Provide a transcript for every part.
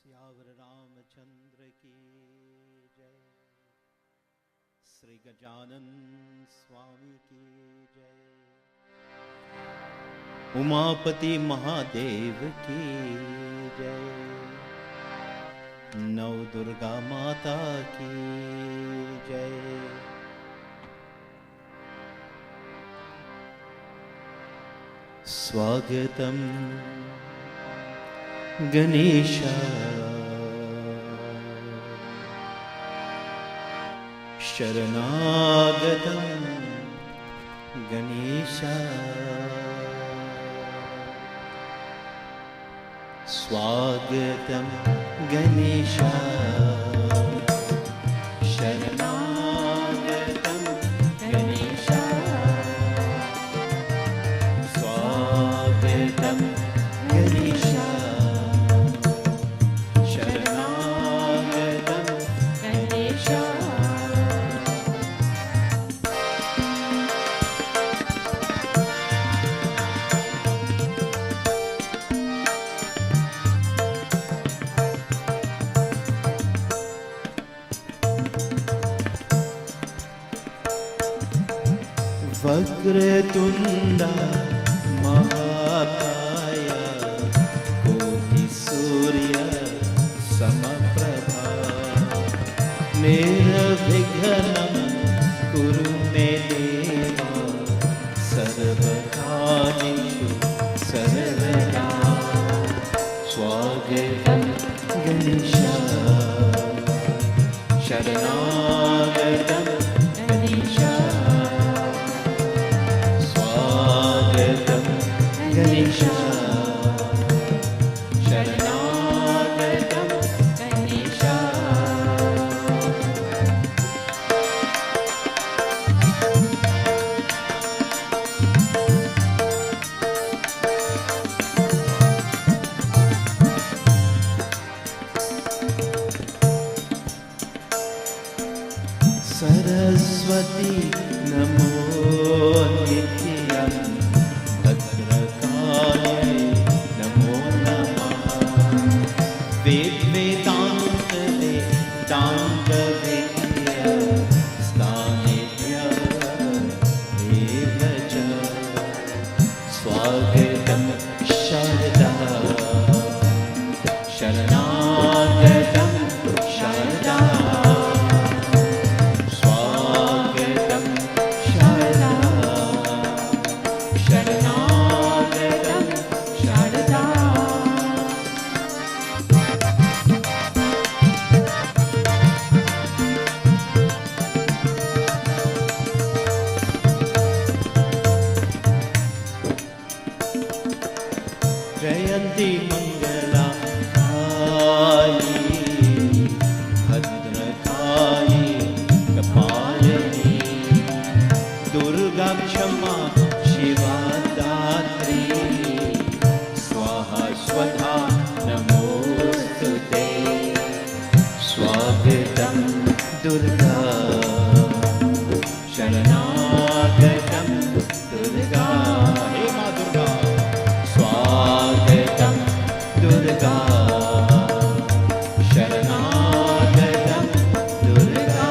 सियावर रामचंद्र की जय। श्री गजानन स्वामी की जय। उमापति महादेव की जय। नव दुर्गा माता की जय। स्वागतम गणेशा शरणागतं गणेशा। स्वागतं गणेशा शरणागतं गणेशा। स्वागतं गणेशा शरणागतं गणेशा। वक्रतुंड महाकाय कोटि सूर्य समप्रभा। निर्विघ्नं कुरु मे देव सर्वकार्येषु सर्वदा। स्वागतं गणेशा शरणागतं गणेशा। गणेशा शरणागतं गणेशा। सरस्वती नमो नित्यं। नमो नमः। वेदान्त वेदांत वेद्य स्थानेभ्यः एव च। स्वागतं शारदा शरणागतं शारदा। स्वागतं शारदा शरणागतं शारदा। जयंती मंगला काली भद्रकाली कपालिनी। दुर्गा क्षमा शिवा दात्री। स्वाहा स्वधा नमोस्तुते। स्वागतं दुर्गा शरणागतं दुर्गा। हे मां दुर्गा। स्वागतं दुर्गा शरणागतं दुर्गा।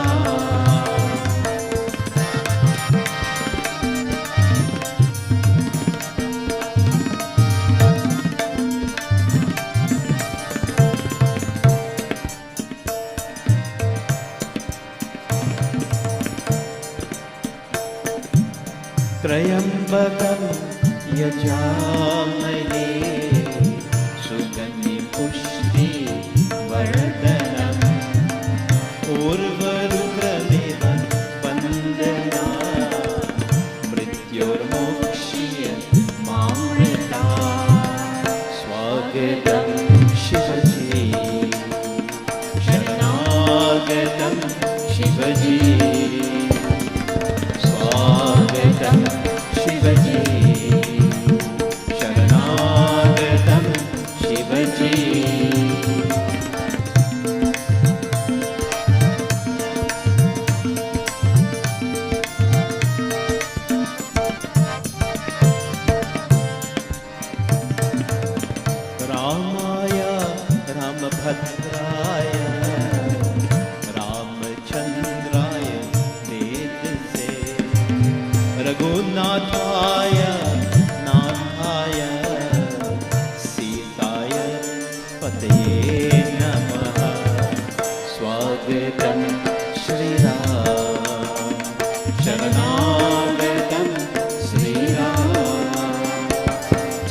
त्र्यंबकं यजामहे सुगंधि पुष्टि वर्धनम्। उर्वरुक्रमिव वन्दना मृत्युर्मोक्ष्य मामृता। स्वागतं शिवजी शरणागतं शिवजी। स्वागतं शिवजी शरणागतं शिवजी। रामाय रामभद्राय भद्राय रामचंद्राय वेद से रघुनाथाय नाथाय सीताय पतये नमः। स्वागतं श्रीराम शरणागतं श्रीराम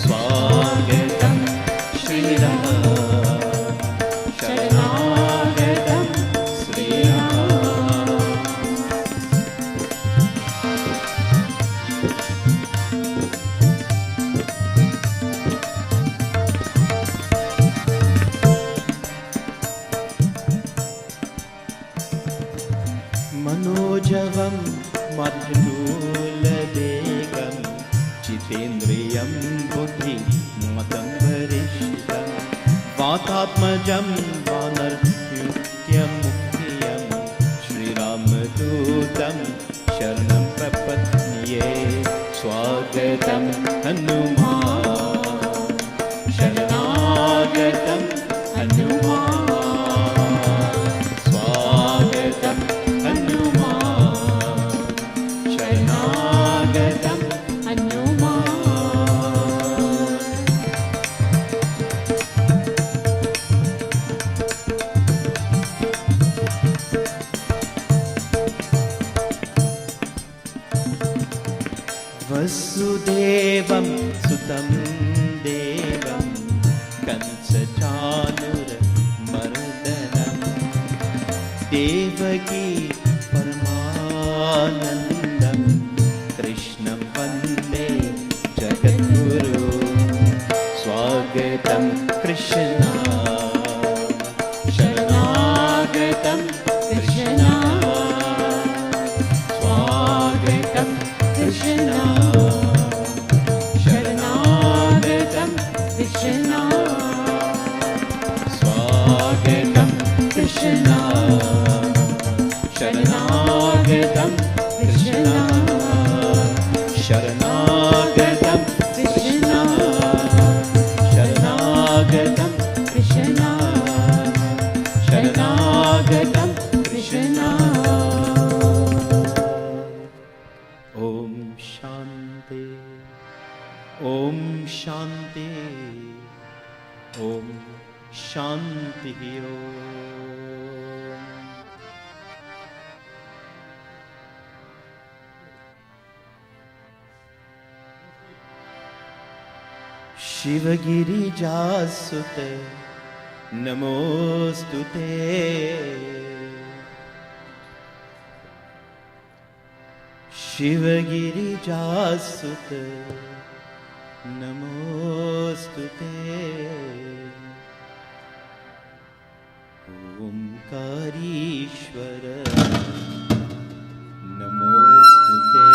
स्वागतं श्रीराम शरणागतं श्रीराम। मनोजवं मधुलवेगं जितेन्द्रियं बुद्धिमतं वरिष्ठं वातात्मजं वानरयुक्त्यमुख्यं श्रीरामदूतं शरणं प्रपद्ये। स्वागतं हनुमान् शरणागतं हनुमान् स्वागतं हनुमान् शरणागतं हनुमान्। वसुदेवं सुतं देवं कंसचाणूरमर्दनं देवकी परमानन्दं कृष्णं वन्दे जगद्गुरु। स्वागतं कृष्ण शरणागतं कृष्ण स्वागतं कृष्ण शरणागतं कृष्ण स्वागतं कृष्ण शरणागतं कृष्ण शरणागतं कृष्ण शरणागतं कृष्ण शरणागतं कृष्ण। ओम शांति ओम शांति ओम शांति ओम। शिवगिरिजासुते नमोस्तुते शिवगिरिजासुते नमोस्तुते ओंकारीश्वर नमोस्तुते।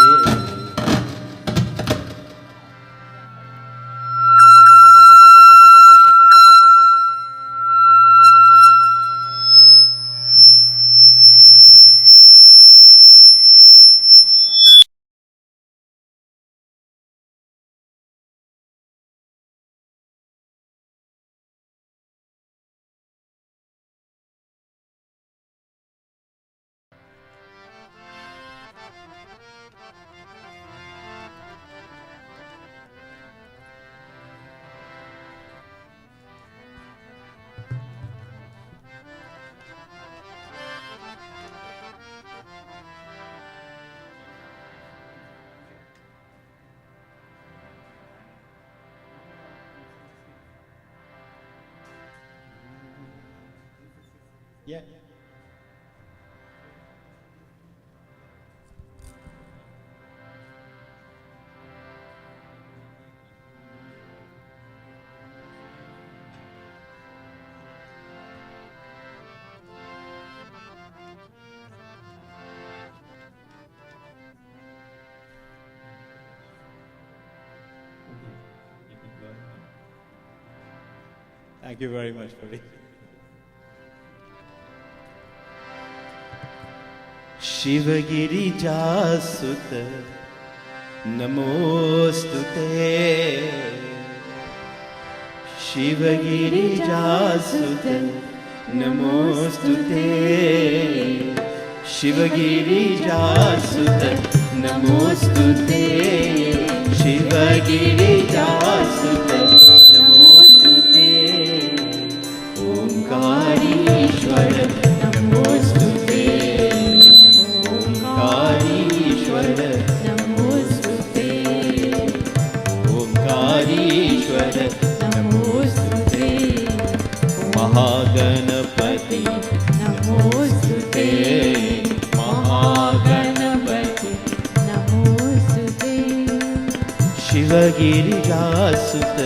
Yeah. Thank you very much for it. शिवगिरिजासुत नमोस्तुते शिवगिरिजासुत नमोस्तुते शिवगिरिजासुत नमोस्तुते शिवगिरिजासुत नमोस्तुते ओंकारीश्वर नमोस्तुते ओंकारीश्वर नमोस्तुते ओंकारीश्वर नमोस्तुते महागणपति नमोस्तुते महागणपति नमोस्तुते शिवगिरिजासुत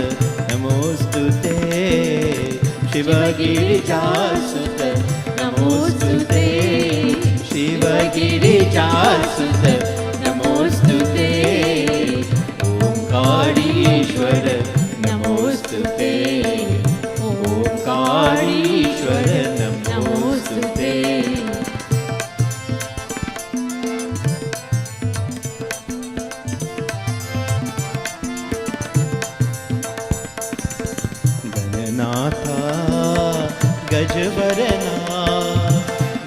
नमोस्तुते शिवगिरिजासुत नमोस्तुते शिवगिरिजासुत नमोस्तुते ओंकारीश्वर नमोस्तुते ओंकारीश्वर नमोस्तुते गणनाथा गजवरना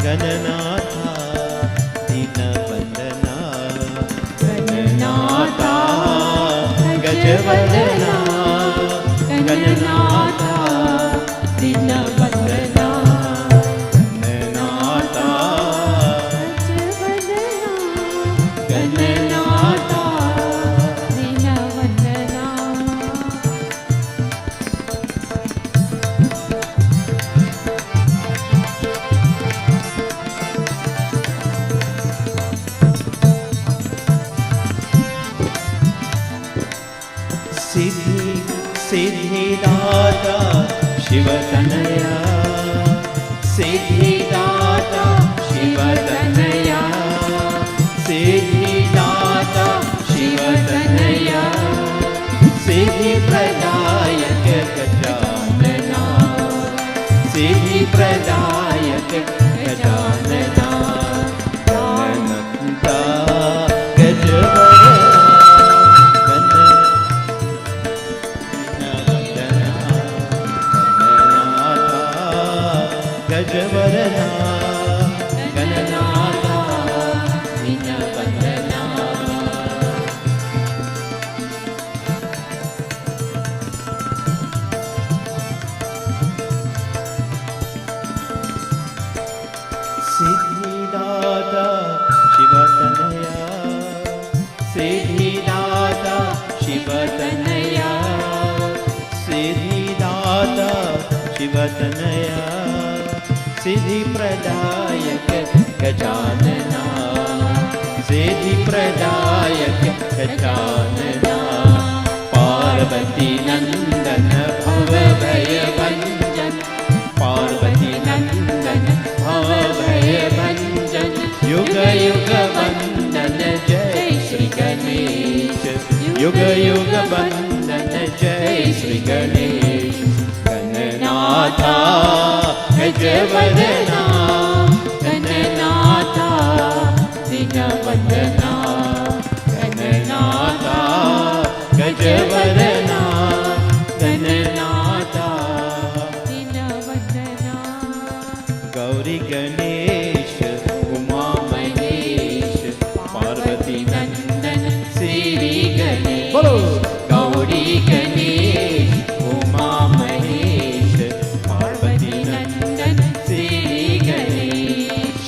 गणनाथा दीनबंधना गणनाथा गजवरना गणनाथा दीनबंधना गणनाथा गणनाथा दीनबंधना सिद्धि सिद्धिदाता शिवतनया सिद्धिदाता शिवतनया सिद्धिदाता शिवतनया सिद्धिप्रदायक गजानना सिद्धिप्रदायक गजानना गणनाथा गजवरना गजवरना गणनाथा दीनबंधना सिद्धिदाता शिवतनया सिद्धिदाता शिवतनया सिद्धिदाता शिवतनया सिद्धिप्रदायक गजानना सिद्धिप्रदायक गजानना पार्वती नंदन भवभयभञ्जन पार्वती नंदन भवभयभञ्जन युग युग वंदन जय श्री गणेश युग युग वंदन जय श्री गणेश गणनाथा गजवरना गणनाथा दीनबंधना गणनाथा गजवरना गणनाथा दीनबंधना गौरी गणेश उमा महेश पार्वती नंदन श्री गणेश गौरी गणेश उमा महेश पार्वती नंदन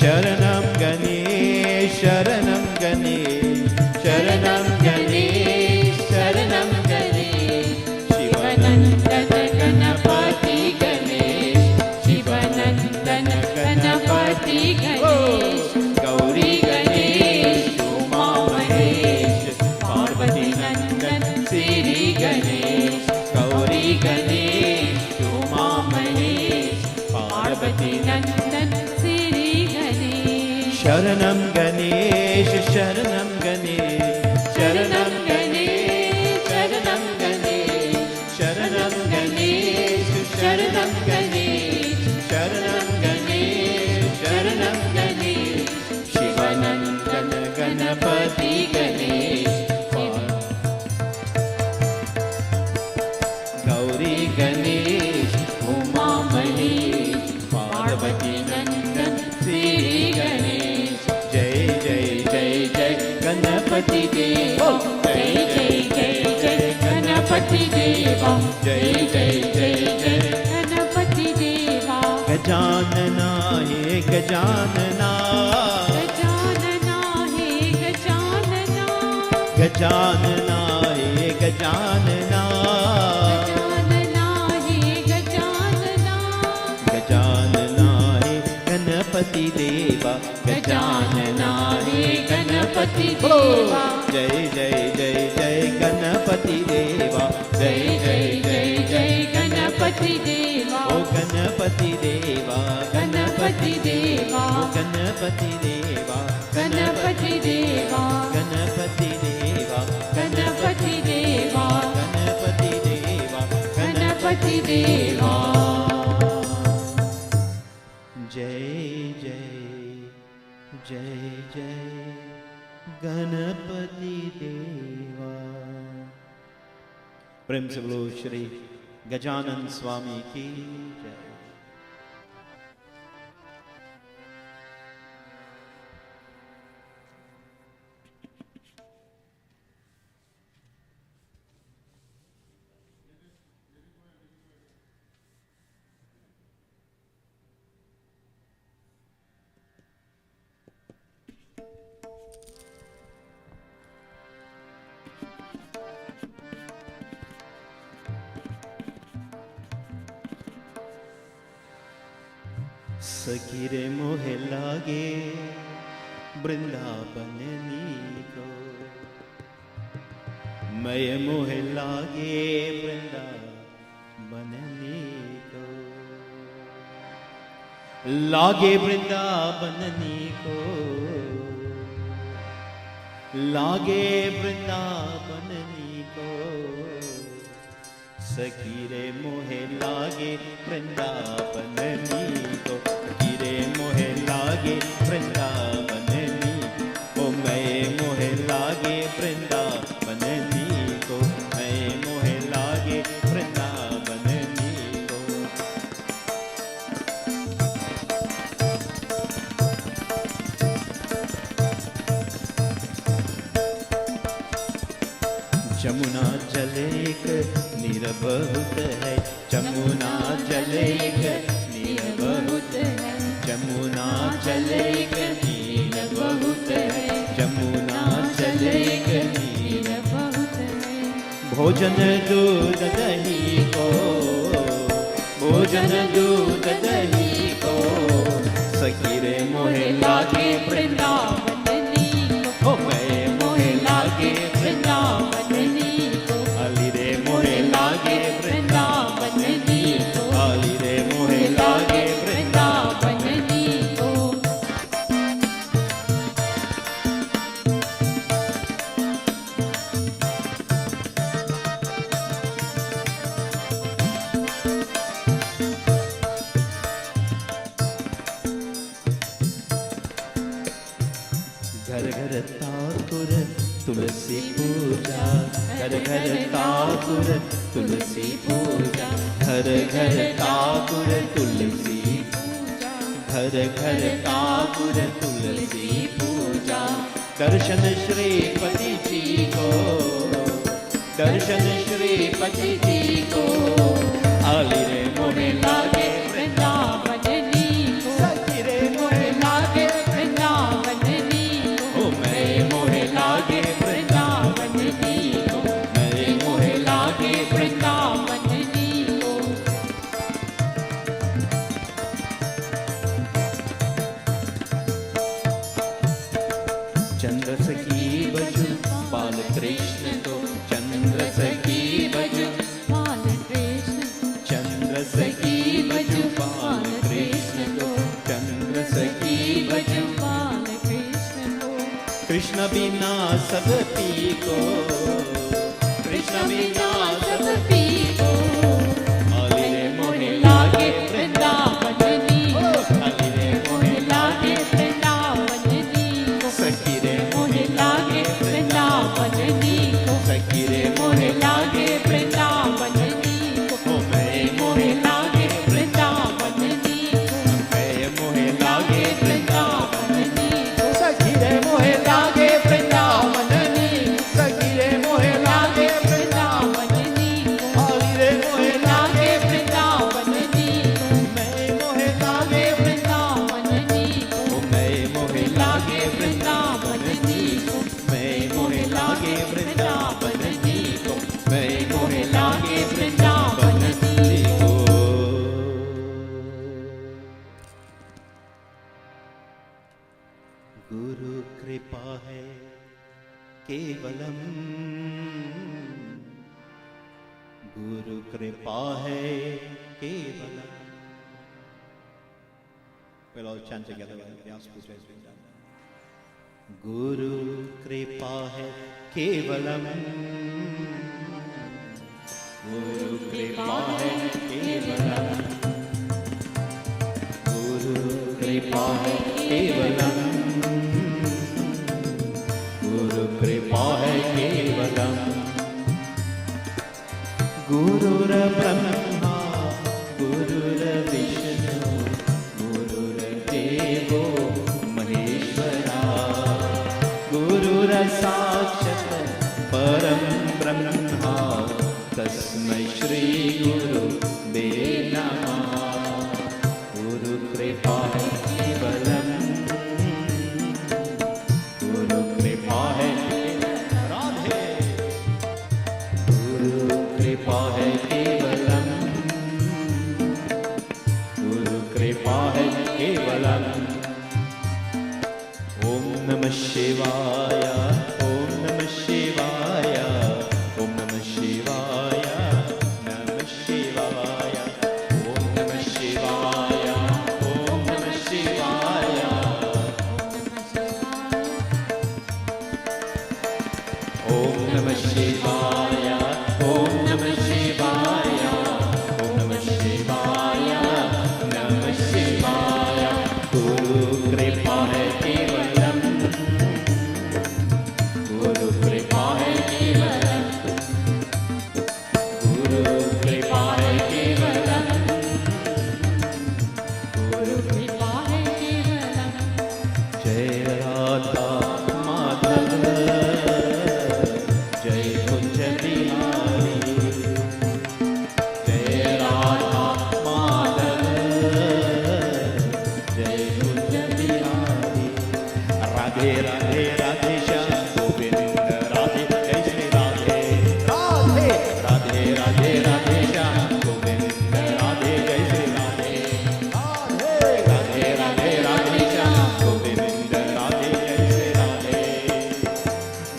शरणं गणेश शरणं गणेश शरणं गणेश शरणं गणेश शिवनंदन गणपति गणेश शिवनंदन गणपति गणेश गौरी गणेश उमा महेश पार्वती नंदन श्री गणेश गौरी गणेश उमा महेश पार्वती नंदन शरणं गणेश शरणं गणेश शरणं गणेश शरणं गणेश शरणं गणेश शरणं गणेश शरणं गणेश शरणं गणेश शिवानंदन गणपति गणेश गौरी गणेश उमा महेश गणपति देवा जय जय जय जय गणपति देवा जय जय जय जय गणपति देवा गजानना हे गजानना गजानना हे गजानना गजानना हे गजानना गजानना हे गजानना गजानना हे गणपति देवा गजानना हे गणपति देवा जय जय जय जय गणपति देवा जय जय जय जय गणपति देवा ओ गणपति देवा गणपति देवा गणपति देवा गणपति देवा गणपति देवा गणपति देवा गणपति देवा गणपति देवा जय जय जय जय गणपति देवा। प्रेम से बोलो श्री गजानन स्वामी की जय। सखी रे मोहे लागे वृंदावन नीको मैं मोहे लागे वृंदावन नीको लागे वृंदावन नीको लागे वृंदावन नीको सखी रे मोहे लागे वृंदावन नीको सखी रे मोहे लागे वृंदावन नीको मैं मोहे लागे वृंदावन नीको मैं मोहे लागे वृंदावन नीको जमुना जले नीर बहुत है जमुना जले नीर बहुत है जमुना जले नीर बहुत है जमुना जले नीर बहुत है भोजन दूध दही को भोजन दूध दही को सखी रे मोहे लागे वृंदावन नीको मैं मोहे लागे वृंदावन नीको अली रे मोहे लागे वृंदावन नीको अली रे मोहे लागे वृंदावन नीको घर घर ठाकुर तुलसी पूजा घर घर ठाकुर तुलसी पूजा घर घर ठाकुर तुलसी पूजा घर घर ठाकुर तुलसी पूजा दर्शन श्रीपति जी को दर्शन श्रीपति जी को आली रे मोहे लागे वृंदावन नीको सखी रे मोहे लागे वृंदावन नीको मैं मोहे लागे वृंदावन नीको मैं मोहे लागे वृंदावन नीको चंद्र सखी बजू बाल कृष्ण को चंद्र सखी बजू बाल कृष्ण चंद्र सखी बजू बाल कृष्ण को चंद्र सखी बजू बाल कृष्ण को कृष्ण बिना सब पी को कृष्ण बिना सब पी को आली रे मोहे लागे वृंदावन नीको आली रे मोहे लागे वृंदावन नीको सखी रे मोहे लागे वृंदावन नीको सखी रे मोहे लागे वृंदावन नीको मैं मोहे लागे वृंदावन नीको मैं मोहे लागे वृंदावन नीको सखी रे मोहे लागे वृंदावन केवलम, गुरु कृपा है केवलम. We'll all chant together while the Gospel is being done. गुरु कृपा है केवलम, गुरु कृपा है केवलम, गुरु कृपा है केवलम, गुरु कृपा है केवलम. गुरुर्ब्रह्मा गुरुर्विष्णु गुरुर्देवो महेश्वरा, गुरुर्साक्षात् परं ब्रह्म तस्मै श्री गुरुवे नमः. गुरु कृपा है केवलम, गुरु कृपा है राधे, गुरु कृपा है केवलम, गुरु कृपा है केवलम. ओम नमः शिवाय, ओम नमः शिवाय, ओम नमः शिवाय, नमः शिवाय, ओम नमः शिवाय, ओम नमः शिवाय, ओम नमः शिवाय, ओम नमः शिवाय, ओम नमः शिवाय, नमः शिवाय. गुरु कृपा है केवलम, गुरु कृपा है केवलम, गुरु कृपा है केवलम, गुरु कृपा है केवलम. जय राधा माधव, जय कुंज बिहारी, जय राधा माधव, जय कुंज बिहारी. राधे राधे राधे श्याम गोविंद राधे, जय श्री राधे राधे, राधे राधे राधे श्याम गोविंद राधे, जय श्री राधे राधे, राधे राधे श्याम गोविंद राधे, जय श्री राधे.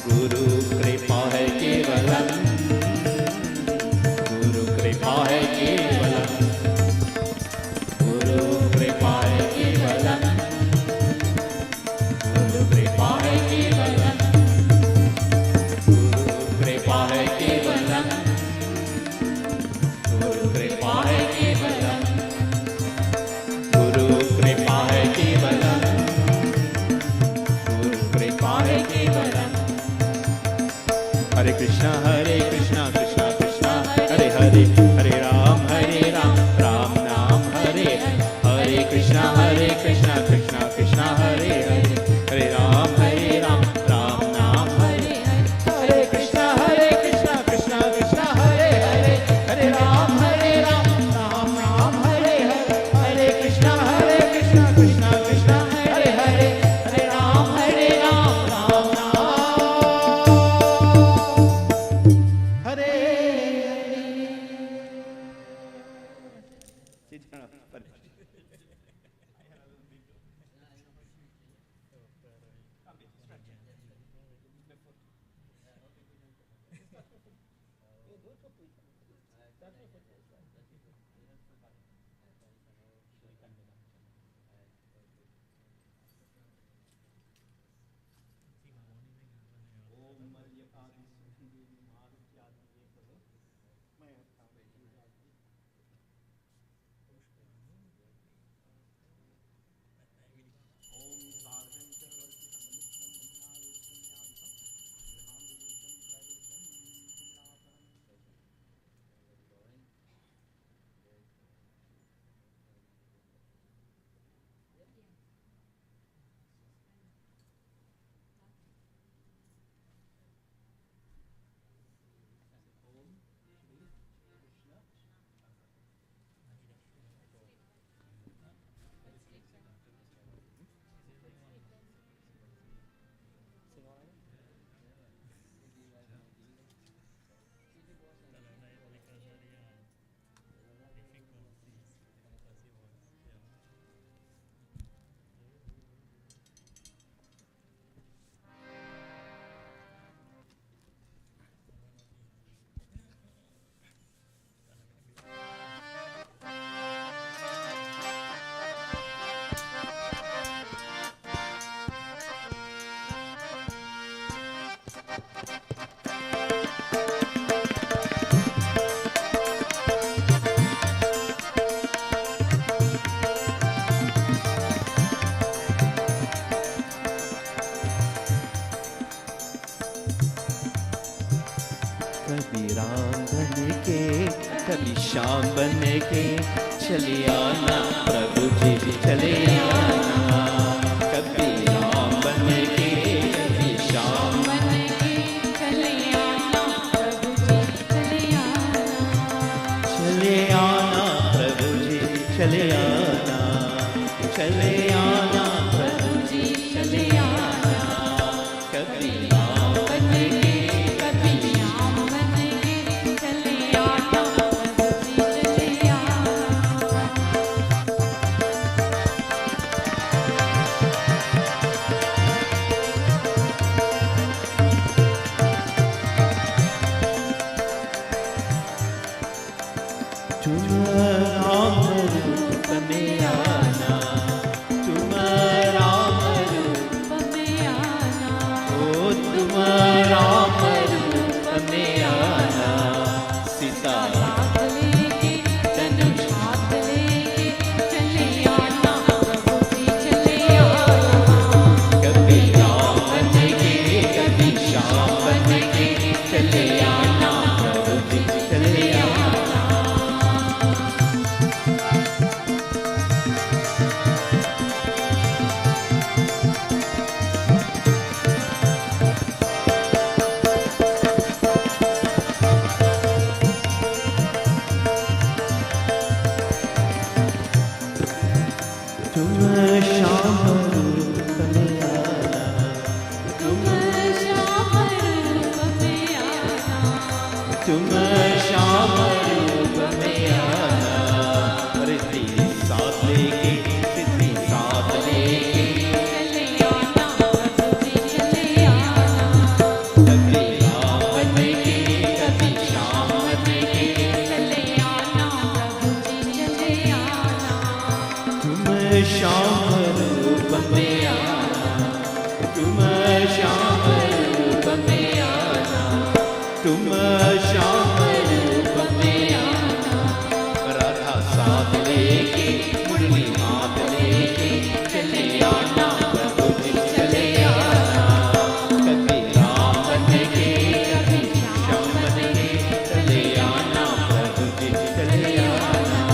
गुरु कृपा है केवलम, गुरु कृपा है केवलम, गुरु कृपा है केवलम, गुरु कृपा है केवलम, गुरु कृपा है केवलम, गुरु कृपा है केवलम, गुरु कृपा है केवलम, गुरु कृपा है केवलम. हरे कृष्णा कृष्णा कृष्णा हरे हरे, हरे राम राम नाम हरे हरे. कृष्णा कृष्णा कृष्णा हरे हरे, हरे राम राम नाम हरे हरे. हरे कृष्णा कृष्णा कृष्णा हरे हरे, हरे राम राम नाम हरे हरे. हरे कृष्णा कृष्णा कृष्णा हरे हरे, हरे राम राम नाम हरे हरे. श्याम बन के चले आना प्रभु जी चले आना। कभी राम बन के कभी श्याम बन के चले आना प्रभु जी चले आना। चले आना प्रभु जी चले आना। चले आना प्रभु जी चले आना। कभी राम बन के कभी श्याम बन के चले आना प्रभु जी चले आना। तुम राम रूप में आना। तुम राम रूप में आना ओ तुम राम रूप में आना। सीता साथ लेके धनुष हाथ लेके चले आना प्रभु जी चले आना। कभी राम बन के कभी श्याम बन के चले आना प्रभु जी चले आना। तुम श्याम रूप में आना। तुम श्याम रूप में आना। तुम श्याम रूप में आना। रिद्धि साथ लेके सिद्धि साथ लेके चले आना प्रभु जी चले आना। कभी राम बन के कभी श्याम बन के चले आना प्रभु जी चले आना। तुम श्याम रूप में आना। तुम श्याम रूप में आना। तुम श्याम रूप में आना। राधा साथ लेके मुरली हाथ लेके चले आना प्रभु जी चले आना। कभी राम बन के कभी श्याम बन के चले आना प्रभु जी चले आना।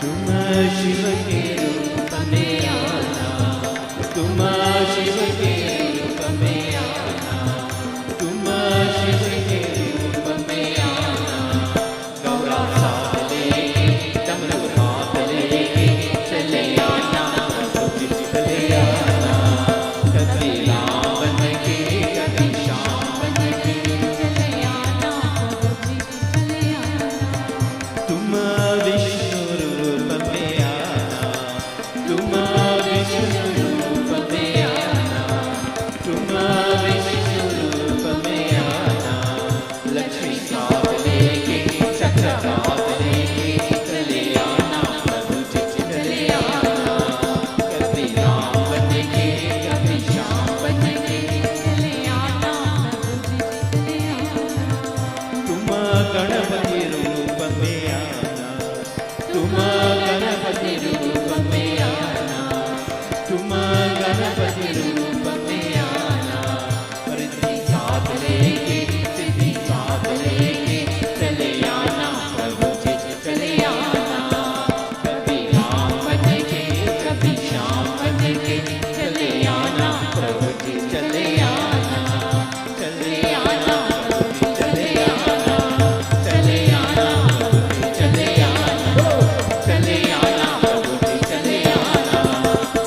तुम शिव के रूप में आना। तुम शिव के रूप में आना। तुम शिव के रूप में आना। गौरा साथ लेके डमरू हाथ लेके चले आना प्रभु जी चले आना। कभी राम बन के कभी श्याम बन के चले आना प्रभु जी चले आना। तुम विष्णु रूप में आना। तुम विष्णु रूप में आना। तुम विष्णु रूप में आना। लक्ष्मी साथ लेके चक्र हाथ लेके चले आना प्रभु जी चले आना। कभी राम बन के कभी श्याम बन के चले आना प्रभु जी चले आना। तुम गणपति रूप में आना। तुम गणपति रूप में आना। तुम गणपति रूप में आना। रिद्धि साथ लेके सिद्धि साथ लेके चले आना प्रभु जी चले आना। कभी राम बन के कभी श्याम बन के चले आना प्रभु जी चले आना। चले आना प्रभु जी चले आना। चले आना प्रभु जी चले आना। चले आना प्रभु जी चले आना।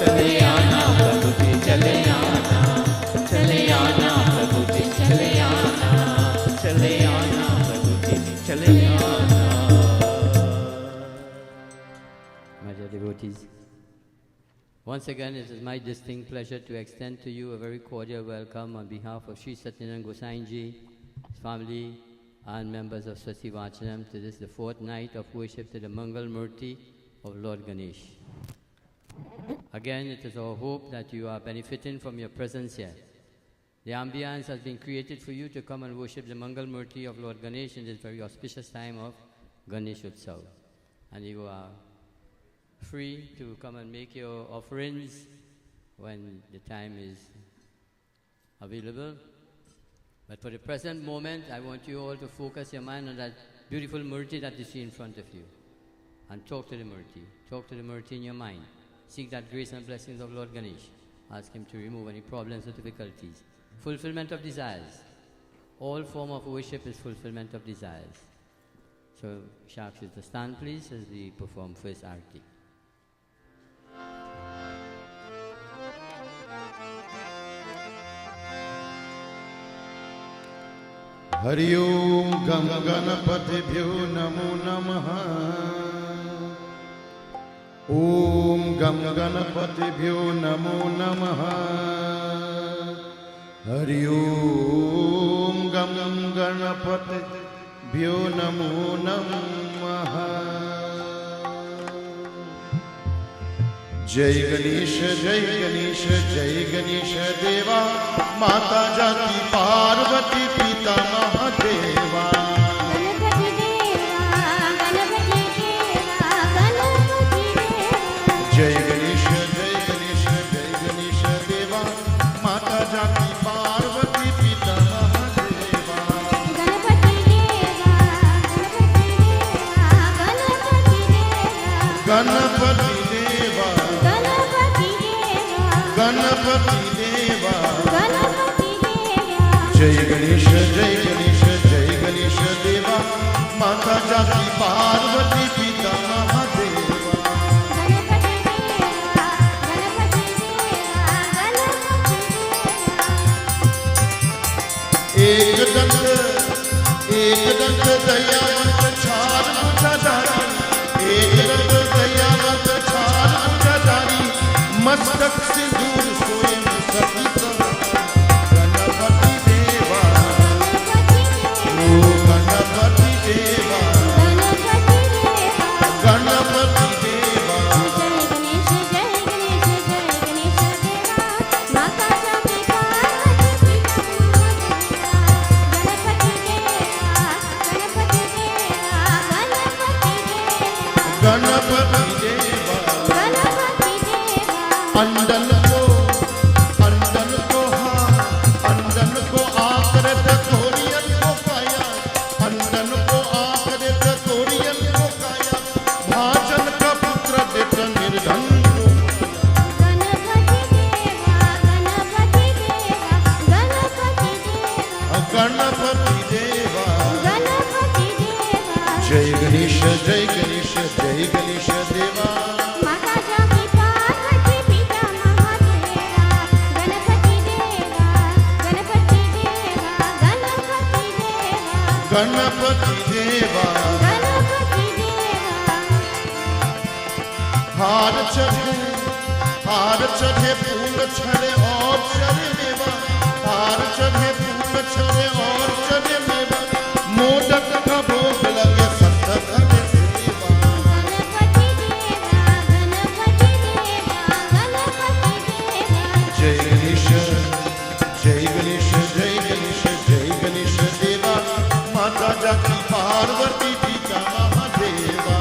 चले आना प्रभु जी चले आना। चले आना प्रभु जी चले आना। चले आना प्रभु जी चले आना। My dear devotees, once again it is my distinct pleasure to extend to you a very cordial welcome on behalf of Sri Satyanand Gosain Ji, his family and members of Swasti Vachanam to this the fourth night of worship to the Mangal Murti of Lord Ganesh. Again, it is our hope that you are benefiting from your presence here. The ambience has been created for you to come and worship the Mangal Murti of Lord Ganesh in this very auspicious time of Ganesh Utsav. And you are free to come and make your offerings when the time is available. But for the present moment, I want you all to focus your mind on that beautiful Murti that you see in front of you. And talk to the Murti. Talk to the Murti in your mind. Seek that grace and blessings of Lord Ganesh. Ask him to remove any problems or difficulties. Fulfillment of desires. All form of worship is fulfillment of desires. So, Shaksh is to stand please as we perform first Arti. Hari Om Gam Ganapatibhyo Namo Namaha. Om Gam Ganapatibhyo Namo Namaha. Hari Om Gam Ganapatibhyo Namo Namaha. Jai Ganesha, Jai Ganesha, Jai Ganesha Deva. Mata Jati Parvati Pita Mahadeva. Ganapati Deva, Jai Ganesha, Jai Ganesha, Jai Ganesha Deva. Mata Jati Parvati Pita Mahadeva. Ganapati Deva, Ganapati Deva, Ganapati Deva. Jai Ganesha, Jai Ganesha, Jai Ganesha Deva. Mata Jati Parvati Pita Mahadeva. एक दंत दयावंत छार मुझाधारी. एक दंत दयावंत छार मुझाधारी. मस्तक सिंदूर स्वयं सहित. गणपति देवा, ओ गणपति देवा, गणपति देवा. गणपति देवा. अंडन को हाँ, अंडन को आकर तोरियन को पाया. अंडन को आकर तोरियन को पाया. भाजन का पुत्र देत निर्धन को गणपति देवा. जय गणेश, जय गणेश, जय गणेश देवा. गणपति देवा. हार चढ़े फूल छड़े और चढ़े मेवा. हार चढ़े फूल छड़े और चढ़े मेवा. मोदक का भोग लगे संत घरे सेवा. जय गणेश, जय गणेश, जय गणेश, जय गणेश देवा. माता जाति पार्वती पिता महादेवा.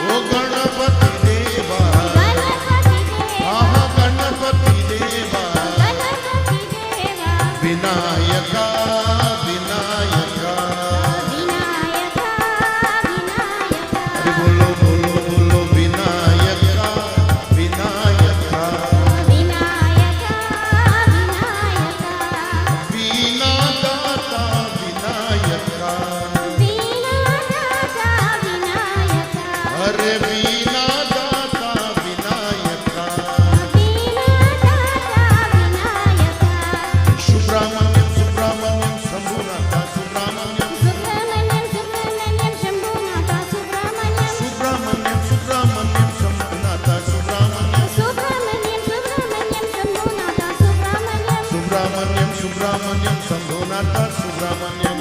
ओ गणपति देवा, आहा गणपति देवा. विनायका, विनायका. अरे बोलो बोलो बोलो विनायका, विनायका. वीणा दाता विनायका. अरे वीणा दाता विनायका. सुब्रह्मण्यम सुब्रह्मण्यम शंभुनाथा सुब्रह्मण्यम. सुब्रह्मण्यम सुब्रह्मण्यम शंभुनाथा सुब्रह्मण्यम. सुब्रह्मण्यम सुब्रह्मण्यम शंभुनाथा सुब्रह्मण्यम. सुब्रह्मण्यम सुब्रह्मण्यम शंभुनाथा सुब्रह्मण्यम.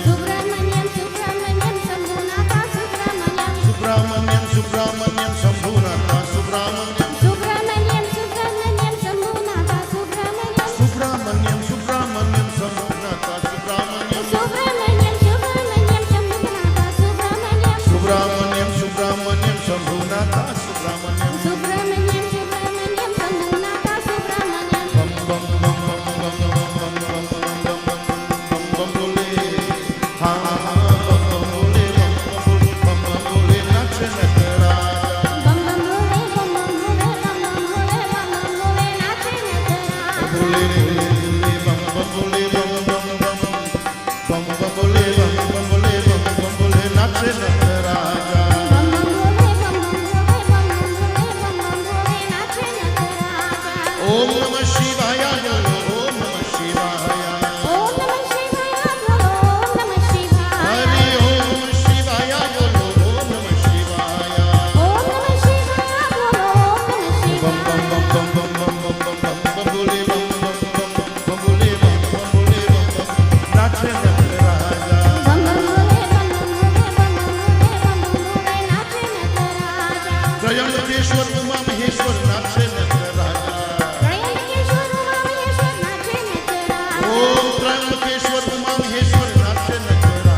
त्रयंबकेश्वर उमा महेश्वर नाचे नटराजा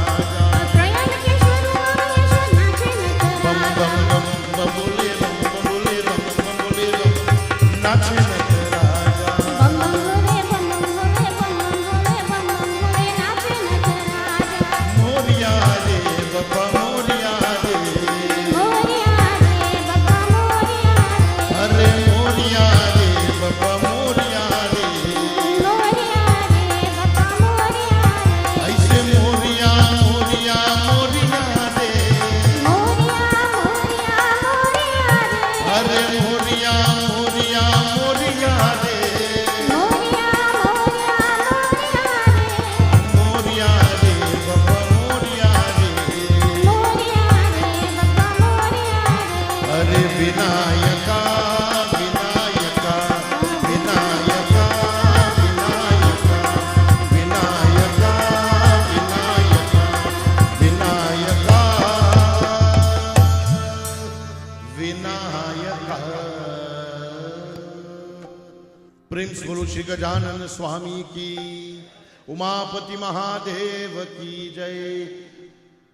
त्रयंबकेश्वर उमा महेश्वर नाचे बम नटराजा बम बम बबुले बम बबुले बम बबुले बम नाचे नटराजा बम बम भोले बम बम भोले बम बम भोले बम बम भोले नाचे नटराजा मोरिया रे बाबा मोरिया रे मोरिया रे बाबा मोरिया अरे मोरिया रे बाबा मोरिया रे मोरिया रे बाबा मोरिया ऐसे मोरिया मोरिया मोरिया रे मोरिया मोरिया मोरिया अरे मोरिया मोरिया मोरिया रे मोरिया मोरिया रे बाबा मोरिया रे मोरिया रे बाबा मोरिया अरे विनायका विनायका विनायका विनायका विनायका विनायका विनायका प्रेम से बोलो श्री गजानन स्वामी की उमापति महादेव की जय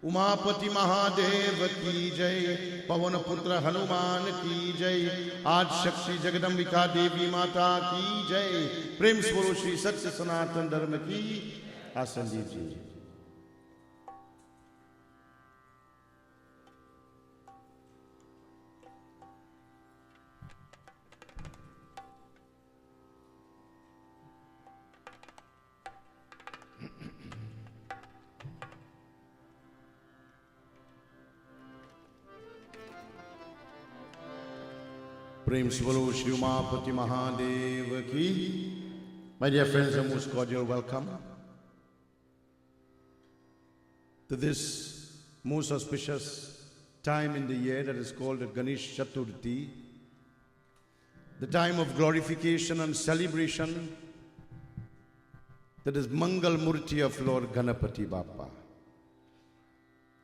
उमापति महादेव की जय पवन पुत्र हनुमान की जय आज शक्ति जगदम्बिका देवी माता की जय प्रेम से बोलो श्री सत्य सनातन धर्म की आसन दीजिए प्रेम से बोलो श्री उमापति महादेव की My dear friends, a most cordial welcome to this most auspicious time in the year that is called the Ganesh Chaturthi, the time of glorification and celebration that is Mangal Murti of Lord Ganapati Bappa.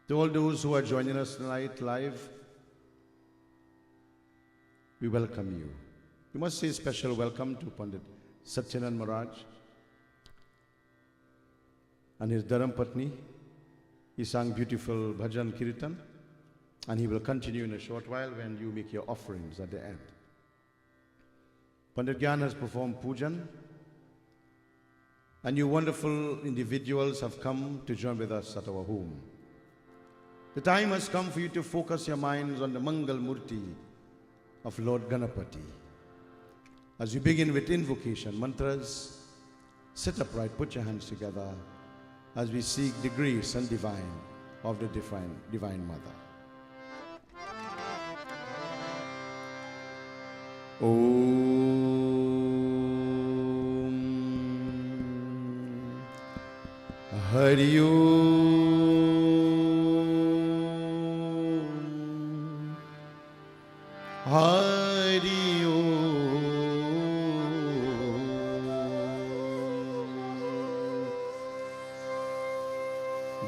To all those who are joining us tonight live, we welcome you. We must say special welcome to Pandit Satyanand Maharaj and his Dharam Patni. He sang beautiful bhajan kirtan and he will continue in a short while when you make your offerings at the end. Pandit Gyan has performed pujan and you wonderful individuals have come to join with us at our home. The time has come for you to focus your minds on the Mangal Murti of Lord Ganapati. As you begin with invocation mantras, sit upright, put your hands together as we seek the grace and divine of the Divine Mother. Om Hari Om Hari Om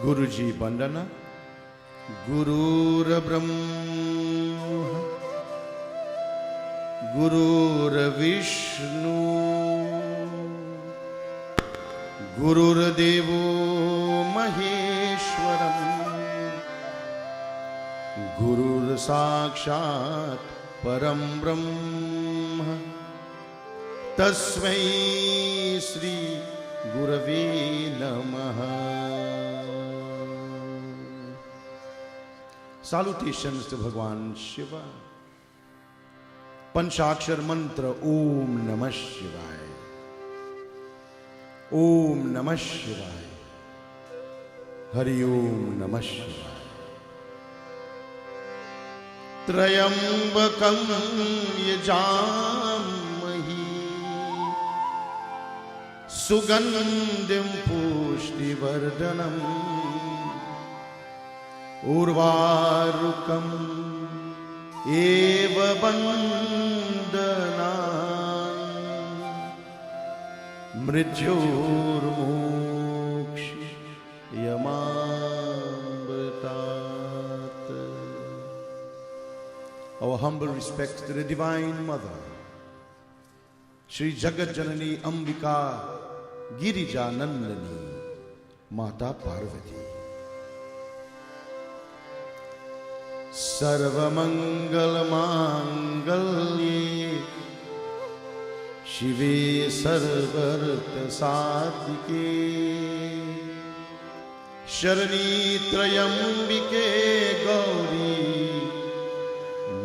Guruji Bandana Gurur Brahma Gurur Vishnu Gurur Devo Maheshwaram Gurur Sakshat Param Brahma Tasmai Sri Gurave Namaha. Salutations to Bhagwan Shiva. Panchakshar mantra Om Namah Shivaya. Om Namah Shivaya. Hari Om Namah Shivaya. Trayambakam yajamahi Sugandhim pushtivardhanam Urvarukam eva bandhanam Mrityurmokshi yamamritat. Our humble respects to the Divine Mother, Shri Jagat Janani Ambika, गिरिजानंदनी माता पार्वती। सर्वमंगल मांगल्ये शिवे सर्वार्थ साधिके शरणी त्र्यंबिके गौरी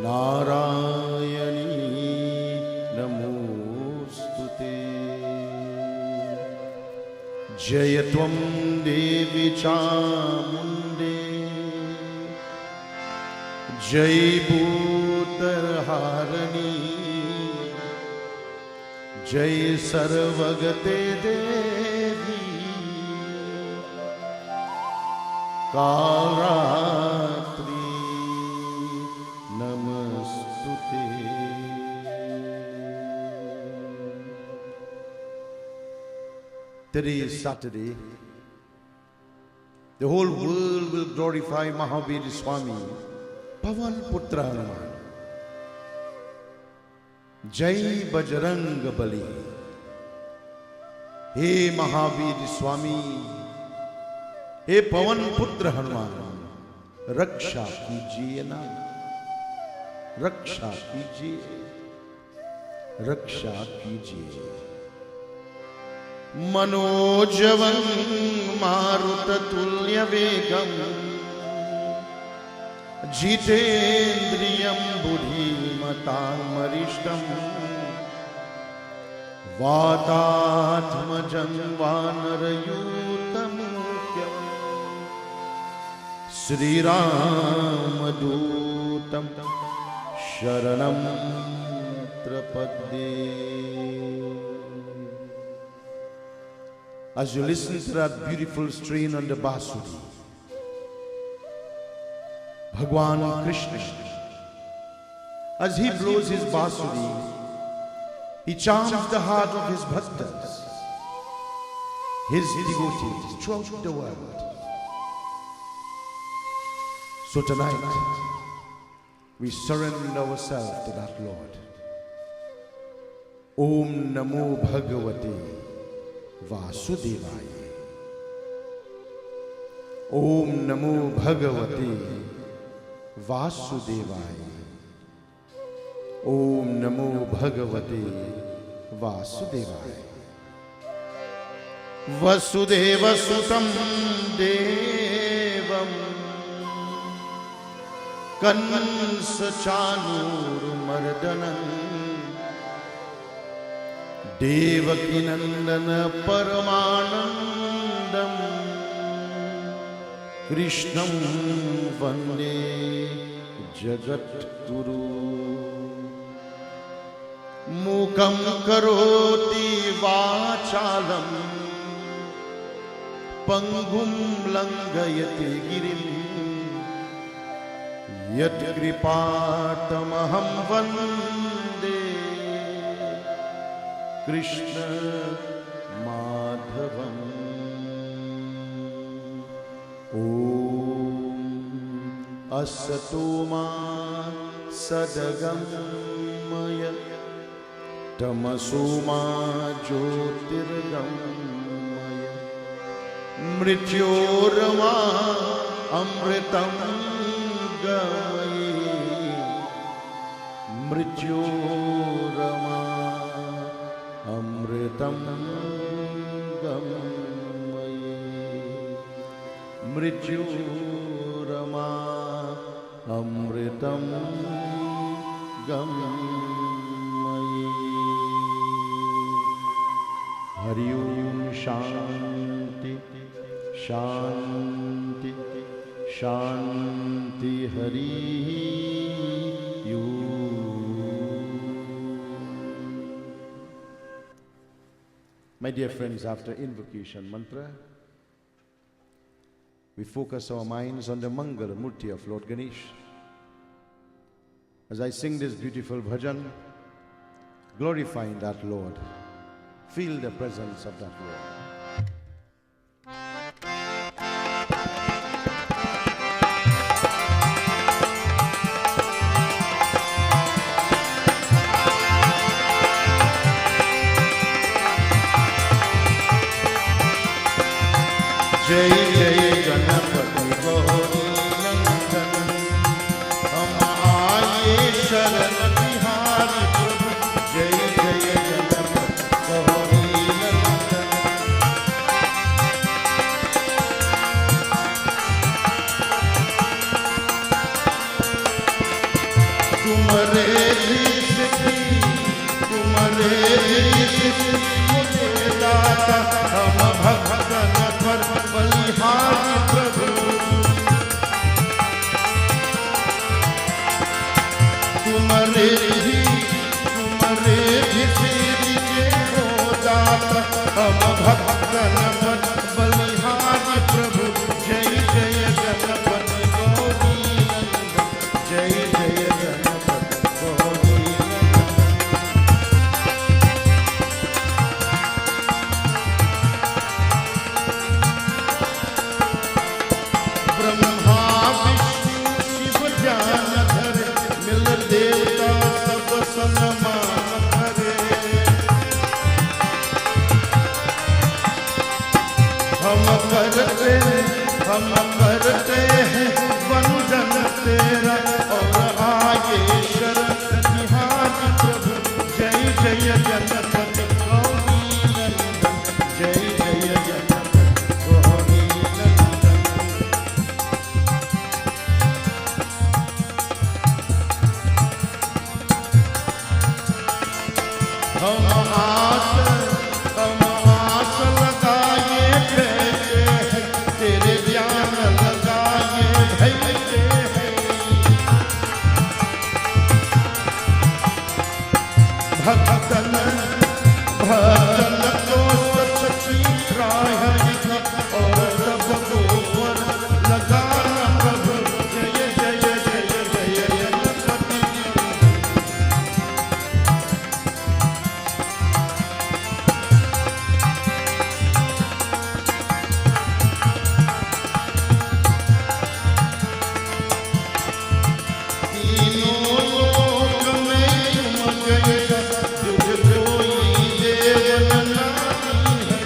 नारायणी नमोस्तुते। जय त्वं देवी चामुंडे जय भूतरहारिणी जय सर्वगते देवी कालरात्रि नमस्तुते। Today is Saturday. The whole world will glorify Mahavir Swami, Pavan Putra Hanuman. Jai Bajrang Bali. हे महावीर स्वामी, हे पवन पुत्र हनुमान, रक्षा कीजिए ना, रक्षा कीजिए, रक्षा कीजिए। मनोजवं मारुततुल्य वेगं जितेन्द्रियं बुद्धिमतामरिष्टं वातात्मजं वानरयूतमुख्यं श्रीरामदूतं शरणं प्रपद्ये। As you listen to that beautiful strain on the Basuri, Bhagwan Krishna, as he blows his Basuri, he charms the heart of his bhaktas, his devotees throughout the world. So tonight, we surrender ourselves to that Lord. Om Namo Bhagavate Vasudevaya. Om Namo Bhagavate Vasudevaya. Om Namo Bhagavate Vasudevaya. Vasudeva Sutam Devam Kansa Chanur Mardanam Devaki Nandana Paramanandam Krishnam Vande Jagat Guru. Mukam karoti vachalam Pangum langayate girim Yat kripatamaham vande Krishna Madhavam. Om Asatoma Sadagamaya Tamasoma Jyotirgamaya Mrityorama Amritam Gamaye Mrityorama Amritam Gamaye Mrityorama Amritam Gamaye. Hari Om Shanti Shanti Shanti Hari Om. My dear friends, after invocation mantra, we focus our minds on the Mangala Murti of Lord Ganesh. As I sing this beautiful bhajan, glorifying that Lord, feel the presence of that Lord. जय जय गणपति गौरी नंदन, हम आए शरण बिहारी प्रभु। जय जय गणपति गौरी नंदन। तुम्हारे मुझे दाता, हम भक्तन पर बलिहारी प्रभु। तुम्हारे भी के हो दाता, हम भक्तन पर बलिहारी प्रभु। जय जय गणपति गौरी नंदन, जय जय गणपति गौरी नंदन। ब्रह्मा विष्णु शिव ज्ञान धरे, मिल देवता सब सन्मान करे। हम करते हैं वंदन तेरा, और आगे शरण बिहारी प्रभु। जय जय गणपति गौरी नंदन, जय जय गणपति गौरी नंदन। हम आस लगाए बैठे हैं, तेरे ध्यान लगाए बैठे हैं। भक्तन को सच्ची राह दिखा, और सबको पर लगाना प्रभु। जय जय जय जय जय गणपति। तीनों लोक में तुम गए, तुझ कोई देव नहीं है।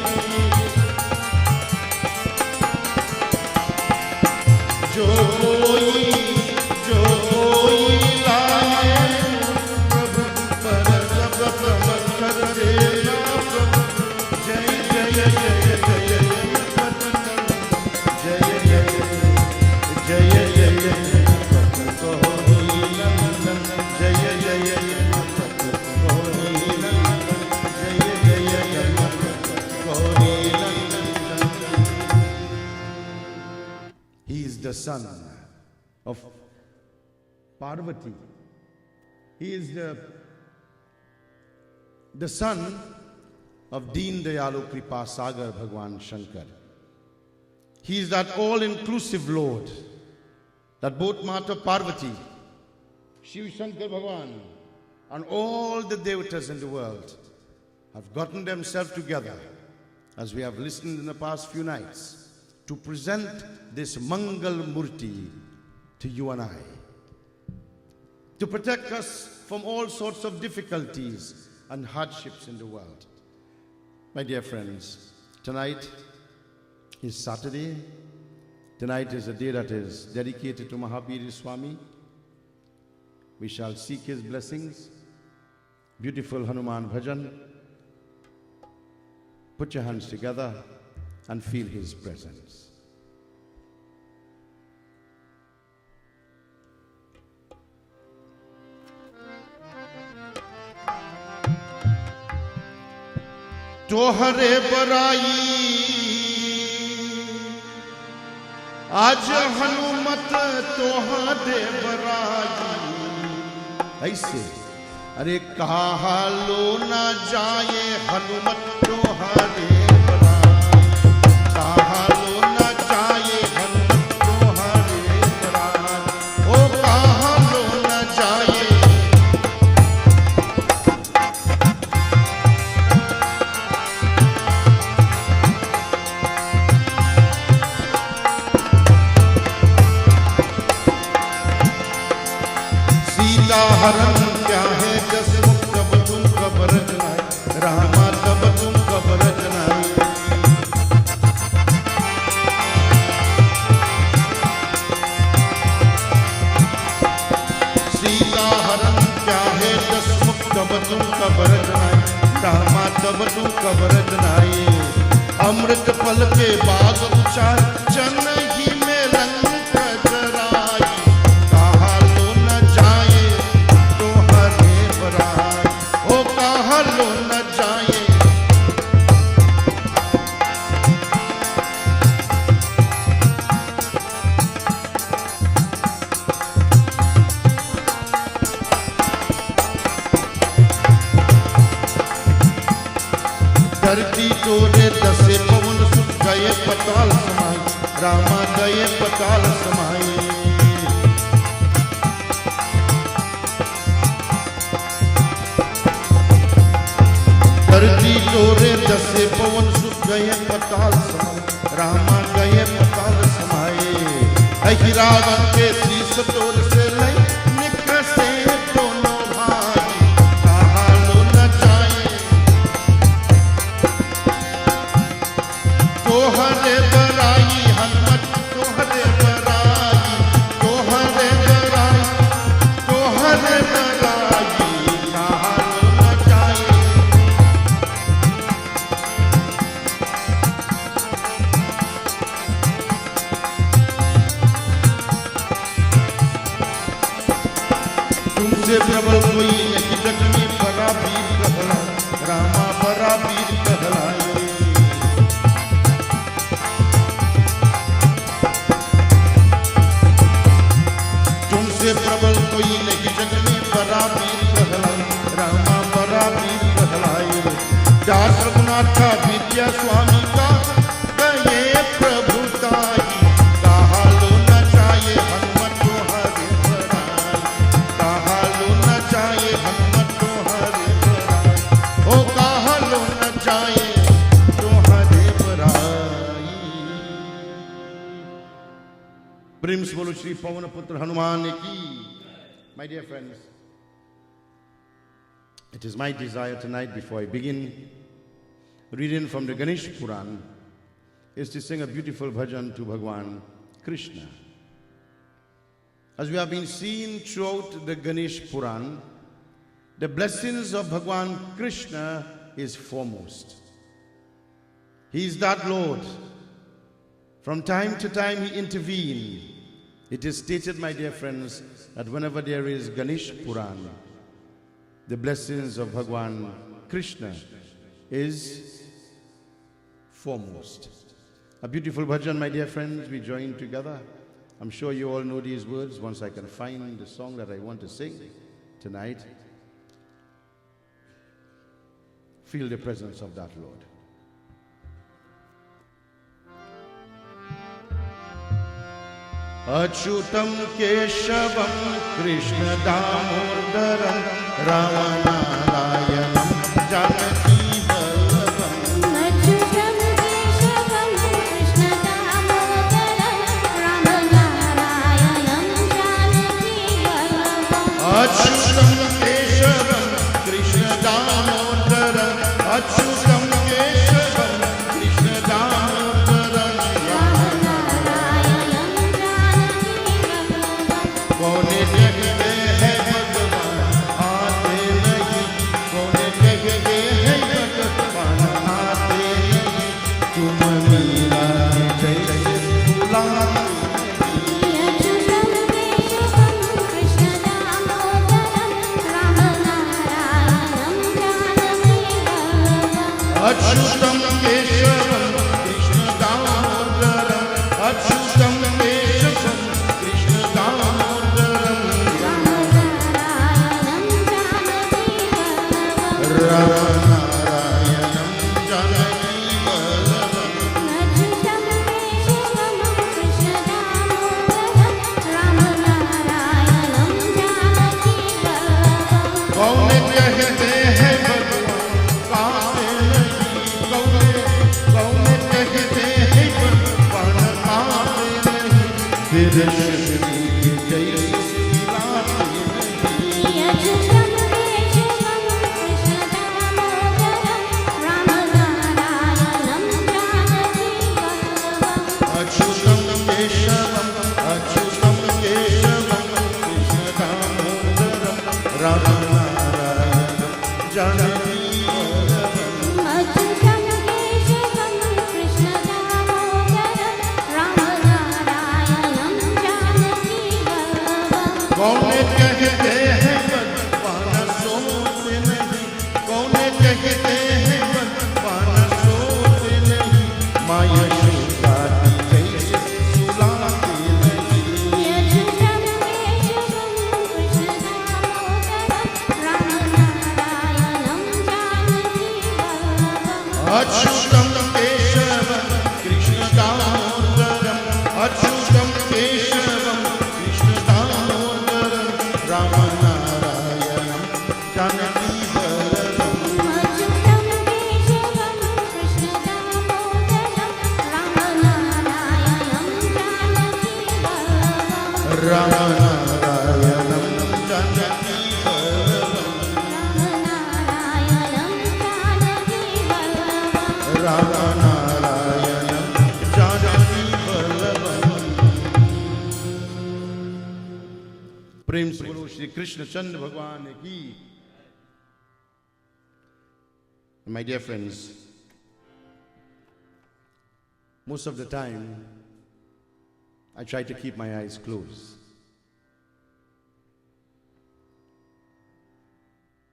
जो कोई लाए प्रभु, पर सब समर्थ देना प्रभु। जय जय जय जय गणपति नंदन, जय जय जय जय गणपति गौरी नंदन, जय जय गणपति गौरी नंदन, जय जय गणपति गौरी नंदन। He is the son of Parvati. He is the son of Deen Dayalu Kripa Sagar Bhagwan Shankar. He is that all-inclusive Lord, that both Mata Parvati, Shiv Shankar Bhagwan, and all the devatas in the world have gotten themselves together, as we have listened in the past few nights, to present this Mangal Murti to you and I, to protect us from all sorts of difficulties and hardships in the world. My dear friends, tonight is Saturday. Tonight is a day that is dedicated to Mahabir Swami. We shall seek his blessings. Beautiful Hanuman Bhajan. Put your hands together and feel his presence. तोहरे बराई आज हनुमत तोहरे बराई। ऐसे अरे कहा लो ना जाए हनुमत तोहरे बराई, कहा लो ना जाए हनुमत तोहरे बराई। ओ कहा लो ना जाए हरण क्या है जस मुख कब तुम कब रचनाए, रामा तब तुम कब रचनाए। तू कबर जनाई, रामा तब तू कबर जनाई। अमृत फल के बाग उचार, जनही में लंक जराई। कहा लो न जाए तो हरे बराई, ओ कहा लो न जाए। धरती तोरे दसे पवन सुख गए पताल समाई, रामा गए पताल समाई। धरती तोरे दसे पवन सुख गए पताल समाई, रामा गए पताल समाए। अहि रावण के शीस तोर से लई निकसे दोनों भाई, कहा लो न जाए तोहरे बराई। हनुमत तोहरे बराई, तोहरे बराई, तोहरे बराई, कहा लो न जाए। तुमसे प्रबल कोई नहीं जग में, बड़ा वीर कहला रामा, बड़ा वीर कहलाए। तुमसे प्रबल कोई नहीं जग में, बड़ा वीर कहलाए रामा, बड़ा वीर कहलाए। दास रघुनाथ विद्या स्वामी का गए प्रभुताई, कहा लो न जाए हनुमत तोहरे बराई, कहा लो न जाए हनुमत तोहरे बराई, ओ कहा लो न जाए तोहरे बराई। प्रेम से बोलो श्री पवन पुत्र हनुमान की। My dear friends, it is my desire tonight, before I begin reading from the Ganesh Puran, is to sing a beautiful bhajan to Bhagwan Krishna. As we have been seeing throughout the Ganesh Puran, the blessings of Bhagwan Krishna is foremost. He is that Lord. From time to time he intervenes. It is stated, my dear friends, that whenever there is Ganesh Puran, the blessings of Bhagwan Krishna is foremost. A beautiful bhajan, my dear friends, we join together. I'm sure you all know these words. Once I can find the song that I want to sing tonight, feel the presence of that Lord. Achyutam Keshavam Krishna Damodaram Ramanarayanam Janaki Vallabham. Achyutam Keshavam Krishna Damodaram Ramanarayanam Janaki Vallabham. Achyutam Keshavam Krishna Damodaram, Achyutam Keshavam Krishna Damodaram Ramanarayanam Janaki Vallabham. कौन जगते हैं भगवान आते नहीं, कौन जगते हैं भगवान आते नहीं, तुम मीरा जैसे बुलाते नहीं। अच्युतम केशवम कृष्ण दामोदरम रामनारायणम जानकी वल्लभम। अच्युतम केशवम कृष्ण दामोदरम, अच्युतम केशवम कृष्ण दामोदरम रामनारायणम जानकी वल्लभम। रामनारायणम जानकी वल्लभम। अच्युतम केशवम कृष्ण दामोदरम रामनारायणम जानकी वल्लभम। कौन कहते हैं भगवान पाते नहीं, कौन कहते हैं भगवान पाते नहीं, फिर श्री जैसे लाते नहीं। Achyutam Keshavam Krishna Damodaram Ramanarayanam Janaki Vallabham. Achyutam Keshavam, Achyutam Keshavam Krishna Damodaram Ramanarayanam Ramanarayanam Janaki Vallabham Ramanarayanam Janaki Vallabham. प्रेम से बोलो श्री कृष्ण चंद्र भगवान की. My dear friends, most of the time I try to keep my eyes closed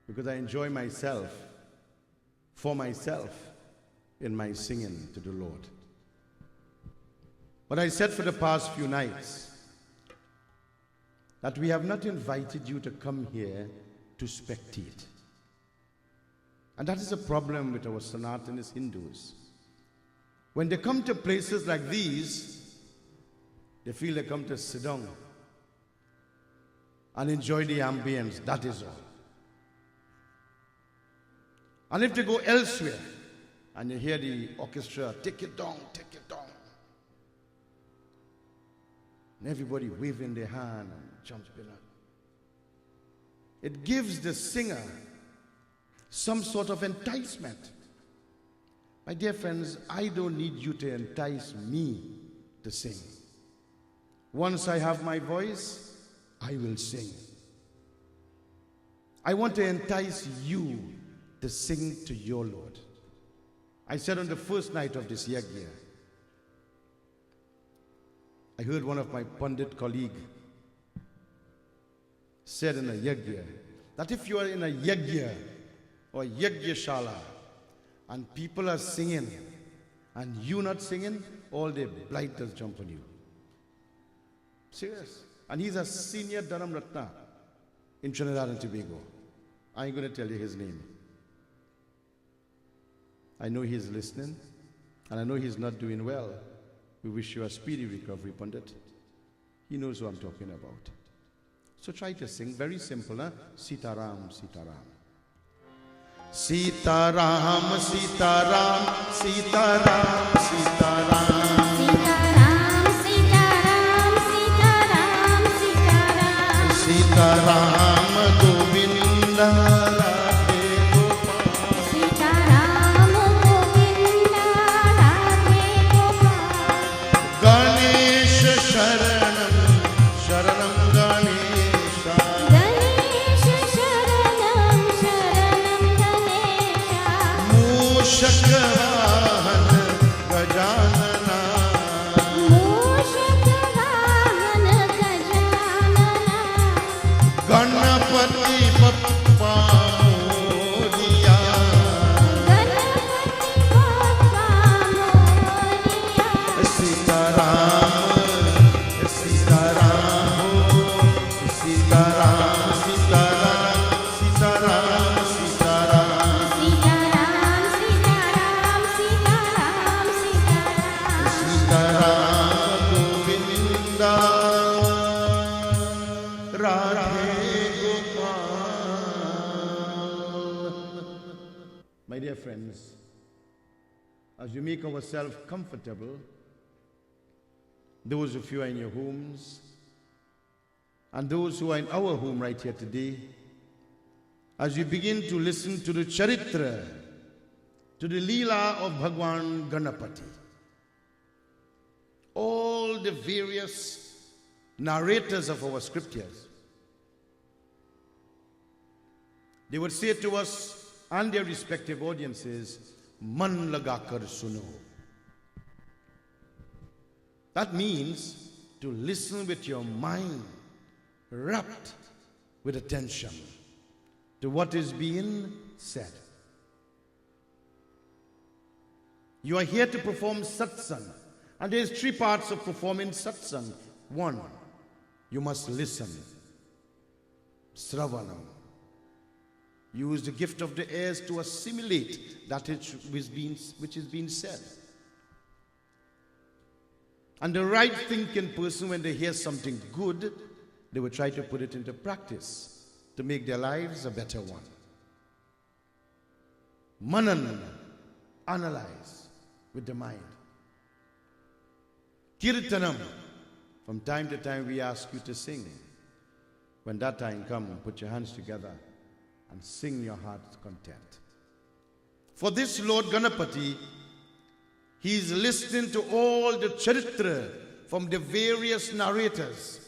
because I enjoy myself for myself in my singing to the Lord. But I said for the past few nights that we have not invited you to come here to spectate. And that is a problem with our Sanatanist Hindus. When they come to places like these, they feel they come to sit down and enjoy the ambience, that is all. And if they go elsewhere and you hear the orchestra, take it down, and everybody waving their hand and jumping up, it gives the singer some sort of enticement. My dear friends, I don't need you to entice me to sing. Once I have my voice, I will sing. I want to entice you to sing to your Lord. I said on the first night of this year, I heard one of my pundit colleague said in a yagya that if you are in a yagya or yagya shala and people are singing and you not singing, all the blighters jump on you. Serious. And he's a senior Dharam Ratna in Trinidad and Tobago. I ain't going to tell you his name. I know he's listening and I know he's not doing well. We wish you a speedy recovery, Pundit. He knows who I'm talking about. So try to sing. Very simple, huh? Sitaram, Sitaram. Sitaram, Sitaram, Sitaram, Sitaram. Sitaram Govinda Radhe Gopal. Sitaram Govinda Radhe Gopal. Ganesha Sharanam, Sharanam Ganesha. Ganesha Sharanam, Sharanam Ganesha. Mushakvahan Gajanana. Mushakvahan Gajanana. Ganapati Bappa Modiya. Ganapati Bappa Modiya. Sitaram, Sitaram, Sitaram, Sitaram, Sitaram, Sitaram. Sitaram, Sitaram, Sitaram, Sitaram. Sitaram Govinda Radhe Gopal. My dear friends, as we make ourselves comfortable, those of you who are in your homes and those who are in our home right here today, as we begin to listen to the charitra, to the Leela of Bhagwan Ganapati, all the various narrators of our scriptures, they would say to us and their respective audiences, Man lagakar suno. That means to listen with your mind wrapped with attention to what is being said. You are here to perform satsang, and there is three parts of performing satsang. One, you must listen. Sravanam. Use the gift of the ears to assimilate that which is being said. And the right thinking person, when they hear something good, they will try to put it into practice to make their lives a better one. Manan, analyze with the mind. Kirtanam, From time to time we ask you to sing. When that time comes, put your hands together and sing your heart's content. For this Lord Ganapati, he is listening to all the charitra from the various narrators.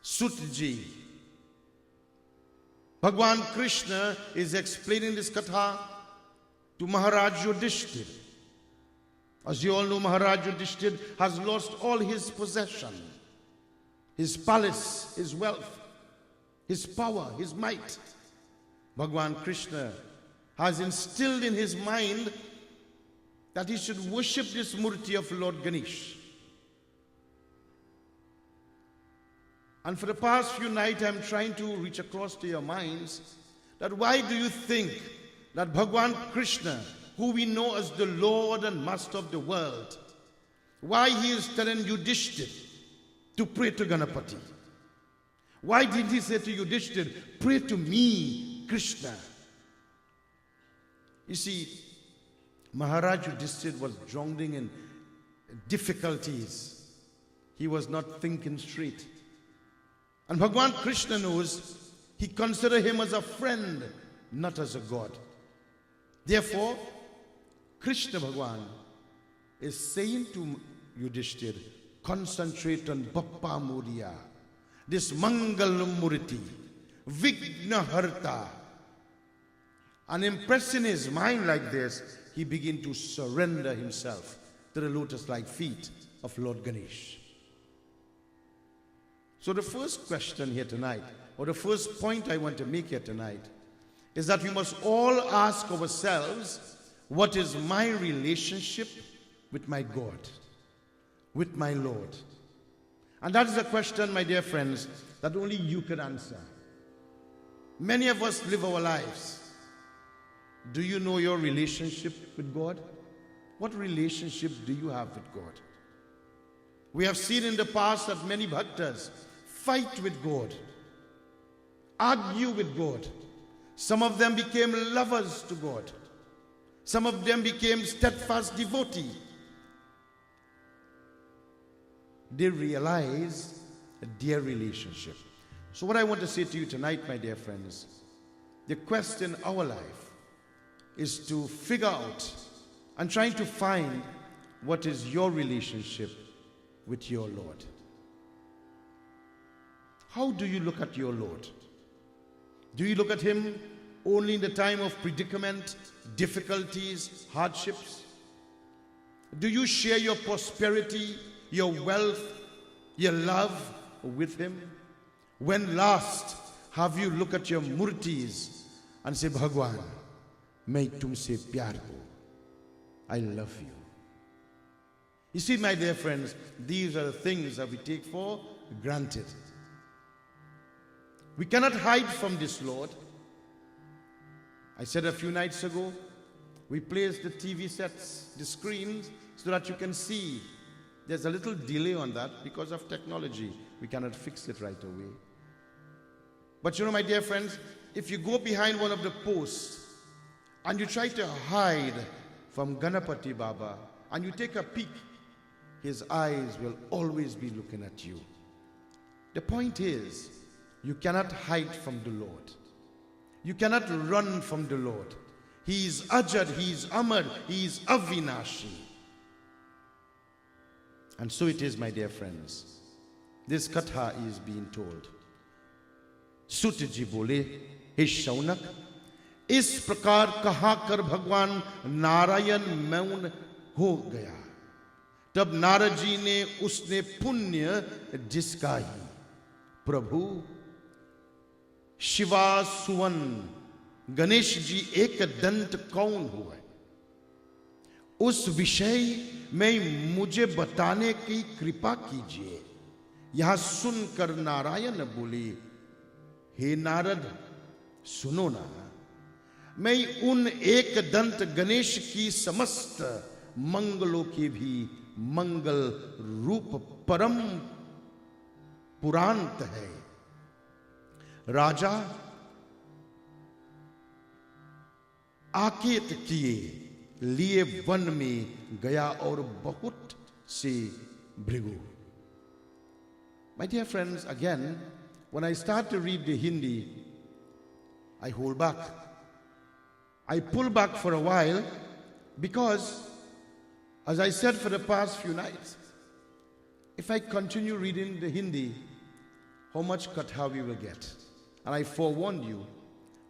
Sutji. Bhagwan Krishna is explaining this katha to Maharaj Yudhishthira. As you all know, Maharaj Yudhishthira has lost all his possession, his palace, his wealth, his power, his might. Bhagwan Krishna has instilled in his mind that he should worship this murti of Lord Ganesh. And for the past few nights, I'm trying to reach across to your minds that why do you think that Bhagwan Krishna, who we know as the Lord and Master of the world, why he is telling Yudhishthira to pray to Ganapati? Why did he say to Yudhishthira, pray to me, Krishna? You see, Maharaj Yudhishthira was drowning in difficulties. He was not thinking straight. And Bhagwan Krishna knows he considers him as a friend, not as a god. Therefore, Krishna Bhagwan is saying to Yudhishthira, concentrate on Bappa Muriya, this Mangal Murti, Vigna Harta. And impressing his mind like this, he began to surrender himself to the lotus-like feet of Lord Ganesh. So the first question here tonight, or the first point I want to make here tonight, is that we must all ask ourselves, what is my relationship with my God, with my Lord? And that is a question, my dear friends, that only you can answer. Many of us live our lives. Do you know your relationship with God? What relationship do you have with God? We have seen in the past that many bhaktas fight with God, argue with God. Some of them became lovers to God. Some of them became steadfast devotees. They realized their relationship. So what I want to say to you tonight, my dear friends, the quest in our life is to figure out and trying to find what is your relationship with your Lord. How do you look at your Lord? Do you look at him only in the time of predicament, difficulties, hardships? Do you share your prosperity, your wealth, your love with him? When last have you looked at your murtis and say, Bhagwan, main tumse pyar ho. I love you. You see, my dear friends, these are the things that we take for granted. We cannot hide from this Lord. I said a few nights ago, we placed the TV sets, the screens, so that you can see. There's a little delay on that because of technology. We cannot fix it right away. But you know, my dear friends, if you go behind one of the posts and you try to hide from Ganapati Baba and you take a peek, his eyes will always be looking at you. The point is, you cannot hide from the Lord. You cannot run from the Lord. He is Ajad, He is Amar, He is Avinashi. And so it is, my dear friends. This katha is being told. Sut ji bole, हे शौनक, इस प्रकार कहा कर भगवान नारायण मौन हो गया. तब नारद जी ने उसने पुण्य जिसका ही प्रभु शिवा सुवन गणेश जी एक दंत कौन हुआ, उस विषय में मुझे बताने की कृपा कीजिए. यह सुनकर नारायण बोले, हे नारद सुनो ना, मैं उन एक दंत गणेश की समस्त मंगलों के भी मंगल रूप परम पुरांत है. राजा आकेत किए लिए वन में गया और बहुत से Bhrigu. My dear friends, again, when I start to read the Hindi, I hold back. I pull back for a while because, as I said for the past few nights, if I continue reading the Hindi, how much katha we will get. And I forewarned you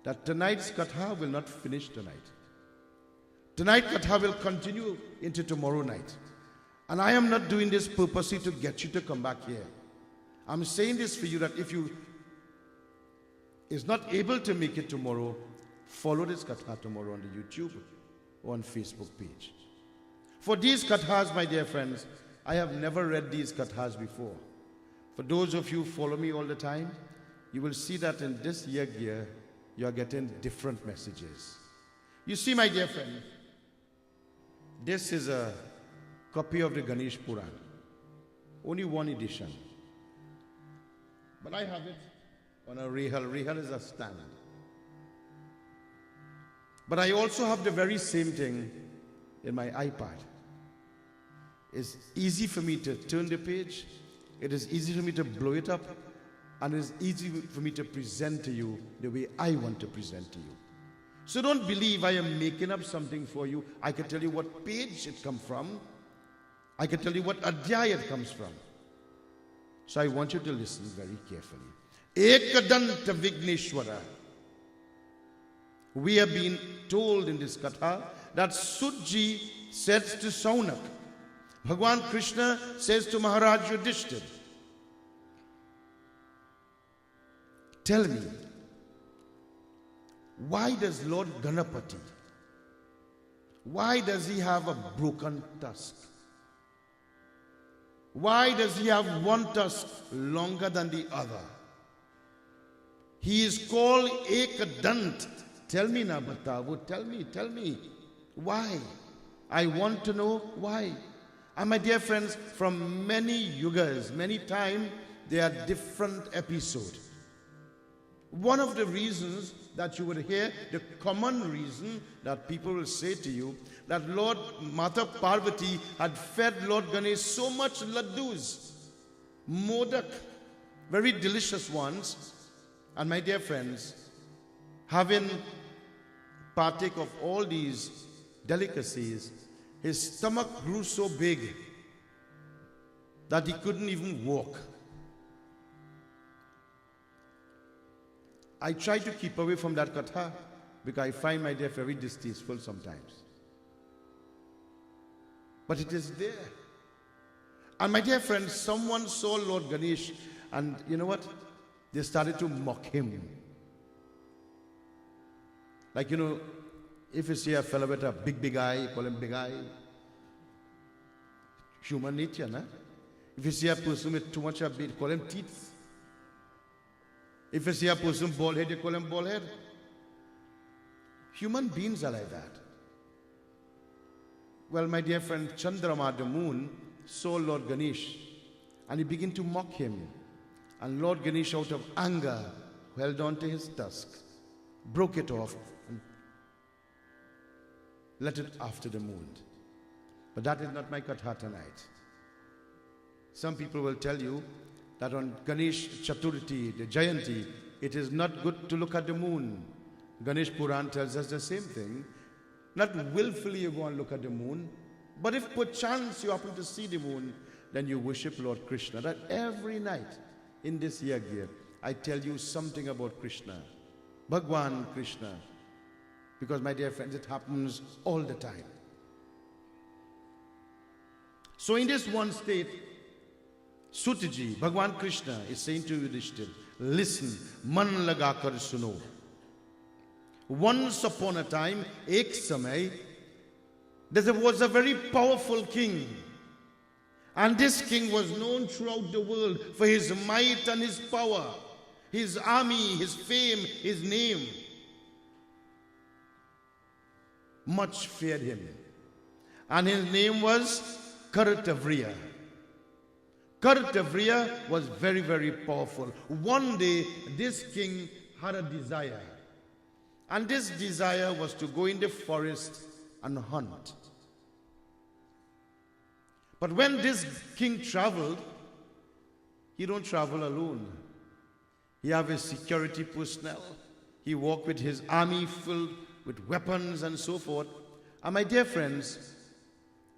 that tonight's katha will not finish tonight. Tonight katha will continue into tomorrow night. And I am not doing this purposely to get you to come back here. I'm saying this for you that if you is not able to make it tomorrow, follow this katha tomorrow on the YouTube or on Facebook page. For these kathas, my dear friends, I have never read these kathas before. For those of you who follow me all the time, you will see that in this year you are getting different messages. You see, my dear friend, this is a copy of the Ganesh Puran. Only one edition. But I have it on a Rehal. Rehal is a stand. But I also have the very same thing in my iPad. It's easy for me to turn the page. It is easy for me to blow it up. And it is easy for me to present to you the way I want to present to you. So don't believe I am making up something for you. I can tell you what page it comes from. I can tell you what adhyaya it comes from. So I want you to listen very carefully. Ekadanta Vigneshwara. We have been told in this katha that Sutji says to Saunak, Bhagwan Krishna says to Maharaj Yudhishthira, tell me, why does Lord Ganapati, why does he have a broken tusk? Why does he have one tusk longer than the other? He is called Ekadant. Tell me now, Batavu, tell me. Why? I want to know why. And my dear friends, from many yugas, many times, there are different episodes. One of the reasons that you would hear, the common reason that people will say to you, that Lord Mata Parvati had fed Lord Ganesh so much laddus, modak, very delicious ones. And my dear friends, having partake of all these delicacies, his stomach grew so big that he couldn't even walk. I try to keep away from that katha because I find my death very distasteful sometimes. But it is there. And my dear friends, someone saw Lord Ganesh and you know what? They started to mock him. Like, you know, if you see a fellow with a big eye, call him big eye. Human nature, na? If you see a person with too much of beard, call him teeth. If you see a person bald head, you call him bald head. Human beings are like that. Well, my dear friend, Chandrama, the moon, saw Lord Ganesh and he began to mock him. And Lord Ganesh, out of anger, held on to his tusk, broke it off, and let it after the moon. But that is not my katha tonight. Some people will tell you that on Ganesh Chaturthi, the Jayanti, it is not good to look at the moon. Ganesh Puran tells us the same thing. Not willfully you go and look at the moon, but if perchance you happen to see the moon, then you worship Lord Krishna. That every night in this year, I tell you something about Krishna, Bhagwan Krishna, because my dear friends, it happens all the time. So in this one state, Sutji, Bhagwan Krishna is saying to Yudhishthira, listen, man lagakar suno. Once upon a time, ek samay, there was a very powerful king. And this king was known throughout the world for his might and his power, his army, his fame, his name. Much feared him. And his name was Kartavriya. Kartavriya was very, very powerful. One day, this king had a desire. And this desire was to go in the forest and hunt. But when this king traveled, he don't travel alone. He have his security personnel. He walk with his army filled with weapons and so forth. And my dear friends,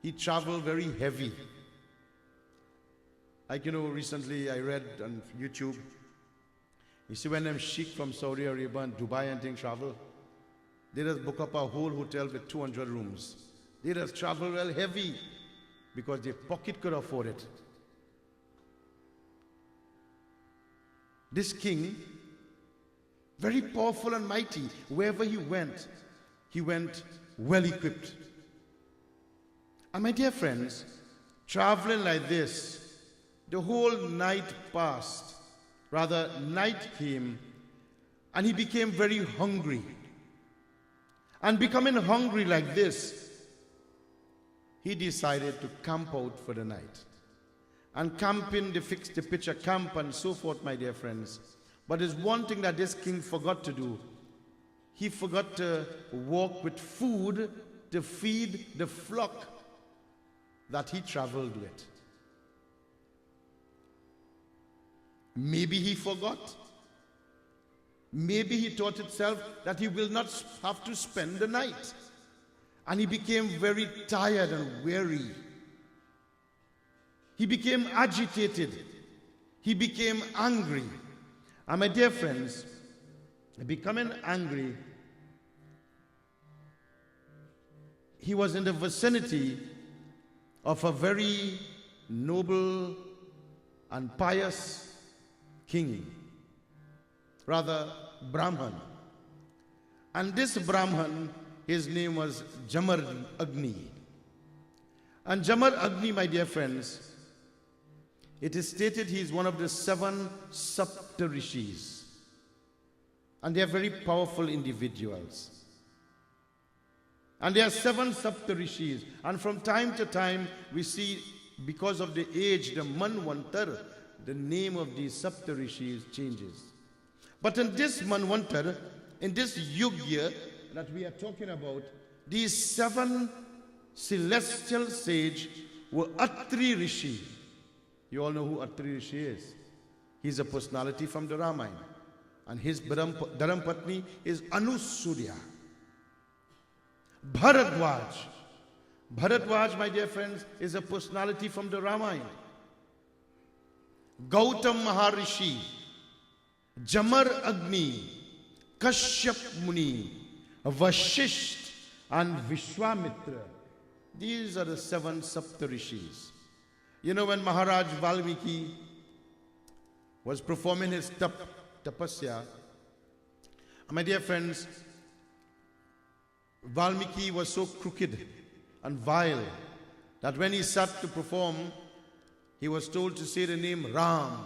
he traveled very heavy. Like, recently I read on YouTube, you see when them sheik from Saudi Arabia and Dubai and things travel, they just book up a whole hotel with 200 rooms. They just travel well heavy because their pocket could afford it. This king, very powerful and mighty, wherever he went well equipped. And my dear friends, traveling like this, the whole night passed, rather night came, and he became very hungry. And becoming hungry like this, he decided to camp out for the night. And camping, they fixed the pitch a camp and so forth, my dear friends. But there's one thing that this king forgot to do. He forgot to walk with food to feed the flock that he traveled with. Maybe he forgot. Maybe he thought himself that he will not have to spend the night. And he became very tired and weary. He became agitated. He became angry. And my dear friends, becoming angry, he was in the vicinity of a very noble and pious king, rather Brahman. And this Brahman, his name was Jamadagni. And Jamadagni, my dear friends, it is stated he is one of the 7 Saptarishis. And they are very powerful individuals. And there are 7 Saptarishis. And from time to time, we see, because of the age, the Manvantar, the name of these Saptarishis changes. But in this Manvantar, in this Yugya that we are talking about, these 7 celestial sages were Atri Rishi. You all know who Atri Rishi is. He's a personality from the Ramayana. And his Dharampatni is Anusurya. Bharadwaj. Bharadwaj, my dear friends, is a personality from the Ramayana. Gautam Maharishi, Jamadagni, Kashyap Muni, Vashisht, and Vishwamitra. These are the 7 Saptarishis. You know, when Maharaj Valmiki was performing his tapasya, my dear friends, Valmiki was so crooked and vile that when he sat to perform, he was told to say the name Ram,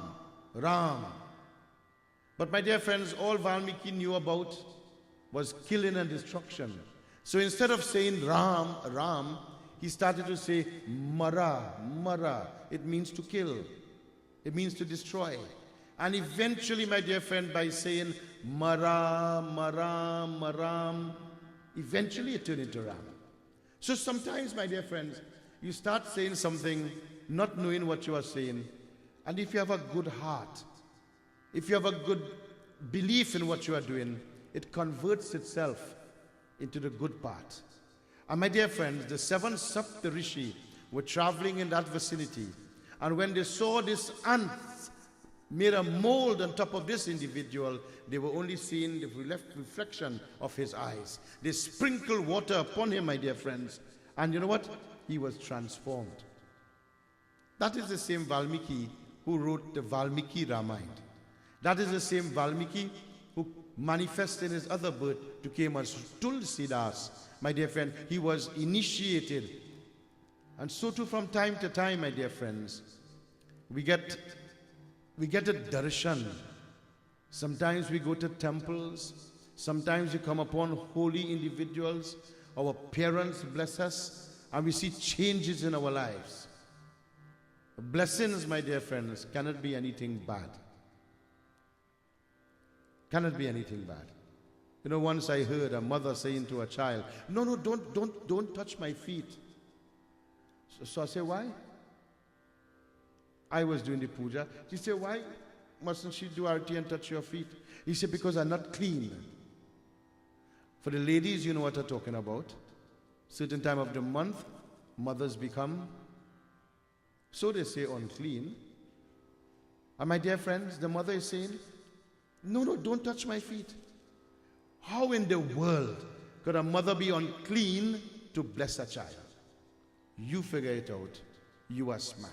Ram. But my dear friends, all Valmiki knew about was killing and destruction. So instead of saying Ram, Ram, he started to say Mara, Mara. It means to kill. It means to destroy. And eventually, my dear friend, by saying Mara, Mara, Maram, eventually it turned into Ram. So sometimes, my dear friends, you start saying something not knowing what you are saying. And if you have a good heart, if you have a good belief in what you are doing, it converts itself into the good part. And my dear friends, the 7 Saptarishi were traveling in that vicinity. And when they saw this ant made a mold on top of this individual, they were only seeing the reflection of his eyes. They sprinkled water upon him, my dear friends. And you know what? He was transformed. That is the same Valmiki who wrote the Valmiki Ramayana. That is the same Valmiki who manifested in his other birth to came as Tulsidas. My dear friend, he was initiated. And so too from time to time, my dear friends, we get a darshan. Sometimes we go to temples. Sometimes we come upon holy individuals. Our parents bless us, and we see changes in our lives. Blessings, my dear friends, cannot be anything bad. Cannot be anything bad. You know, once I heard a mother saying to a child, no, don't touch my feet. So I say, why? I was doing the puja. She said, why mustn't she do arati and touch your feet? He said, because I'm not clean. For the ladies, you know what I'm talking about. Certain time of the month, mothers become, so they say, unclean. And my dear friends, the mother is saying, no, don't touch my feet. How in the world could a mother be unclean to bless a child? You figure it out. You are smart.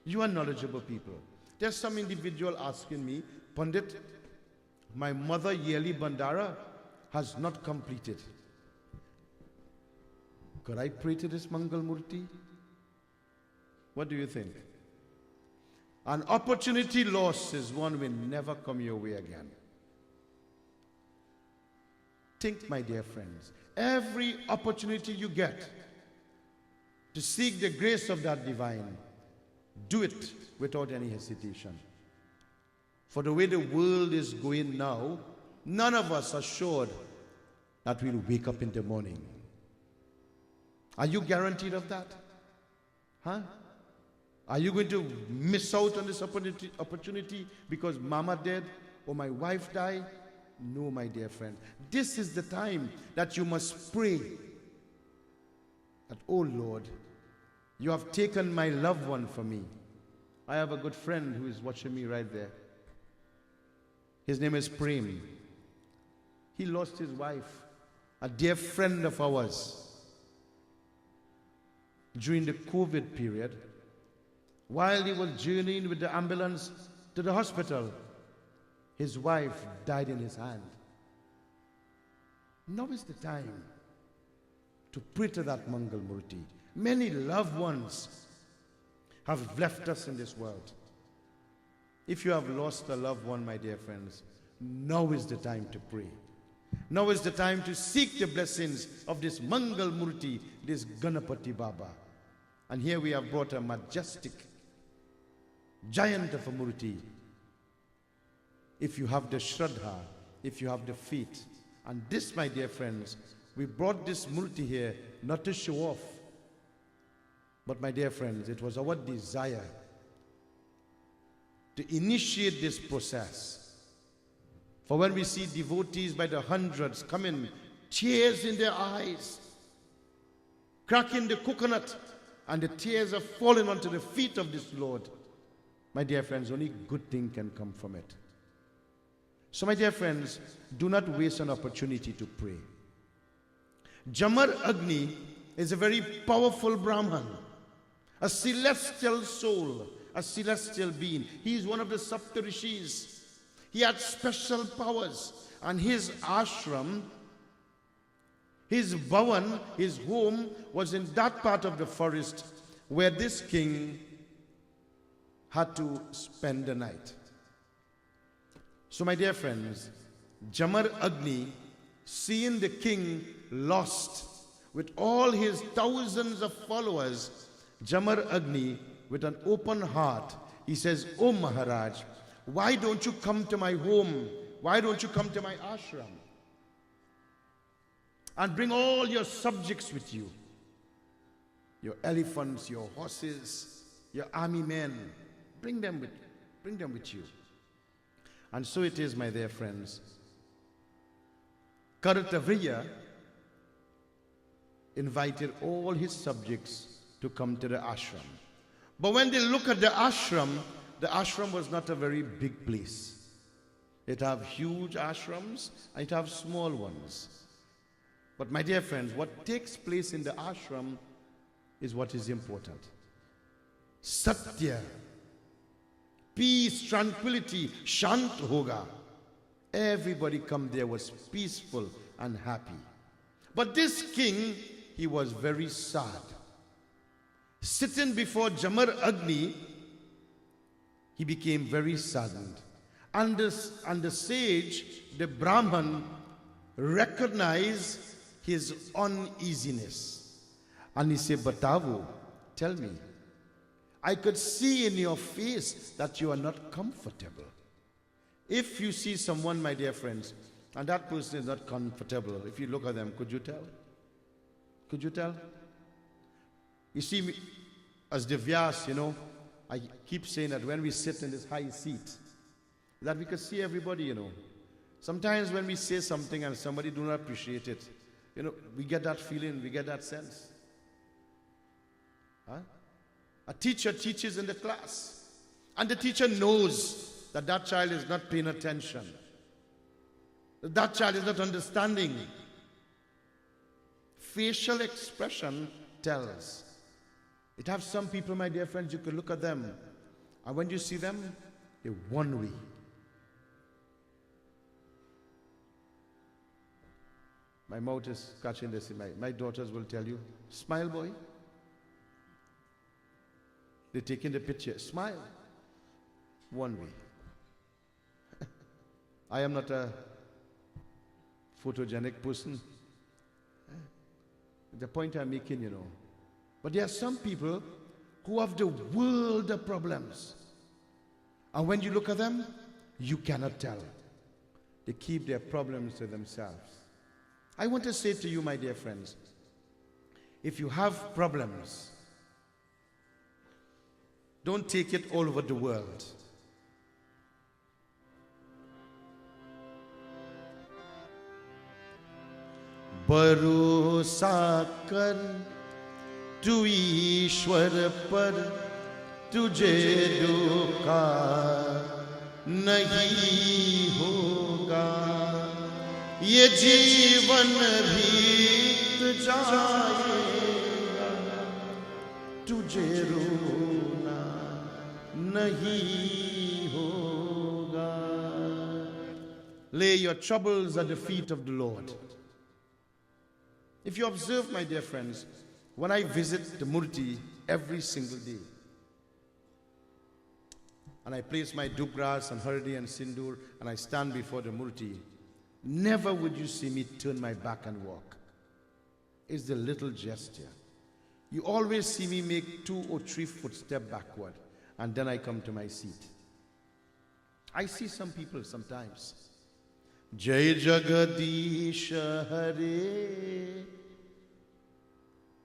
You are knowledgeable people. There's some individual asking me, Pandit, my mother yearly bandara has not completed. Could I pray to this Mangal Murti? What do you think? An opportunity lost is one will never come your way again. Think, my dear friends, every opportunity you get to seek the grace of that divine, do it without any hesitation. For the way the world is going now, none of us are sure that we'll wake up in the morning. Are you guaranteed of that? Huh? Are you going to miss out on this opportunity because mama dead or my wife died? No, my dear friend. This is the time that you must pray that, oh Lord, you have taken my loved one from me. I have a good friend who is watching me right there. His name is Prem. He lost his wife, a dear friend of ours, during the COVID period. While he was journeying with the ambulance to the hospital, his wife died in his hand. Now is the time to pray to that Mangal Murti. Many loved ones have left us in this world. If you have lost a loved one, my dear friends, now is the time to pray. Now is the time to seek the blessings of this Mangal Murti, this Ganapati Baba. And here we have brought a majestic giant of a Murti. If you have the Shraddha, if you have the faith. And this, my dear friends, we brought this Murti here not to show off. But my dear friends, it was our desire to initiate this process. For when we see devotees by the hundreds come in, tears in their eyes, cracking the coconut, and the tears are falling onto the feet of this Lord, my dear friends, only good thing can come from it. So my dear friends, do not waste an opportunity to pray. Jamadagni is a very powerful Brahman, a celestial soul, a celestial being. He is one of the Saptarishis. He had special powers, and his ashram, his bhavan, his home was in that part of the forest where this king had to spend the night. So my dear friends, Jamadagni, seeing the king lost with all his thousands of followers, Jamadagni, with an open heart, he says, "Oh Maharaj, why don't you come to my home? Why don't you come to my ashram? And bring all your subjects with you. Your elephants, your horses, your army men. Bring them with you." And so it is, my dear friends. Kartavriya invited all his subjects to come to the ashram. But when they look at the ashram was not a very big place. It have huge ashrams and it have small ones. But my dear friends, what takes place in the ashram is what is important. Satya, peace, tranquility, shant hoga. Everybody come there was peaceful and happy. But this king, he was very sad. Sitting before Jamadagni, he became very saddened. And the sage, the Brahman, recognized his uneasiness. And he said, "Batavu, tell me, I could see in your face that you are not comfortable. If you see someone, my dear friends, and that person is not comfortable, if you look at them, could you tell? Could you tell? You see, as the Vyas, I keep saying that when we sit in this high seat, that we could see everybody, you know. Sometimes when we say something and somebody do not appreciate it, you know, we get that feeling, we get that sense. Huh? A teacher teaches in the class, and the teacher knows that that child is not paying attention, that child is not understanding. Facial expression tells. It has some people, my dear friends, you could look at them, and when you see them, they're one way. My mouth is catching this. My daughters will tell you, smile, boy. They're taking the picture. Smile. One way. I am not a photogenic person. The point I'm making, you know. But there are some people who have the world of problems. And when you look at them, you cannot tell. They keep their problems to themselves. I want to say to you, my dear friends, if you have problems, don't take it all over the world. भरोसा कर तू ईश्वर पर तुझे धोखा नहीं होगा ये जीवन बीत जाएगा तुझे रोना नहीं होगा. Lay your troubles at the feet of the Lord. If you observe, my dear friends, when I visit the Murti every single day, and I place my dubras and hardi and sindoor, and I stand before the Murti, never would you see me turn my back and walk. It's the little gesture. You always see me make 2 or 3 footsteps backward, and then I come to my seat. I see some people sometimes. Jai Jagadish Hare,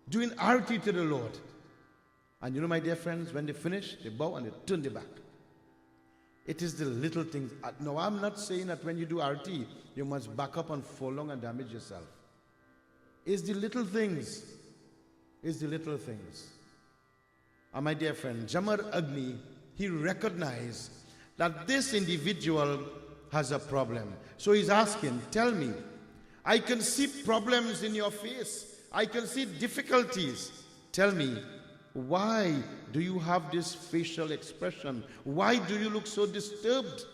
doing arati to the Lord. And you know, my dear friends, when they finish, they bow and they turn their back. It is the little things. No, I'm not saying that when you do arati, you must back up and fall long and damage yourself. It's the little things. It's the little things. And my dear friend, Jamadagni, he recognized that this individual has a problem. So he's asking, tell me, I can see problems in your face. I can see difficulties. Tell me, why do you have this facial expression? Why do you look so disturbed?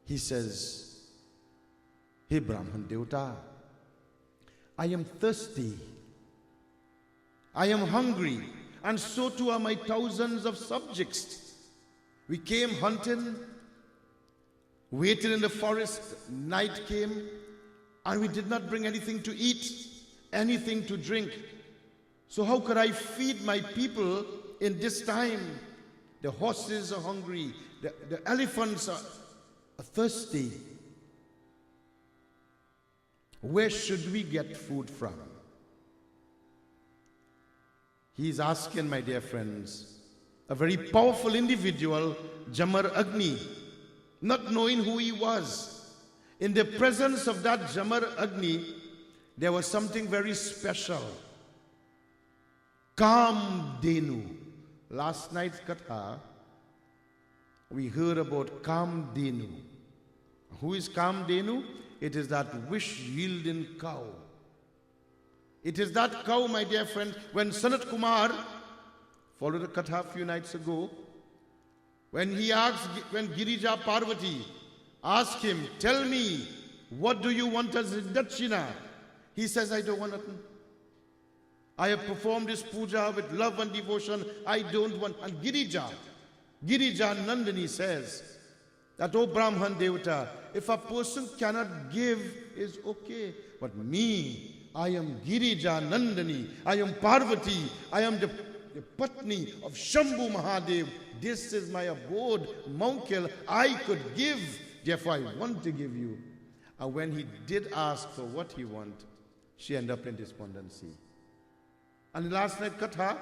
He says, Hey Brahman Devata, I am thirsty. I am hungry. And so too are my thousands of subjects. We came hunting, waited in the forest, night came, and we did not bring anything to eat, anything to drink. So how could I feed my people in this time? The horses are hungry, the elephants are thirsty. Where should we get food from? He's asking, my dear friends, a very powerful individual, Jamadagni, not knowing who he was. In the presence of that Jamadagni, there was something very special. Kamdenu. Last night's katha, we heard about Kamdenu. Who is Kamdenu? It is that wish-yielding cow. It is that cow, my dear friend, when Sanat Kumar followed the katha a few nights ago, when Girija Parvati asked him, tell me, what do you want as a dakshina? He says, I don't want nothing. I have performed this puja with love and devotion. I don't want. And Girija Nandini says that, oh Brahman Devata, if a person cannot give, is okay. But me, I am Girija Nandini. I am Parvati. I am the Patni of Shambhu Mahadev. This is my abode, Monkil. I could give, therefore I want to give you. And when he did ask for what he wanted, she ended up in despondency. And last night katha,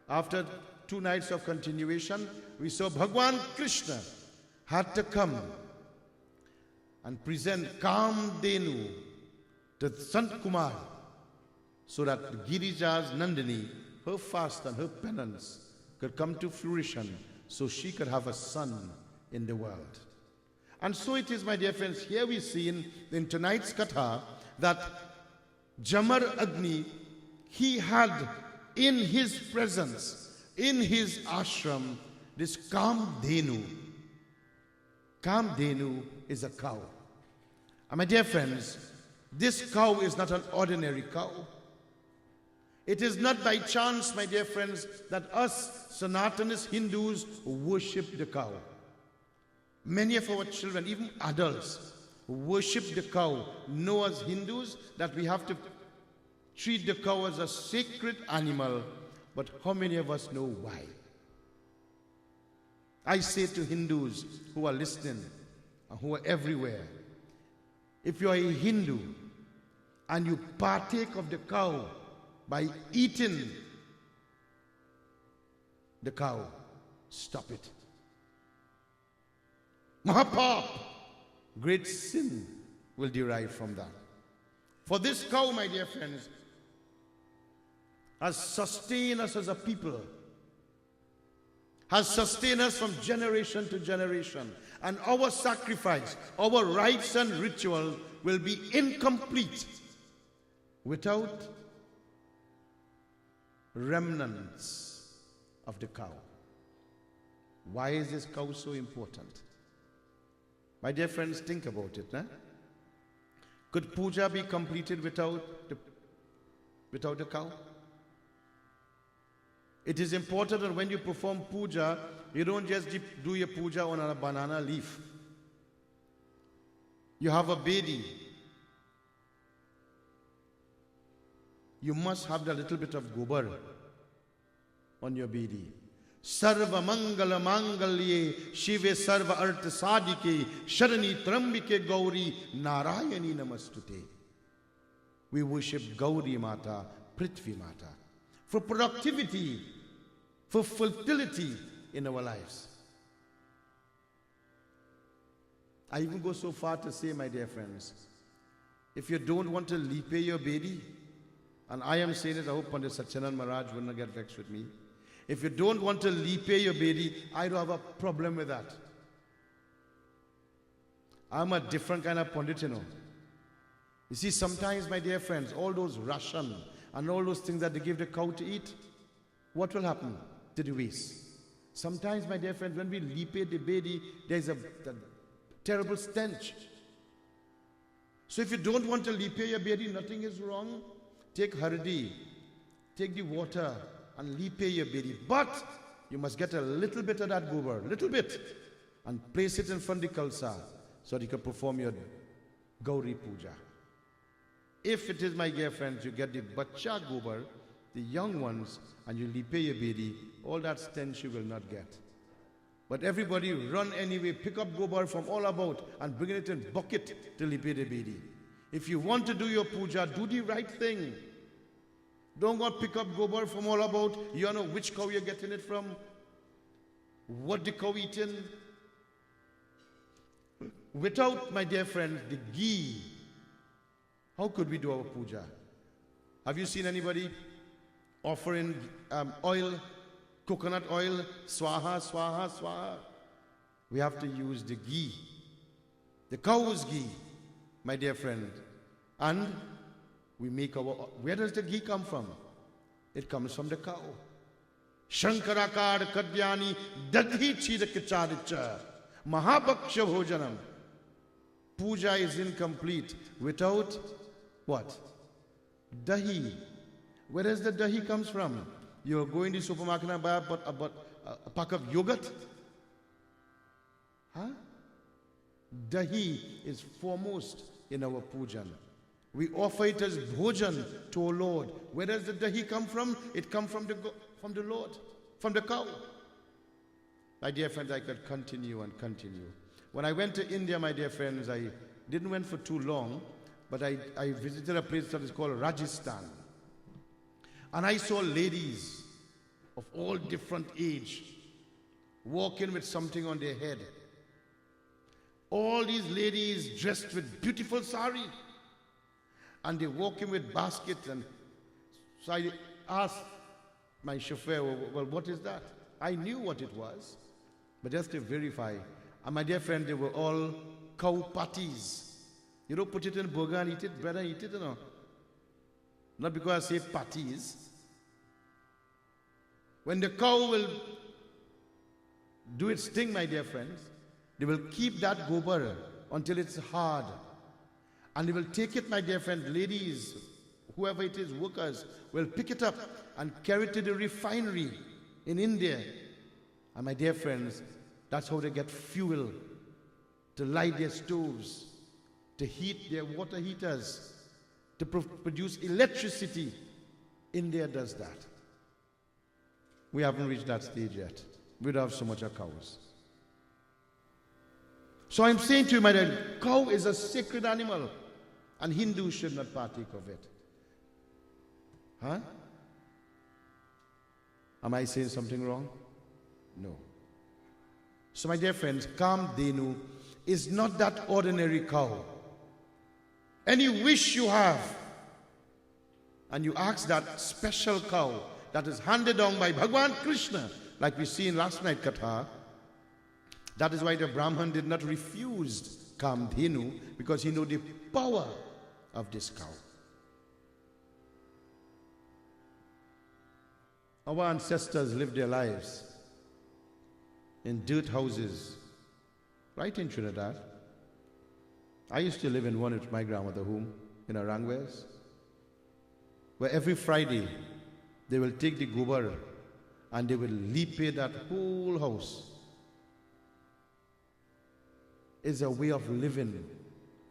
after 2 nights of continuation, we saw Bhagwan Krishna had to come and present Kamdenu to Sant Kumar so that Girija's Nandini, her fast and her penance, could come to fruition so she could have a son in the world. And so it is, my dear friends, here we see in tonight's katha that Jamadagni, he had in his presence, in his ashram, this Kamdenu. Kamdenu is a cow. And my dear friends, this cow is not an ordinary cow. It is not by chance, my dear friends, that us Sanatanist Hindus worship the cow. Many of our children, even adults, worship the cow, know as Hindus that we have to treat the cow as a sacred animal. But how many of us know why? I say to Hindus who are listening and who are everywhere, if you are a Hindu and you partake of the cow by eating the cow, stop it. Mahapap, great sin will derive from that. For this cow, my dear friends, has sustained us as a people, has sustained us from generation to generation. And our sacrifice, our rites and rituals will be incomplete without remnants of the cow. Why is this cow so important? My dear friends, think about it. Could puja be completed without the cow? It is important that when you perform puja, you don't just do your puja on a banana leaf. You have a bedi. You must have the little bit of gobar on your bedi. Sarva mangala mangalye shive sarva artha sadike sharani trambike gauri narayani namastute. We worship Gauri Mata, Prithvi Mata, for productivity, for fertility in our lives. I even go so far to say, my dear friends, if you don't want to lipe your bedi, and I am saying it, I hope Pandit Satyanan Maharaj will not get vexed with me. If you don't want to lipe your bedi, I don't have a problem with that. I'm a different kind of Pandit, you know. You see, sometimes, my dear friends, all those ration and all those things that they give the cow to eat, what will happen to the waste? Sometimes, my dear friends, when we lipe the bedi, there's a terrible stench. So if you don't want to lipe your bedi, nothing is wrong. Take hardi, take the water and lipe your bedi. But you must get a little bit of that gobar, little bit, and place it in front of the kalsa so that you can perform your Gauri Puja. If it is, my dear friends, you get the bacha gobar, the young ones, and you lipe your bedi, all that stench you will not get. But everybody run anyway, pick up gobar from all about and bring it in bucket to lipe the bedi. If you want to do your puja, do the right thing. Don't go pick up gobar from all about. You don't know which cow you're getting it from, what the cow eating. Without, my dear friend, the ghee, how could we do our puja? Have you seen anybody offering oil, coconut oil, swaha, swaha, swaha? We have to use the ghee, the cow's ghee, my dear friend. And we make our, where does the ghee come from? It comes from the cow. Shankarakar Kadyani Dadhi Chidakacharicha Mahabhaksha Bhojanam. Puja is incomplete without what? Dahi. Where does the dahi comes from? You're going to the supermarket and buy a pack of yogurt? Huh? Dahi is foremost in our puja. We offer it as bhojan to our Lord. Where does the dahi come from? It comes from the Lord, from the cow. My dear friends, I could continue and continue. When I went to India, my dear friends, I didn't went for too long, but I visited a place that is called Rajasthan. And I saw ladies of all different age, walking with something on their head. All these ladies dressed with beautiful sari, and they're walking with baskets. And so I asked my chauffeur, well, what is that? I knew what it was, but just to verify. And my dear friend, they were all cow patties. You don't put it in burger and eat it, bread and eat it, you know. Not because I say patties. When the cow will do its thing, my dear friends, they will keep that gobar until it's hard. And they will take it, my dear friend, ladies, whoever it is, workers, will pick it up and carry it to the refinery in India. And my dear friends, that's how they get fuel to light their stoves, to heat their water heaters, to produce electricity. India does that. We haven't reached that stage yet. We don't have so much of cows. So I'm saying to you, my dear, cow is a sacred animal, and Hindus should not partake of it. Huh? Am I saying something wrong? No. So my dear friends, Kamdenu is not that ordinary cow. Any wish you have, and you ask that special cow that is handed down by Bhagwan Krishna, like we see in last night's Katha. That is why the Brahman did not refuse Kamdenu, because he knew the power of this cow. Our ancestors lived their lives in dirt houses, right in Trinidad. I used to live in one with my grandmother home in Arangwes, where every Friday they will take the gobar and they will leap that whole house. It's a way of living.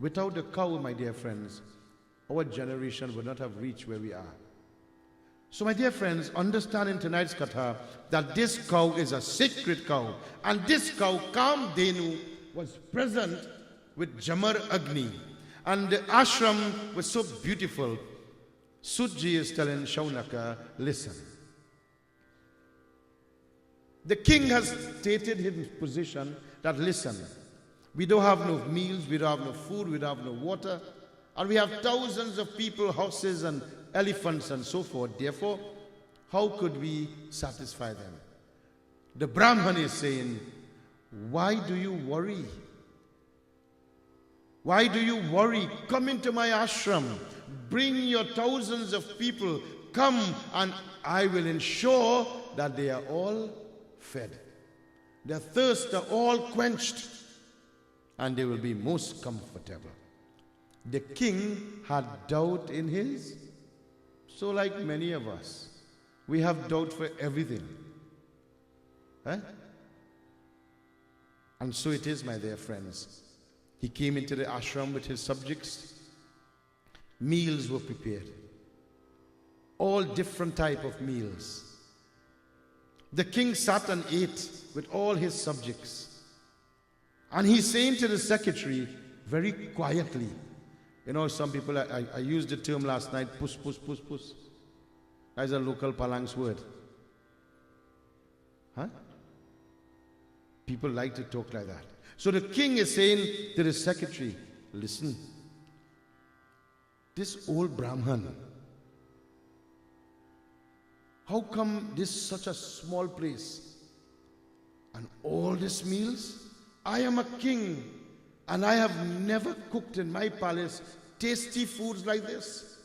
Without the cow, my dear friends, our generation would not have reached where we are. So my dear friends, understand in tonight's katha that this cow is a sacred cow, and this cow, Kamdenu, was present with Jamadagni, and the ashram was so beautiful. Sutji is telling Shaunaka, listen. The king has stated his position that, listen, we don't have no meals, we don't have no food, we don't have no water, and we have thousands of people, horses and elephants and so forth. Therefore, how could we satisfy them? The Brahman is saying, why do you worry? Why do you worry? Come into my ashram. Bring your thousands of people. Come, and I will ensure that they are all fed. Their thirst are all quenched, and they will be most comfortable. The king had doubt in his. So like many of us, we have doubt for everything. Huh? And so it is, my dear friends. He came into the ashram with his subjects. Meals were prepared. All different type of meals. The king sat and ate with all his subjects. And he's saying to the secretary, very quietly, you know, some people, I used the term last night, puss, puss, puss, puss. That's a local Palang's word. Huh? People like to talk like that. So the king is saying to the secretary, listen, this old Brahman, how come this such a small place and all these meals? I am a king, and I have never cooked in my palace tasty foods like this.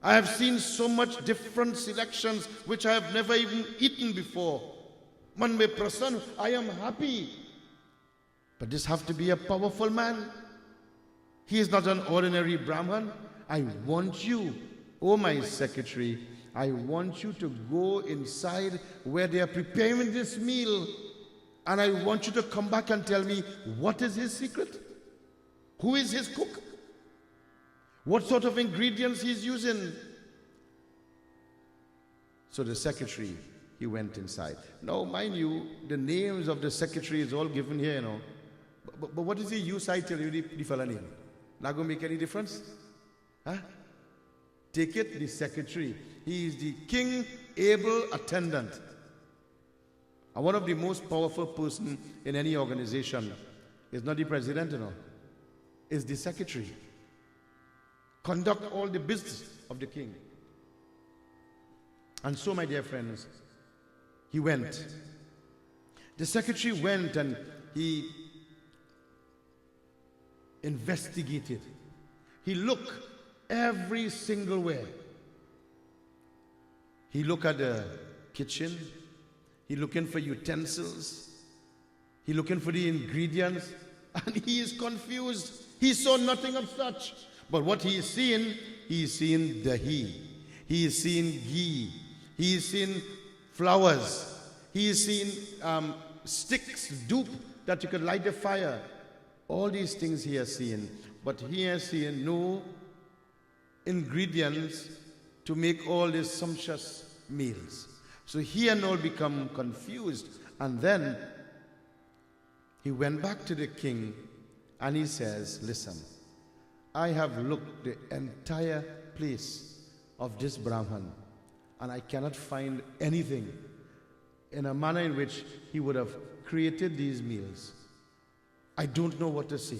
I have seen so much different selections which I have never even eaten before. Man me prasanna, I am happy. But this have to be a powerful man. He is not an ordinary Brahman. I want you, oh my secretary, I want you to go inside where they are preparing this meal, and I want you to come back and tell me what is his secret? Who is his cook? What sort of ingredients he's using? So the secretary, he went inside. Now, mind you, the names of the secretary is all given here, you know. But what is the use? I tell you the fella name. Not going to make any difference? Huh? Take it, the secretary. He is the king able attendant. And one of the most powerful person in any organization is not the president, is the secretary. Conduct all the business of the king. And so, my dear friends, he went. The secretary went and he investigated. He looked every single where. He looked at the kitchen. He looking for utensils. He looking for the ingredients. And he is confused. He saw nothing of such. But what he is seeing dahi. He is seeing ghee. He is seeing flowers. He is seeing sticks, dupe, that you could light a fire. All these things he has seen. But he has seen no ingredients to make all these sumptuous meals. So he and all become confused. And then he went back to the king and he says, listen, I have looked the entire place of this Brahman and I cannot find anything in a manner in which he would have created these meals. I don't know what to say.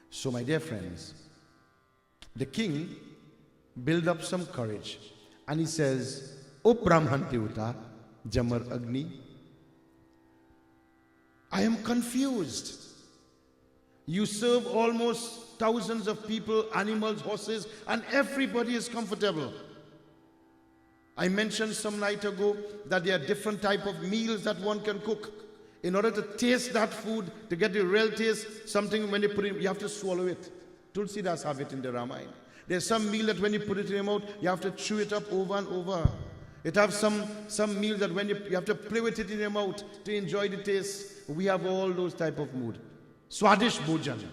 So my dear friends, the king built up some courage and he says, O Brahman Devata, Jamadagni, I am confused. You serve almost thousands of people, animals, horses, and everybody is comfortable. I mentioned some night ago that there are different type of meals that one can cook. In order to taste that food, to get the real taste, something when you put it, you have to swallow it. Tulsidas have it in the Ramayana. There's some meal that when you put it in your mouth, you have to chew it up over and over. It have some meal that when you have to play with it in your mouth to enjoy the taste. We have all those type of mood. Swadish Bhojan.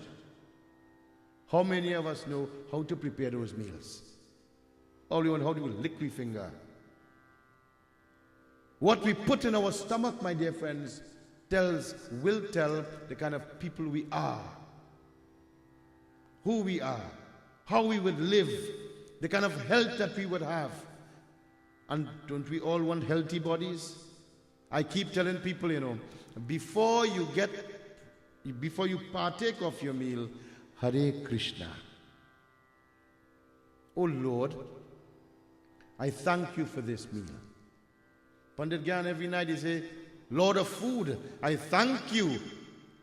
How many of us know how to prepare those meals? All we want, how do we lick we finger? What we put in our stomach, my dear friends, will tell the kind of people we are, who we are, how we would live, the kind of health that we would have. And don't we all want healthy bodies? I keep telling people, before you partake of your meal, Hare Krishna. Oh Lord, I thank you for this meal. Pandit Gyan every night he say, Lord of food, I thank you.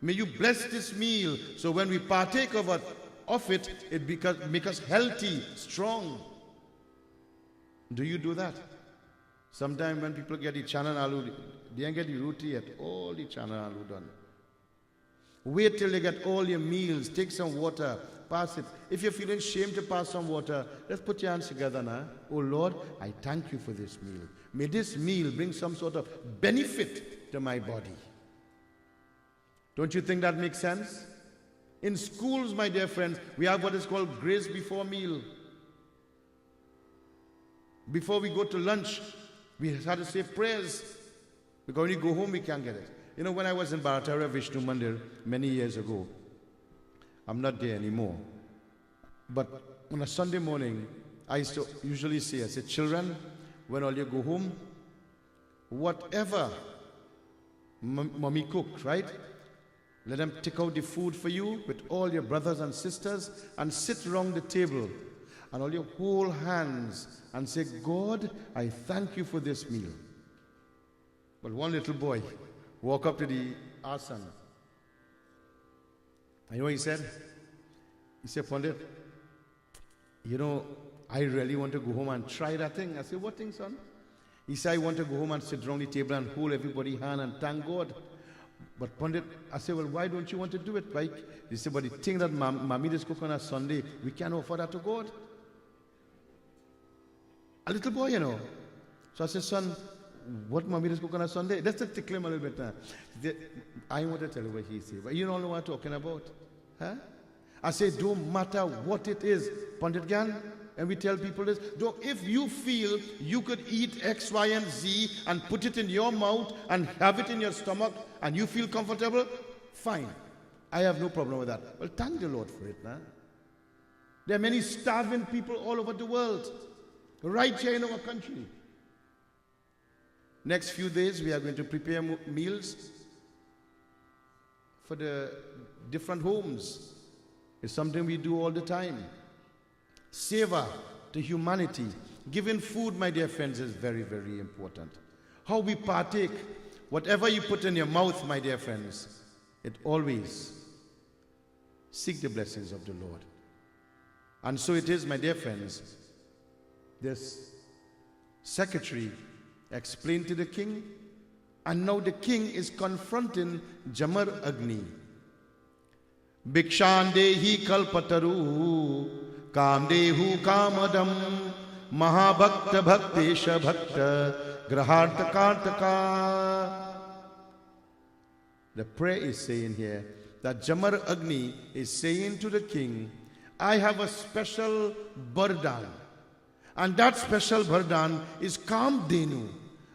May you bless this meal so when we partake of it, it make us healthy, strong. Do you do that? Sometimes when people get the chana aloo, they don't get the roti yet, all the chana aloo done. Wait till they get all your meals, take some water, pass it. If you're feeling shame to pass some water, let's put your hands together now. Oh Lord, I thank you for this meal. May this meal bring some sort of benefit to my body. Don't you think that makes sense? In schools, my dear friends, we have what is called grace before meal. Before we go to lunch, we had to say prayers. Because when you go home, we can't get it. When I was in Bharatara Vishnu Mandir many years ago, I'm not there anymore. But on a Sunday morning, I used to usually say, I said, children, when all you go home, whatever mommy cooked, right? Let them take out the food for you with all your brothers and sisters and sit around the table and all your whole hands and say, God, I thank you for this meal. But one little boy walked up to the asana. You know what he said? He said, Pandit, I really want to go home and try that thing. I said, what thing, son? He said, I want to go home and sit around the table and hold everybody's hand and thank God. But Pandit, I said, well, why don't you want to do it, right? He said, but the thing that mommy is cooking on a Sunday, we can't offer that to God. A little boy, So I said, son, what mommy is cooking on a Sunday? Let's just tickle him a little bit now. I want to tell you what he said, but you don't know what I'm talking about. Huh? I say, don't matter what it is, Pandit Gyan, and we tell people this, if you feel you could eat X, Y, and Z and put it in your mouth and have it in your stomach and you feel comfortable, fine. I have no problem with that. Well, thank the Lord for it, man. There are many starving people all over the world, right here in our country. Next few days, we are going to prepare meals for the different homes. It's something we do all the time. Seva to humanity. Giving food, my dear friends, is very, very important. How we partake, whatever you put in your mouth, my dear friends, it always seek the blessings of the Lord. And so it is, my dear friends, this secretary explained to the king, and now the king is confronting Jamadagni. Bhikshan dehi kalpataru kamdehu kamadam mahabhakta bhaktesha bhakta graharta kartaka. The prayer is saying here that Jamadagni is saying to the king, I have a special burden, and that special burden is Kamdenu,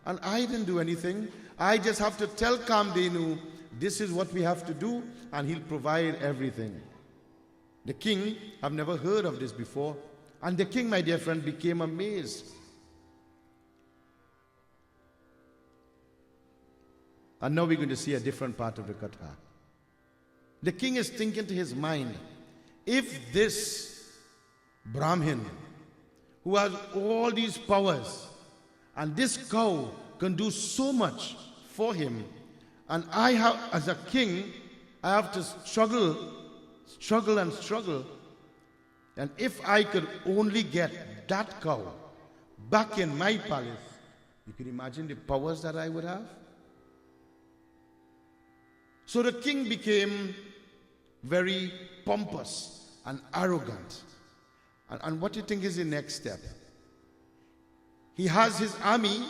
and I didn't do anything. I just have to tell Kamdenu, this is what we have to do, and he'll provide everything. The king, I've never heard of this before, and the king, my dear friend, became amazed. And now we're going to see a different part of the Katha. The king is thinking to his mind, if this Brahmin, who has all these powers, and this cow can do so much for him, and I have, as a king, I have to struggle, and if I could only get that cow back in my palace, you can imagine the powers that I would have. So the king became very pompous and arrogant. And what do you think is the next step? He has his army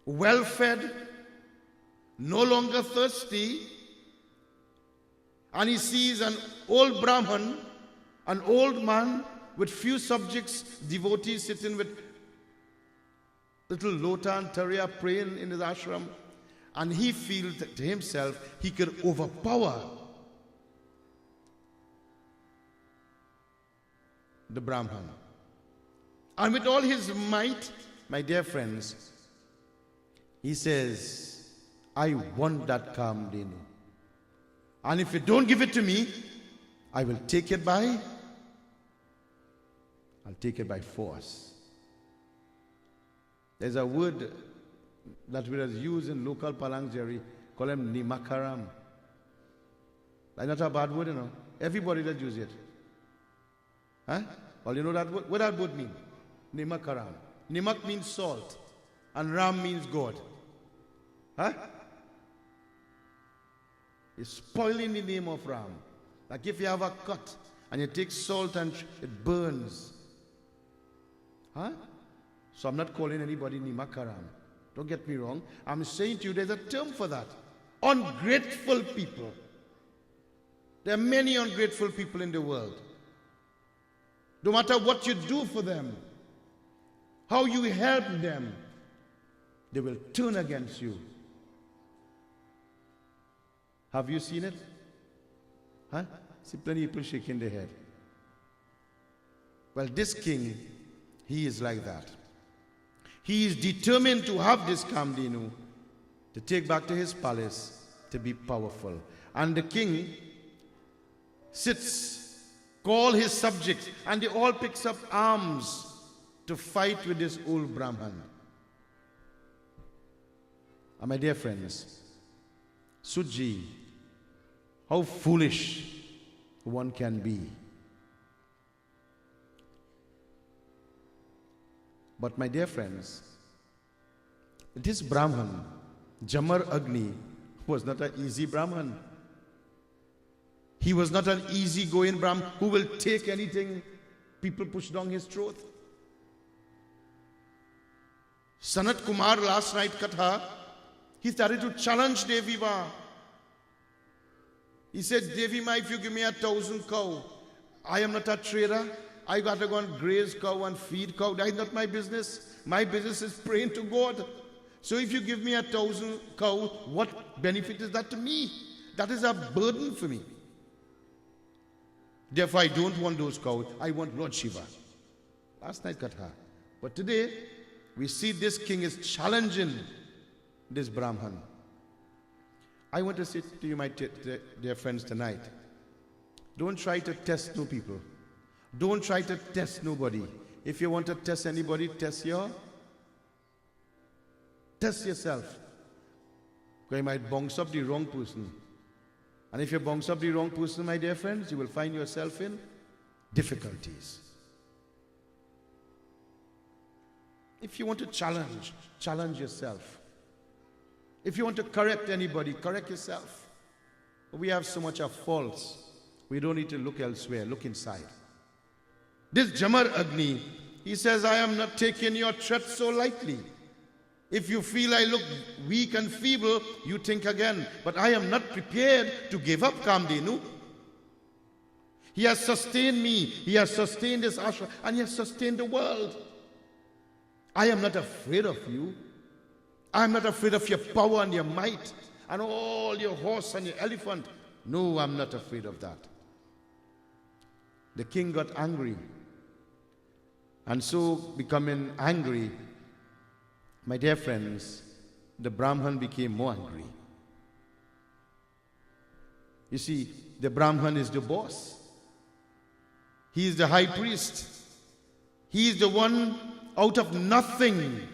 well fed, no longer thirsty, and he sees an old Brahman, an old man with few subjects, devotees sitting with little lota and tarya praying in his ashram, and he feels to himself he could overpower the Brahman. And with all his might, my dear friends, he says, I want that Kamdenu. And if you don't give it to me, I will take it by force. There's a word that we have used in local Palangeri, call him Nimakaram. That's not a bad word, you know. Everybody that uses it. Huh? Well, you know that word? What that word mean? Nimakaram. Nimak means salt, and Ram means God. Huh? It's spoiling the name of Ram. Like if you have a cut and you take salt and it burns. Huh? So I'm not calling anybody Nimakaram. Don't get me wrong. I'm saying to you there's a term for that. Ungrateful people. There are many ungrateful people in the world. No matter what you do for them, how you help them, they will turn against you. Have you seen it? Huh? See plenty of people shaking their head. Well, this king, he is like that. He is determined to have this Kamdenu, to take back to his palace, to be powerful. And the king sits, call his subjects, and they all picks up arms to fight with this old Brahman. And my dear friends, Suji, how foolish one can be. But my dear friends, this Brahman, Jamadagni, was not an easy Brahman. He was not an easy-going Brahman who will take anything people push down his throat. Sanat Kumar, last night Katha, he started to challenge Devi Ma. He said, Devi Ma, if you give me 1,000 cow, I am not a trader. I got to go and graze cow and feed cow. That is not my business. My business is praying to God. So if you give me 1,000 cow, what benefit is that to me? That is a burden for me. Therefore, I don't want those cows. I want Lord Shiva. Last night, Katha. But today, we see this king is challenging this Brahman. I want to say to you, my dear friends, tonight, don't try to test no people. Don't try to test nobody. If you want to test anybody, test yourself. Because you might bounce up the wrong person. And if you bounce up the wrong person, my dear friends, you will find yourself in difficulties. If you want to challenge yourself. If you want to correct anybody, correct yourself. We have so much of faults. We don't need to look elsewhere, look inside. This Jamadagni, he says, I am not taking your threat so lightly. If you feel I look weak and feeble, you think again. But I am not prepared to give up Kamdenu. He has sustained me. He has sustained this ashram. And he has sustained the world. I am not afraid of you. I am not afraid of your power and your might and all your horse and your elephant. No, I'm not afraid of that. The king got angry. And so, becoming angry, my dear friends, the Brahman became more angry. You see, the Brahman is the boss. He is the high priest. He is the one out of nothing,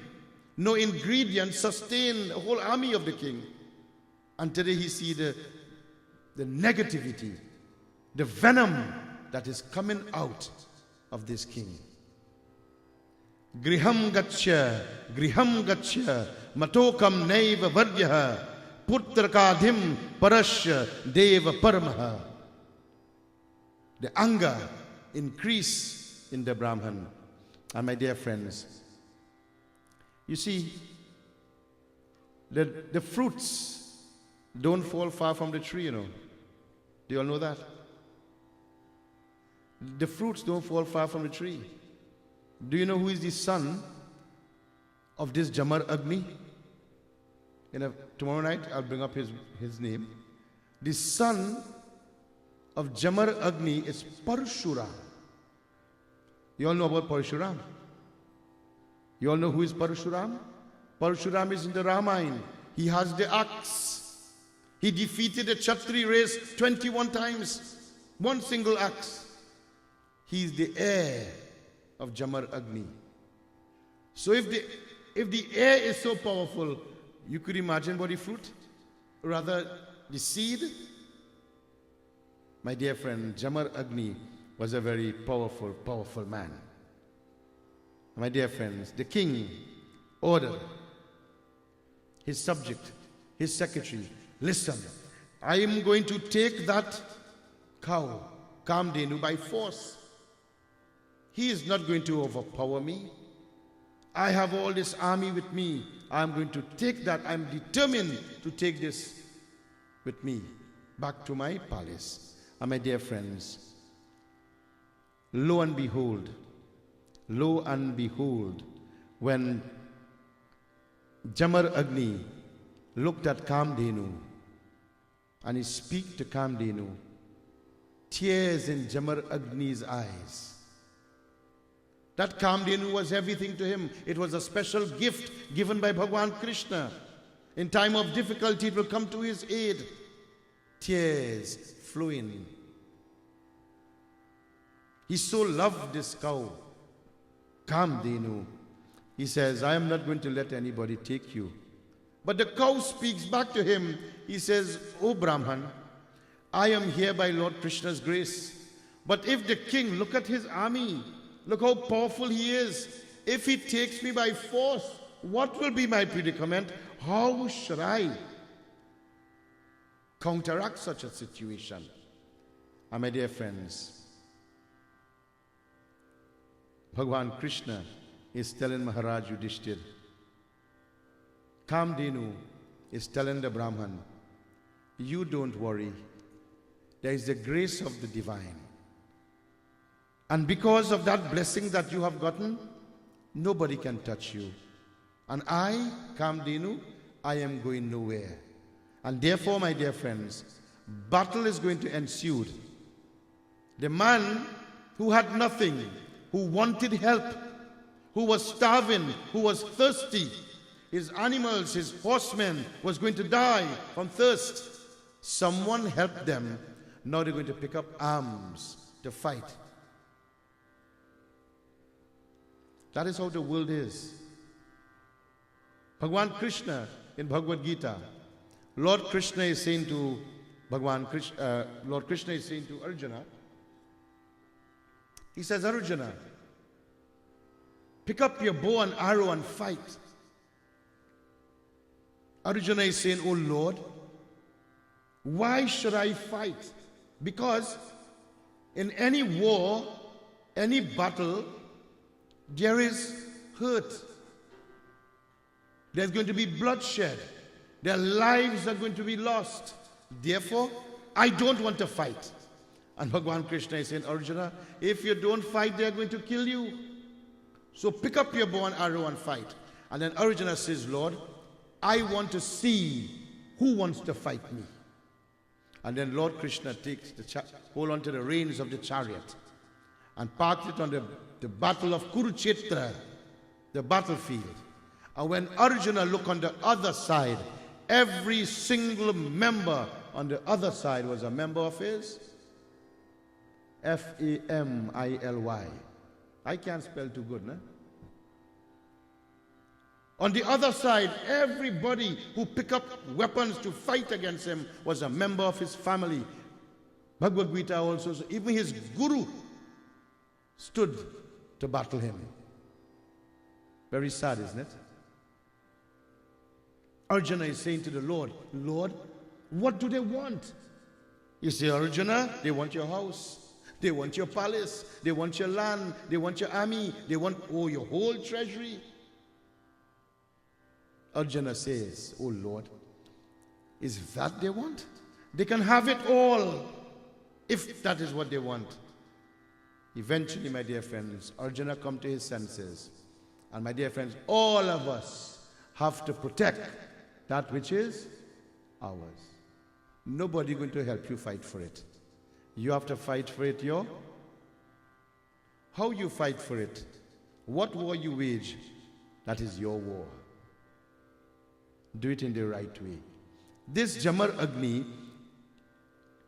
no ingredients, sustained the whole army of the king. And today he sees the negativity, the venom that is coming out of this king. Griham gachya, matokam naiva vardyaha, putrakadhim parasya deva paramaha. The anger increased in the Brahman. And my dear friends, you see, the fruits don't fall far from the tree, you know. Do you all know that? The fruits don't fall far from the tree. Do you know who is the son of this Jamadagni? Tomorrow night I'll bring up his name. The son of Jamadagni is Parshuram. You all know about Parshuram? You all know who is Parshuram? Parshuram is in the Ramayana. He has the axe. He defeated the Kshatriya race 21 times. One single axe. He is the heir of Jamadagni. So if the air is so powerful, you could imagine about the fruit, rather the seed. My dear friend, Jamadagni was a very powerful man. My dear friends, the king ordered his subject, his secretary, listen, I am going to take that cow, Kamdenu, by force. He is not going to overpower me. I have all this army with me. I am going to take that. I am determined to take this with me back to my palace. And my dear friends, lo and behold, when Jamadagni looked at Kamdenu and he speak to Kamdenu, tears in Jamadagni's eyes. That Kamdenu was everything to him. It was a special gift given by Bhagwan Krishna. In time of difficulty, it will come to his aid. Tears flowing. He so loved this cow, Kamdenu. He says, I am not going to let anybody take you. But the cow speaks back to him. He says, O Brahman, I am here by Lord Krishna's grace. But if the king, look at his army, look how powerful he is. If he takes me by force, what will be my predicament? How should I counteract such a situation? And my dear friends, Bhagwan Krishna is telling Maharaj Yudhishthira, Kamdenu is telling the Brahman, you don't worry. There is the grace of the divine. And because of that blessing that you have gotten, nobody can touch you. And I, Kamdenu, I am going nowhere. And therefore, my dear friends, battle is going to ensue. The man who had nothing, who wanted help, who was starving, who was thirsty. His animals, his horsemen was going to die from thirst. Someone helped them. Now they're going to pick up arms to fight. That is how the world is. Bhagwan Krishna in Bhagavad Gita, Lord Krishna is saying to Lord Krishna is saying to Arjuna, he says, Arjuna, pick up your bow and arrow and fight. Arjuna is saying, oh Lord, why should I fight? Because in any war, any battle, there is hurt. There's going to be bloodshed. Their lives are going to be lost. Therefore, I don't want to fight. And Bhagwan Krishna is saying, Arjuna, if you don't fight, they're going to kill you. So pick up your bow and arrow and fight. And then Arjuna says, Lord, I want to see who wants to fight me. And then Lord Krishna takes hold on to the reins of the chariot and parks it on the battle of Kurukshetra, the battlefield. And when Arjuna looked on the other side, every single member on the other side was a member of his family. I can't spell too good, no? On the other side, everybody who picked up weapons to fight against him was a member of his family. Bhagavad Gita also says, even his guru stood to battle him. Very sad, isn't it? Arjuna is saying to the Lord, Lord, what do they want? You say, Arjuna, they want your house. They want your palace. They want your land. They want your army. They want, your whole treasury. Arjuna says, oh Lord, is that they want? They can have it all if that is what they want. Eventually, my dear friends, Arjuna come to his senses. And my dear friends, all of us have to protect that which is ours. Nobody going to help you fight for it. You have to fight for it how you fight for it, what war you wage, that is your war. Do it in the right way. This Jamadagni,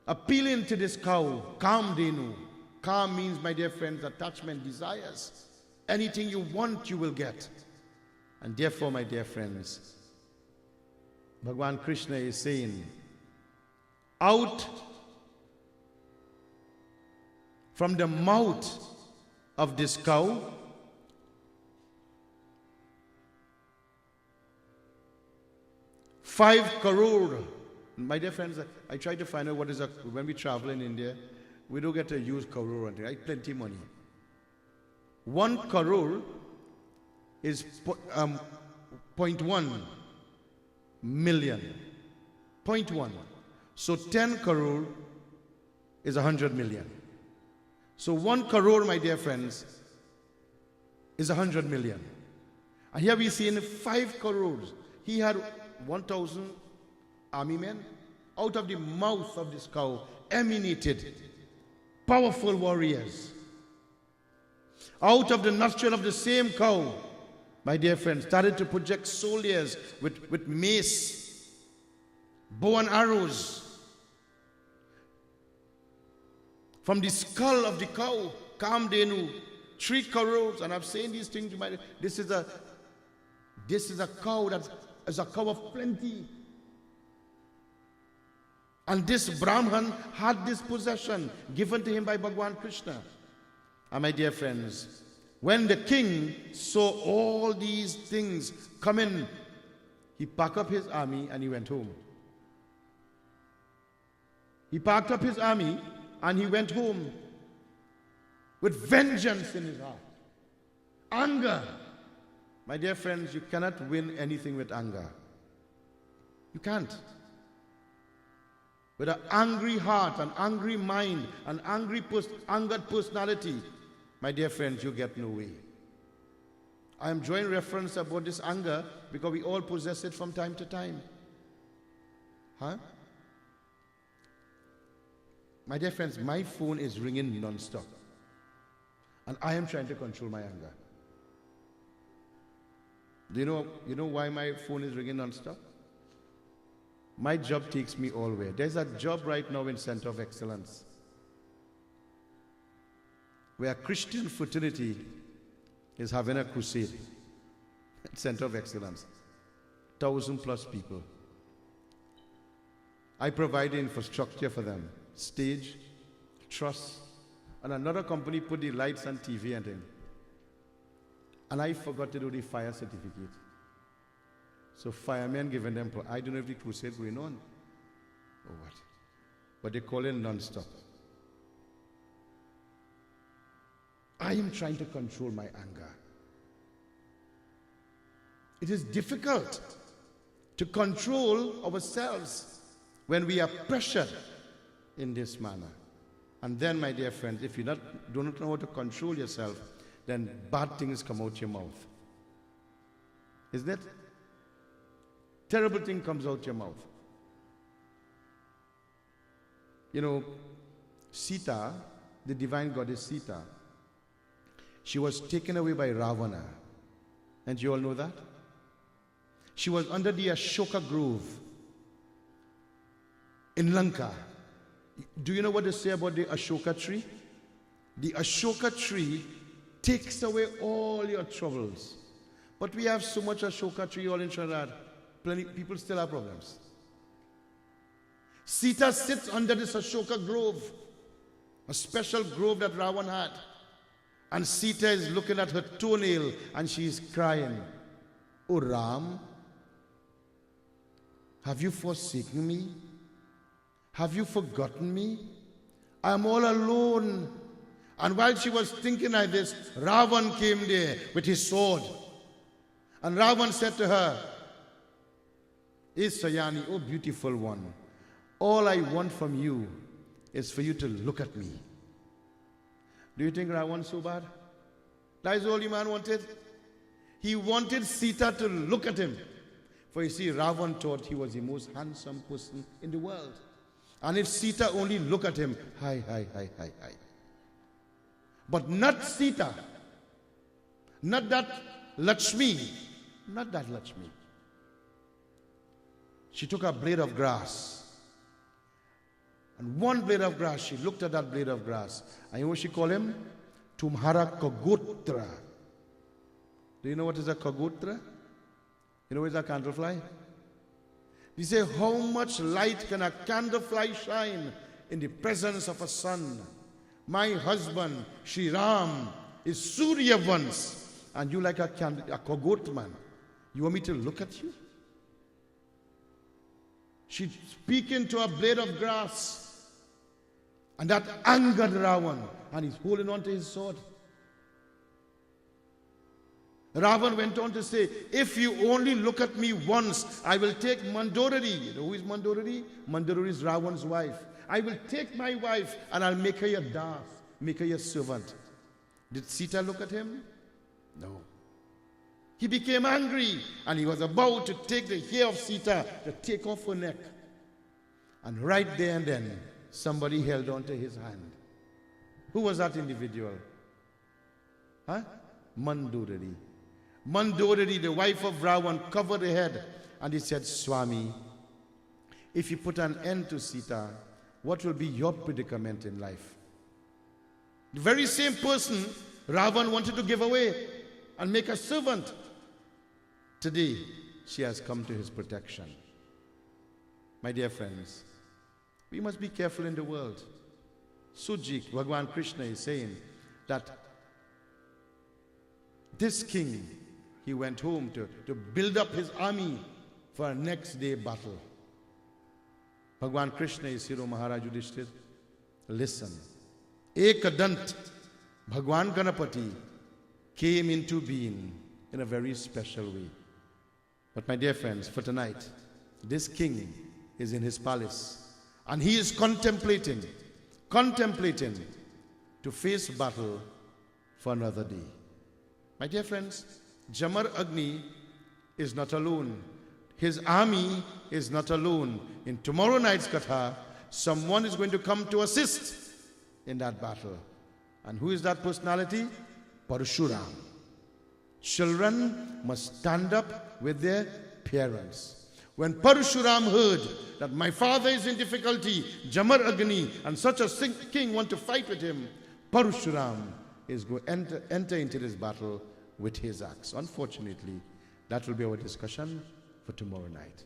appealing to this cow, Kamdenu. Kam means, my dear friends, attachment, desires. Anything you want, you will get. And therefore, my dear friends, Bhagwan Krishna is saying, out from the mouth of this cow, five crore. My dear friends, I try to find out what is when we travel in India, we don't get to use crore until right? Plenty money. 1 crore is 0.1 million. 0.1. So 10 crore is 100 million. So 1 crore, my dear friends, is 100 million. And here we see in 5 crores, he had 1,000 army men. Out of the mouth of this cow emanated powerful warriors. Out of the nostril of the same cow, my dear friends, started to project soldiers with mace, bow and arrows. From the skull of the cow, Kamdenu, 3 crores, and I'm saying these things to my, this is a cow that is a cow of plenty. And this Brahman had this possession given to him by Bhagwan Krishna. And my dear friends, when the king saw all these things coming, he packed up his army and he went home. He packed up his army and he went home with vengeance in his heart. Anger. My dear friends, you cannot win anything with anger. You can't. With an angry heart, an angry mind, an angered personality, my dear friends, you get no way. I am drawing reference about this anger because we all possess it from time to time. Huh? My dear friends, my phone is ringing non-stop. And I am trying to control my anger. Do you know why my phone is ringing non-stop? My job takes me all the way. There's a job right now in Center of Excellence where Christian fraternity is having a crusade at Center of Excellence. 1,000+ people. I provide the infrastructure for them. Stage, truss, and another company put the lights and TV and thing. And I forgot to do the fire certificate. So firemen giving them, I don't know if the crusade going on or what. But they call it non-stop. I am trying to control my anger. It is difficult to control ourselves when we are pressured in this manner. And then, my dear friends, if you do not know how to control yourself, then bad things come out your mouth. Isn't it? Terrible thing comes out your mouth. You know, Sita, the divine goddess Sita, she was taken away by Ravana. And you all know that? She was under the Ashoka Grove in Lanka. Do you know what they say about the Ashoka tree? The Ashoka tree takes away all your troubles. But we have so much Ashoka tree all in Trinidad. Plenty people still have problems. Sita sits under this Ashoka grove, a special grove that Ravan had. And Sita is looking at her toenail and she is crying, "Oh Ram, have you forsaken me? Have you forgotten me? I am all alone." And while she was thinking like this, Ravan came there with his sword. And Ravan said to her, "Sayani, oh beautiful one, all I want from you is for you to look at me." Do you think Ravan so bad? That is all the man wanted. He wanted Sita to look at him. For you see, Ravan thought he was the most handsome person in the world. And if Sita only look at him, hi. But not Sita. Not that Lakshmi. Not that Lakshmi. She took a blade of grass. And one blade of grass, she looked at that blade of grass. And you know what she called him? Tumhara Kagotra. Do you know what is a Kagotra? You know what is a candlefly? You say, how much light can a candlefly shine in the presence of a sun? My husband, Shri Ram, is Surya once, and you like a Kagot man. You want me to look at you? She's speaking to a blade of grass. And that angered Ravan, and he's holding on to his sword. Ravan went on to say, "If you only look at me once, I will take Mandodari." You know who is Mandodari? Mandodari is Ravan's wife. "I will take my wife and I'll make her your das, make her your servant." Did Sita look at him? No. He became angry and he was about to take the hair of Sita to take off her neck. And right there and then, somebody held on to his hand. Who was that individual? Mandodari. Mandodari, the wife of Ravan, covered her head and he said, "Swami, if you put an end to Sita, what will be your predicament in life?" The very same person Ravan wanted to give away and make a servant. Today, she has come to his protection. My dear friends, we must be careful in the world. Sujik, Bhagwan Krishna is saying that this king, he went home to build up his army for a next day battle. Bhagwan Krishna is Hero Maharaj Yudhishthira. Listen. Ekadant, Bhagwan Ganapati, came into being in a very special way. But my dear friends, for tonight, this king is in his palace and he is contemplating to face battle for another day. My dear friends, Jamadagni is not alone. His army is not alone. In tomorrow night's Katha, someone is going to come to assist in that battle. And who is that personality? Parshuram. Children must stand up with their parents. When Parashuram heard that my father is in difficulty, Jamadagni and such a king want to fight with him, Parashuram is going to enter into this battle with his axe. Unfortunately, that will be our discussion for tomorrow night.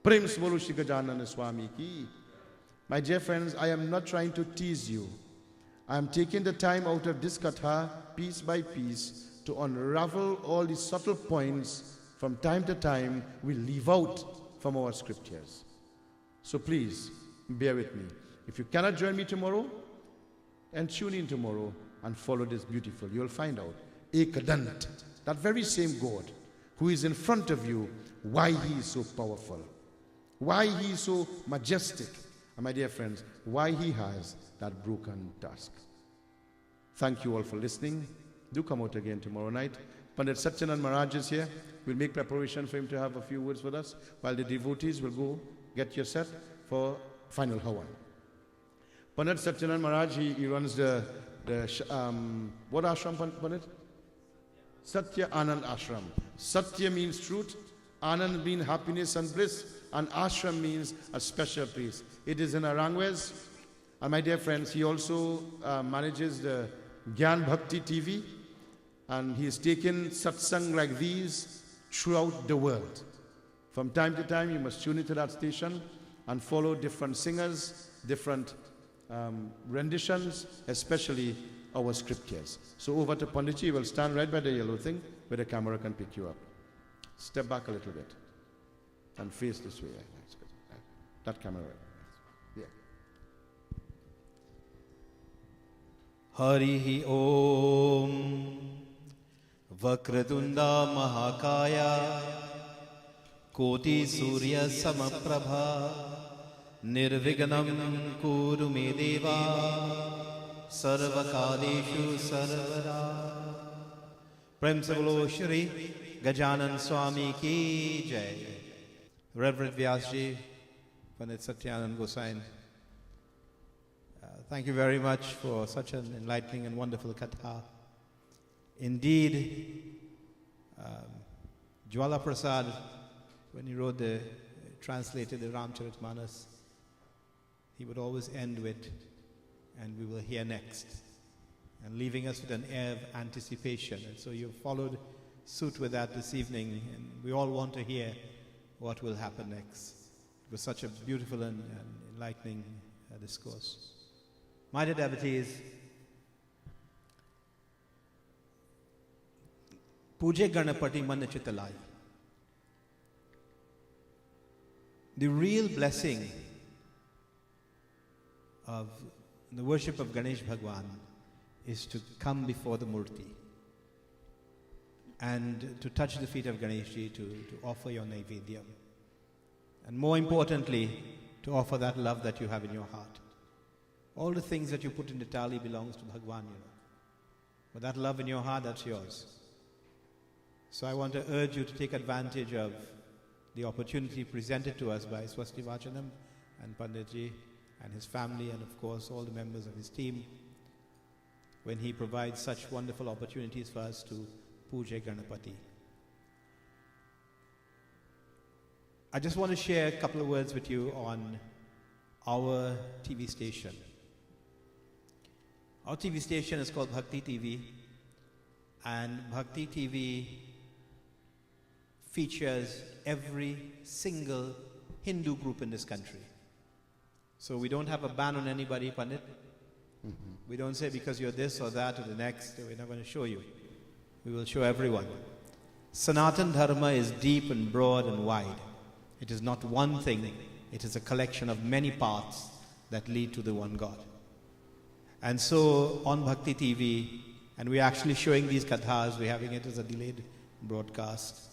Prem Smolu Shri Gajanana Swami ki. My dear friends, I am not trying to tease you. I am taking the time out of this katha, piece by piece, to unravel all the subtle points from time to time we leave out from our scriptures. So please, bear with me. If you cannot join me tomorrow, and tune in tomorrow and follow this beautiful, you'll find out Ekadant, that very same God who is in front of you, why he is so powerful, why he is so majestic, and my dear friends, why he has that broken tusk. Thank you all for listening. Do come out again tomorrow night. Pandit Satyanand Maharaj is here. We'll make preparation for him to have a few words with us, while the devotees will go get your set for final Hawan. Pandit Satyanand Maharaj, he runs the what ashram, Pandit? Satya Anand Ashram. Satya means truth, Anand means happiness and bliss, and Ashram means a special place. It is in Arangwes. And my dear friends, he also manages the Gyan Bhakti TV, and he has taken satsang like these throughout the world. From time to time, you must tune into that station and follow different singers, different renditions, especially our scriptures. So over to Panditji, will stand right by the yellow thing where the camera can pick you up. Step back a little bit and face this way. That camera. Yeah. Harihi Om Vakratunda Mahakaya Koti Surya Samaprabha Nirvignam Kuru Me Deva Sarvakadeshu Sarvada. Prem se bolo Shri Gajanan Swami ki Jai. Reverend Vyasji, Pandit Satyanand Gosain, thank you very much for such an enlightening and wonderful katha. Indeed, Jwala Prasad, when he wrote translated the Ramcharitmanas, he would always end with, and we will hear next, and leaving us with an air of anticipation. And so you've followed suit with that this evening, and we all want to hear what will happen next. It was such a beautiful and enlightening discourse. My dear devotees, Puje Ganapati Manna Chitalai. The real blessing of the worship of Ganesh Bhagwan is to come before the Murti and to touch the feet of Ganeshji, to offer your Naivedyam. And more importantly, to offer that love that you have in your heart. All the things that you put in the thali belongs to Bhagwan, you know. But that love in your heart, that's yours. So I want to urge you to take advantage of the opportunity presented to us by Swasti Vachanam and Panditji and his family, and of course all the members of his team, when he provides such wonderful opportunities for us to Puja Ganapati. I just want to share a couple of words with you on our TV station. Our TV station is called Bhakti TV, and Bhakti TV features every single Hindu group in this country. So we don't have a ban on anybody, Pandit. We don't say because you're this or that or the next, we're not going to show you. We will show everyone. Sanatan Dharma is deep and broad and wide. It is not one thing, it is a collection of many paths that lead to the one God. And so on Bhakti TV, and we're actually showing these kathas, we're having it as a delayed broadcast.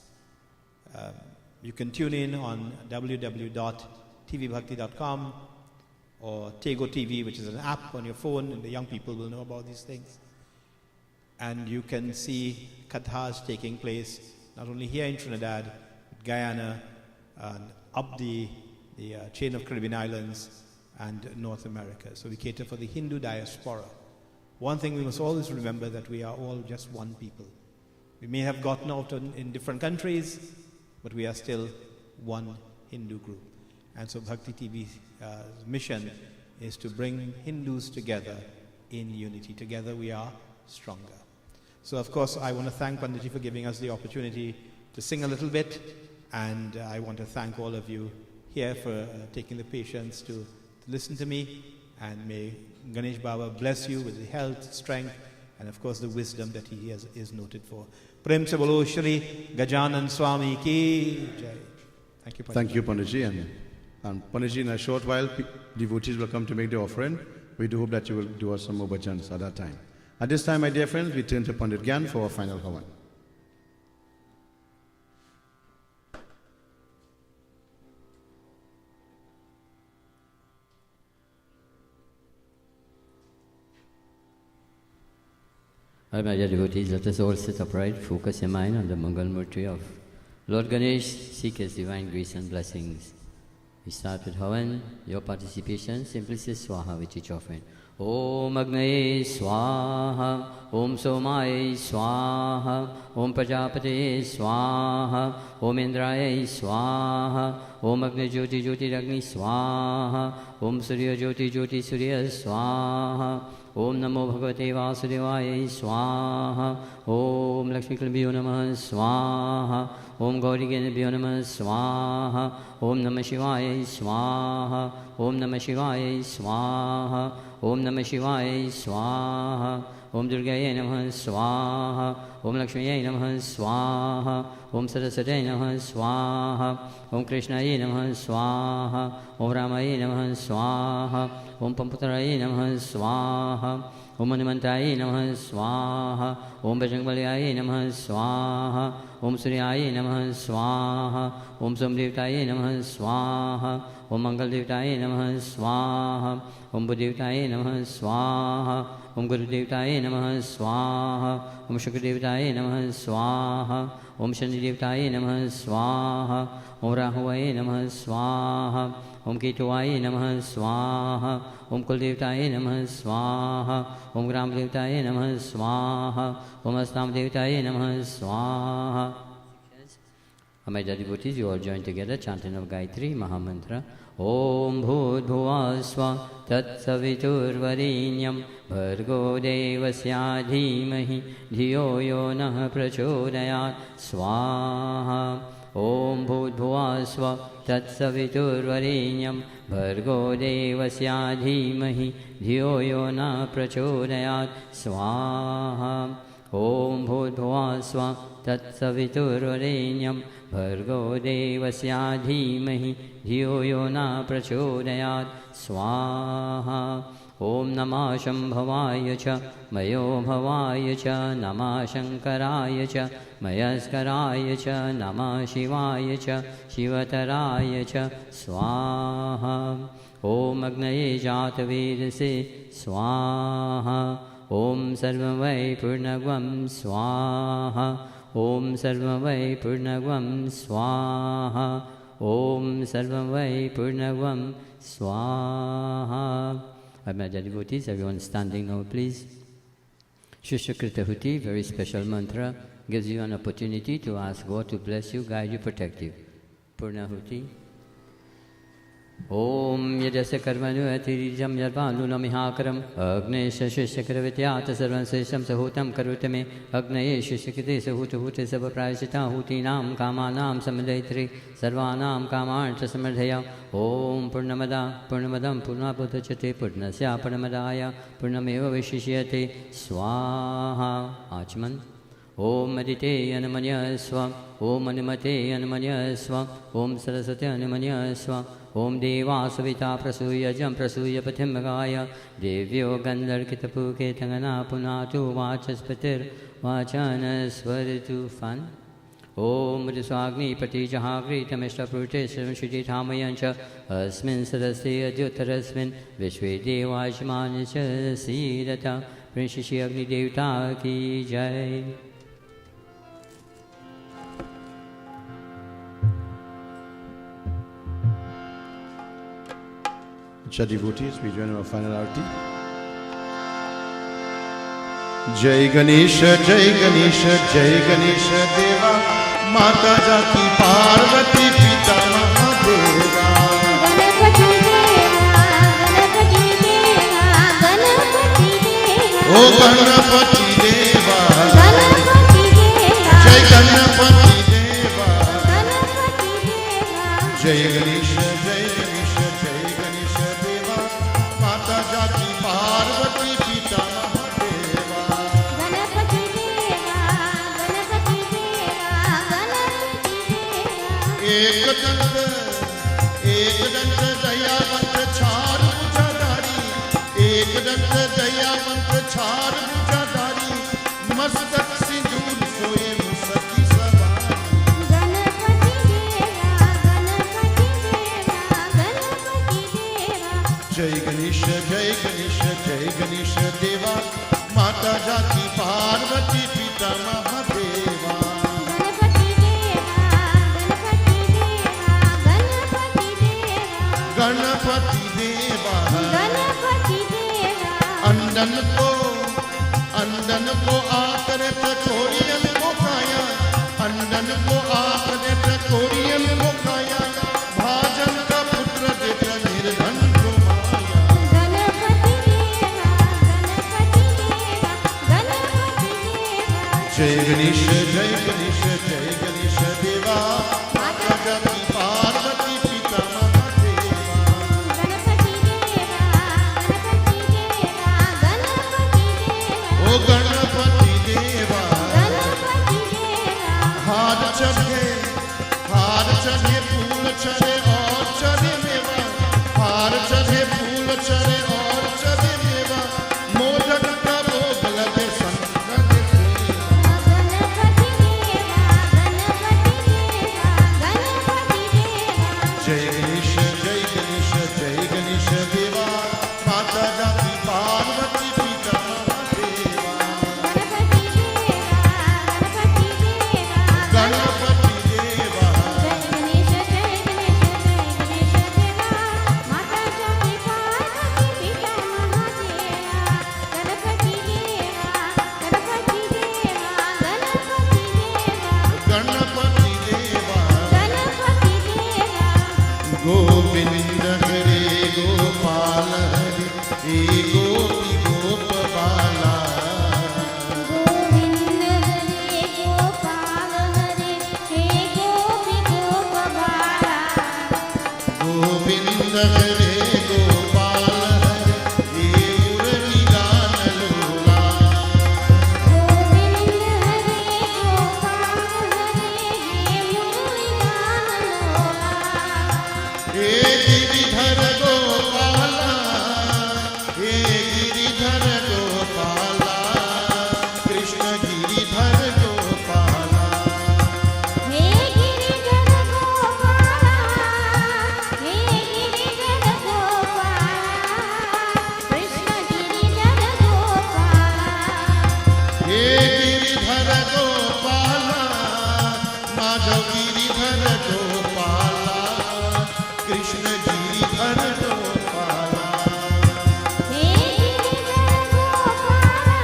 You can tune in on www.tvbhakti.com or Tego TV, which is an app on your phone, and the young people will know about these things. And you can see kathas taking place not only here in Trinidad, Guyana, and up the chain of Caribbean islands and North America. So we cater for the Hindu diaspora. One thing we must always remember, that we are all just one people. We may have gotten out in different countries, but we are still one Hindu group. And so Bhakti TV's mission is to bring Hindus together in unity. Together we are stronger. So of course I want to thank Panditji for giving us the opportunity to sing a little bit, and I want to thank all of you here for taking the patience to listen to me, and may Ganesh Baba bless you with the health, strength, and of course the wisdom that he is noted for. Prem se bolo Shri Gajanan Swami ki jai. Thank you, Panditji. Thank you, Panditji. And Panditji, in a short while, devotees will come to make the offering. We do hope that you will do us some more bhajans at that time. At this time, my dear friends, we turn to Pandit Gyan for our final Havan. All my dear devotees, let us all sit upright, focus your mind on the Mangal Murti of Lord Ganesh, seek his divine grace and blessings. We start with Havan. Your participation, simply say Swaha with each offering. Om Agnaye Swaha, Om Somaye Swaha, Om Prajapate Swaha, Om Indraye Swaha, Om Agni Jyoti Jyoti Ragni Swaha, Om Surya Jyoti Jyoti Surya Swaha, Om Namo Bhagavate Vasudevaya Swaha, Om Lakshmi Kalbhyo Namah Swaha, Om Gauri Ganabhyo Namah Swaha, Om Namah Shivaya Swaha, Om Namah Shivaya Swaha, Om Namah Shivaya Swaha, Om Durgaye Namah Swaha, Om Lakshmiye Namah Swaha, Om Saraswate Namah Swaha, Om Krishnaye Namah Swaha, Om Ramaye Namah Swaha, Om Pamputaraye Namah Swaha, Om Manimantaye Namah Swaha, Om Bajrangbaliyaye Namah Swaha, Om Suryaye Namah Swaha, Om Somdevtaye Namah Swaha, Om Mangal-devtaye Namah Swaha, Om Buddha-devtaye Namah Swaha, Om Guru-devtaye Namah Swaha, Om Shukra-devtaye Namah Swaha, Om Shani-devtaye Namah Swaha, Om Rahuvaye Namah Swaha, Om Ketuvaye Namah Swaha, Om Kul-devtaye Namah Swaha, Om Gram-devtaye Namah Swaha, Om Astam-devtaye Namah Swaha. My dear devotees, you all join together, chanting of Gayatri Mahamantra. Om Bhut Bhuva Swa Tat Savitur Varenyam Bhargo Devasya Dhimahi Dhiyo Yo Nah Prachodayat Swaha. Om Bhut Bhuva Swa Tat Savitur Varenyam Bhargo Devasya Dhimahi Dhiyo Yo Nah Prachodayat Swaha. Om Bhut Bhuva Swa Tat Savitur Varenyam Bhargo Devasya Dhimahi Dhiyo Yo Nah Prachodayat Swaha. Om Namah Shambhavaya Cha Mayo Bhavaya Cha Namah Shankaraya Cha Mayaskaraya Cha Namah Shivaya Cha Shivataraya Cha Swaha. Om Agnaye Jatavedase Swaha. Om Sarvamvai Purnagvam Swaha. Om Sarvamvai Purnagvam Swaha. Om Sarvamvai Purnagvam Swaha. My dear devotees, everyone standing now, please. Shishyakritahuti, very special mantra, gives you an opportunity to ask God to bless you, guide you, protect you. Purnahuti. Om Yadasya Karmanu Atirijam Yarvanu Namihakaram Agnesha Shishyakravityata Sarvan Sesham Sahutam Karutame Agnaye Shishyakite Sahutahute Sabaprayasita Hutinam Kamanam Samadhaitri Sarvanam Kamarcha Samardhaya. Om Purnamada Purnamadam Purnaputachate Purnasya Purnamadaya Purnameva Vishishyate Swaha. Achman. Om Medite Anamanya Swa Om Animate Anamanya Swa Om Saraswati Anamanya Swa Om Deva Savita Prasuya Jam Prasuya Pathimagaya Devyo Gandharkitapuke Tangana Punatu Vachaspatir Vachana Swaritu Fan. Om Riswagni Patijahagri Tamishta Purte Srimshiti Thamayancha Asmin Sadasya Dhyutarasmin Vishwe Devajmanacha Sidata Prinshishi Agni Devta Ki Jai. Devotees, we join our final arati. जय गणेश जय गणेश देवा माता जाकी पार्वती पिता महादेवा गणपति देवा गणपति देवा गणपति देवा ओ गणपति देवा गणपति देवा जय गणपति देवा गणपति देवा जय गणेश देवा माता जाकी पार्वती पिता महादेवा गणपति देवा गणपति देवा गणपति देवा एक दंत दयावंत छार भुजाधारी एक दंत दयावंत छार भुजाधारी मस्तक सिंदूर सोए मुसकी सवारी गणपति देवा गणपति देवा जय गणेश देवा माता जाकी पार्वती पिता महादेवा गणपति देवा गणपति देवा गणपति देवा गणपति देवा गणपति देवा अंदन को आकर तकोरियन को खाया अंदन को आकर तकोरियन को खाया भाजन का पुत्र देता निर्धन को माया गणपति देवा गणपति देवा गणपति देवा जय गणेश देवा माता जाकी पार्वती पिता महादेवा गणपति देवा गणपति देवा गणपति देवा ओ गणपति देवा गणपति देवा हार चढ़े फूल चढ़े और चढ़े मेवा हार चढ़े फूल चढ़े और चढ़े मेवा मोदक का भोग लगे संगत सेवा गणपति देवा गणपति देवा गणपति देवा जय गणेश देवा माता जाकी पार्वती पिता महादेवा गणपति देवा गणपति देवा गणपति देवा जय गणेश देवा माता जाकी पार्वती पिता महादेवा गणपति देवा गणपति देवा गणपति देवा गणपति देवा गणपति देवा गोविंद हरे गोपाल हरे हे गोपी गोपबाला गोविंद हरे गोपाल हरे हे गोपी गोपबाला गोविंद हरे गोपाल हरे हे मुरली गान लोला गोविंद हरे गोपाल हरे हे मुरली गान लोला हे गिरिधर गोपाला हे गिरिधर गोपाला कृष्ण गिरिधर गोपाला हे गिरिधर गोपाला हे गिरिधर गोपाला कृष्ण गिरिधर गोपाला हे गिरिधर गोपाला माधव गिरिधर गोपाला कृष्ण गिरिधर गोपाला हे गिरिधर गोपाला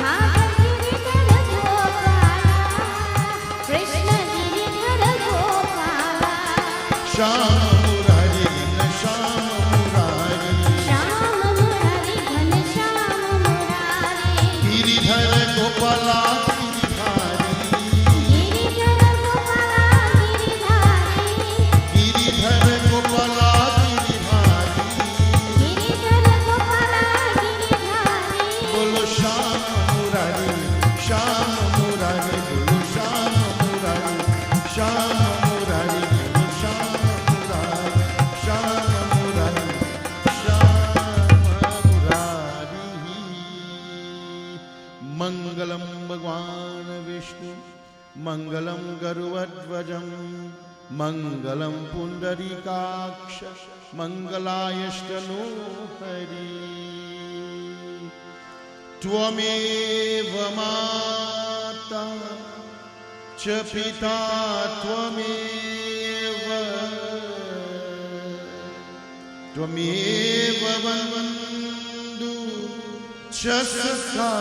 माधव गिरिधर गोपाला कृष्ण गिरिधर गोपाला श्याम मुरारी श्याम मुरारी श्याम मुरारी घनश्याम मुरारी गिरिधर गोपाला गिरिधारी गिरिधर गोपाला गिरिधारी गिरिधर गोपाला गिरिधारी गिरिधर गोपाला गिरिधारी बोलो श्याम मुरारी बोलो श्याम मुरारी बोलो श्याम मुरारी मंगलम भगवान विष्णु मंगलम गरुड़ध्वजं मंगलम पुंडरीकाक्ष मंगलायष्टनो हरि त्वमेव माता च पिता त्वमेव बन्धु च चषका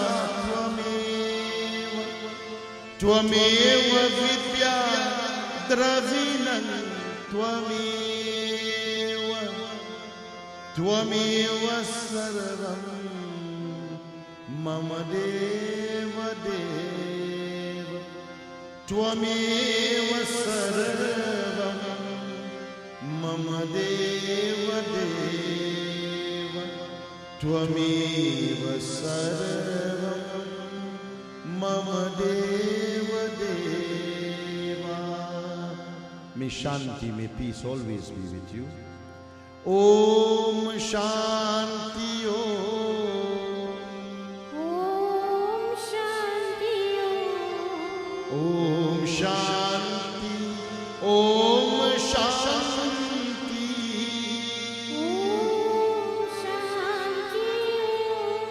त्वमेव विद्या द्रविणं त्वमेव सर्वं मम देव देव त्वमेव सर्वं मम देव देव त्वमेव सर्वं मम देव देवा. May Shanti, may peace always be with you. Om Shanti Om. Om Shanti Om. Om Shanti. Om Shanti. Om Shanti Om.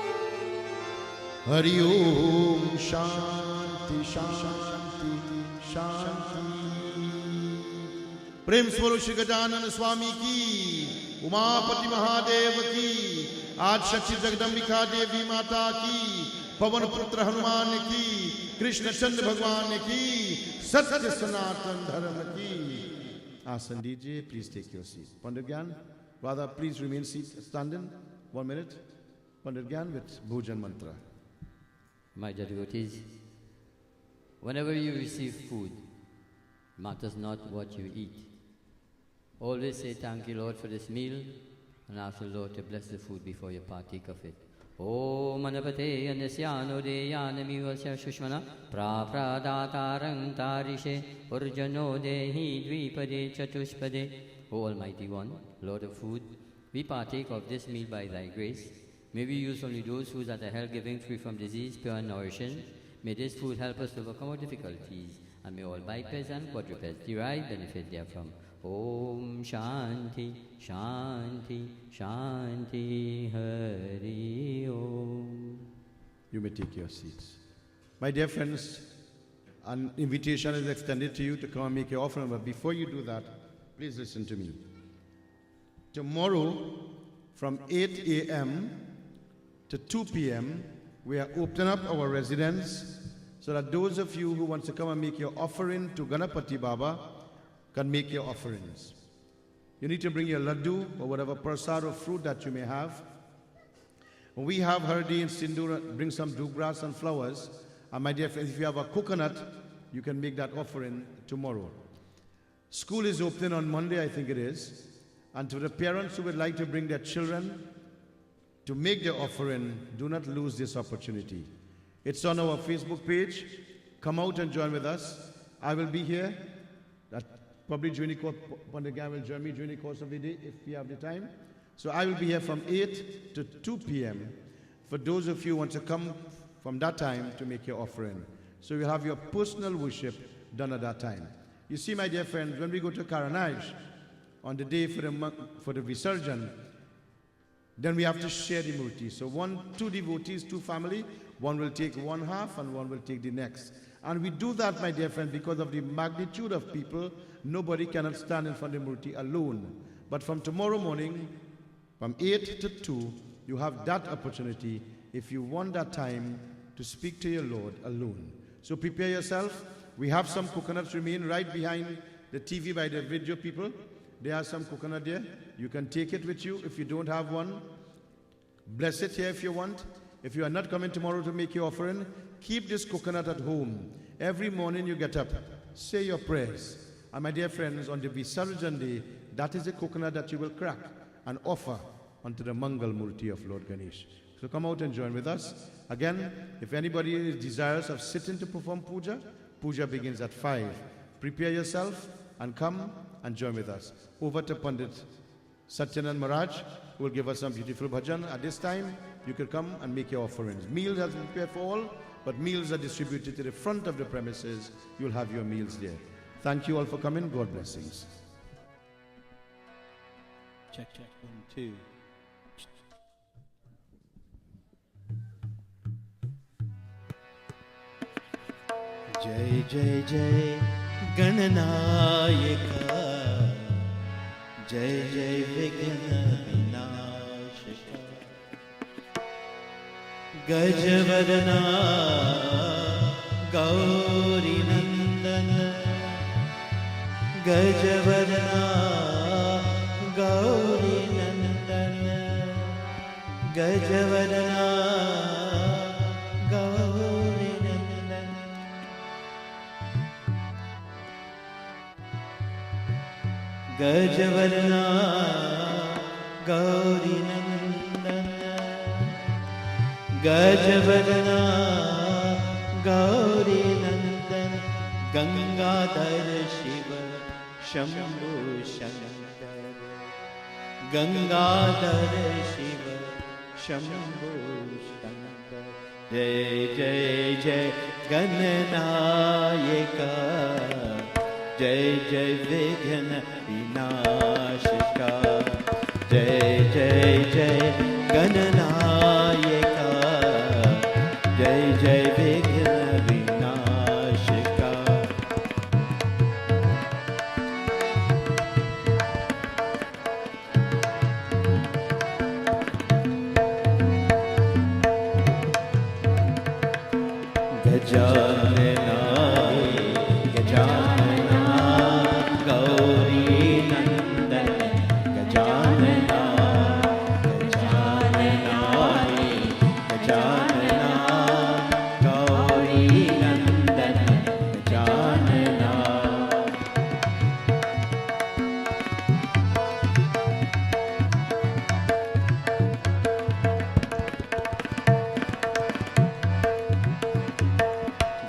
Hari Om Shanti Shanti Shanti. प्रेम स्वरूप श्री गजानन स्वामी की, उमापति महादेव की, आज शक्ति जगदम्बिका देवी माता की, पवन पुत्र हनुमान की, कृष्ण चंद्र भगवान की, सत्य सनातन धर्म की. आसन दीजिए. Please take your seat. Pandit Gyan, rather please remain standing. 1 minute. Pandit Gyan with Bhojan Mantra. My dear devotees, whenever you receive food, matters not what you eat. Always say thank you, Lord, for this meal, and ask the Lord to bless the food before you partake of it. Om Anapate Anasyano Deyanamivasya Shushmana Prapradatarang Tarishe Urjano Dehi Dvipade Chatushpade. O Almighty One, Lord of food, we partake of this meal by Thy grace. May we use only those foods that are health-giving, free from disease, pure and nourishing. May this food help us to overcome our difficulties, and may all bipeds and quadrupeds derive benefit therefrom. Om Shanti, Shanti, Shanti, Hari Om. You may take your seats. My dear friends, an invitation is extended to you to come and make your offering, but before you do that, please listen to me. Tomorrow, from 8 a.m. to 2 p.m., we are opening up our residence so that those of you who want to come and make your offering to Ganapati Baba can make your offerings. You need to bring your laddu or whatever prasad or fruit that you may have. When we have hardi and sindoor, bring some dougras and flowers. And my dear friends, if you have a coconut, you can make that offering tomorrow. School is opening on Monday, I think it is. And to the parents who would like to bring their children to make their offering, do not lose this opportunity. It's on our Facebook page. Come out and join with us. I will be here. Probably during the course, Pandit Gyan will join me during the course of the day if we have the time. So I will be here from 8 to 2 p.m. for those of you who want to come from that time to make your offering. So you'll have your personal worship done at that time. You see, my dear friends, when we go to Karanaj on the day for the Visarjan, then we have to share the murti. So two devotees, two family, one will take one half and one will take the next. And we do that, my dear friend, because of the magnitude of people. Nobody cannot stand in front of the murti alone. But from tomorrow morning, from 8 to 2, you have that opportunity if you want that time to speak to your Lord alone. So prepare yourself. We have some coconuts remain right behind the TV by the video people. There are some coconut there. You can take it with you if you don't have one. Bless it here if you want. If you are not coming tomorrow to make your offering, keep this coconut at home. Every morning you get up, say your prayers. And my dear friends, on the Visarjan day, that is a coconut that you will crack and offer unto the Mangal Murti of Lord Ganesh. So come out and join with us. Again, if anybody is desirous of sitting to perform puja, puja begins at 5. Prepare yourself and come and join with us. Over to Pandit Satyanand Maharaj, who will give us some beautiful bhajan. At this time, you can come and make your offerings. Meals have been prepared for all, but meals are distributed to the front of the premises. You'll have your meals there. Thank you all for coming. God blessings. Check, check, 1, 2. Jai Jai Jai Gananayaka, Jai Jai Vighna Vinashaka, गजवदना Gauri नंदन गजवदना गौरी नंदन गजवदना गौरी नंदन गजवदना गौरी नंदन गजवदना गौरी नंदन गंगाधर शिव शंभु शंकर गंगाधर शिव शंभु शंकर जय जय जय गणनायक जय जय विघ्न विनाशका जय जय जय गणनायक जय जय विघ्न विनाशका गजानना गजानना गौरी नंदन गजानना गजानना गजानना गौरी नंदन गजानना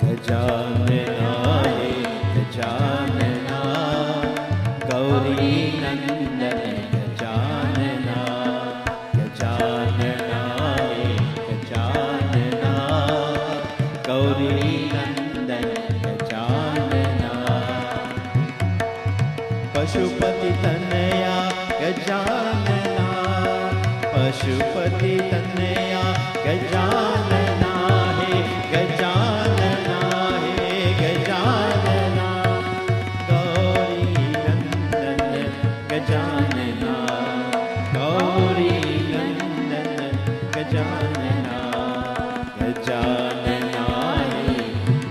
गजानना गजानना गौरी नंदन गजानना गजानना गजानना गौरी नंदन गजानना पशुपति तनया गजानना पशुपति तनया गजानना हे गजानना हे गजानना गौरी नंदन गजानना गौरी नंदन गजानना गजानना हे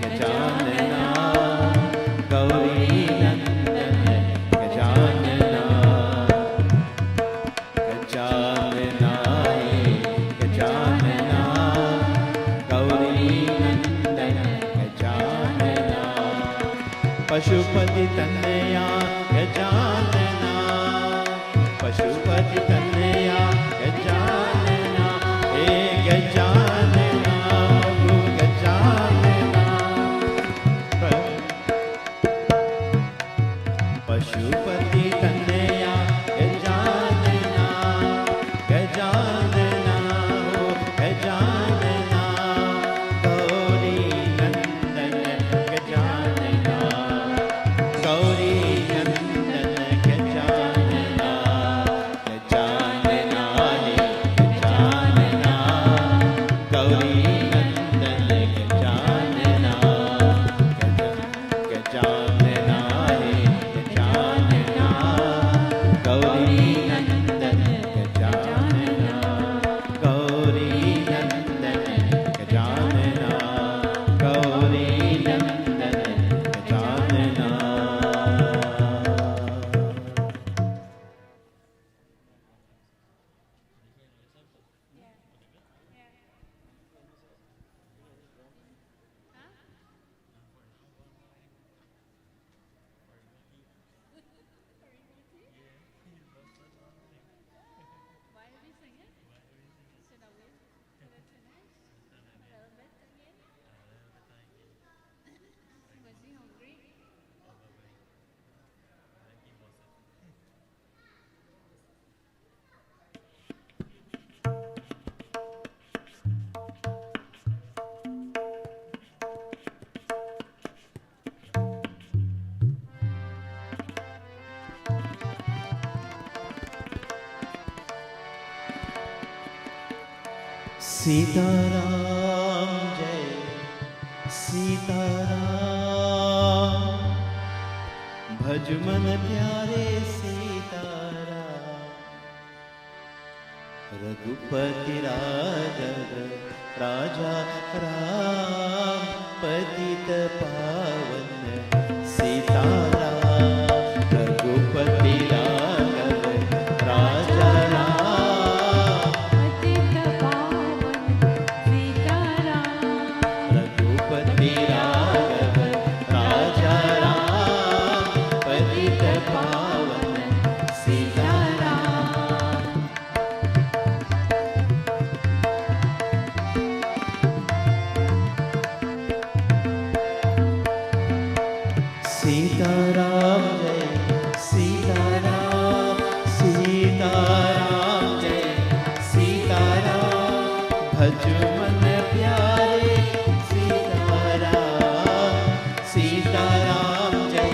गजानना गौरी नंदन गजानना गजानना हे गजानना गौरी नंदन गजानना पशुपति तनया गजानना पशुपति तनया गजानना हे गजानना प्रभु गजानना पशुपति तनया गजानना गजानना हो गजानना गौरी नंदन गजानना गौरी नंदन गजानना गजानना हे गजानना गौरी नंदन गजानना गजानना हे गजानना गौरी नंदन गजानना गौरी नंदन गजानना गौरी नंदन Gajanana Why are we singing? Sit away. Till it's finished. A little bit again. Was he hungry? Sitaram जय सीताराम भज मन प्यारे सीताराम रघुपति राघव राजा राम पतित पावन सीताराम रघुपति राघव राजा राम पतित पावन सीताराम रघुपति राघव राजा राम पतित पावन सीताराम सीताराम जय सीताराम सीताराम जय सीताराम भज मन प्यारे सीताराम सीताराम जय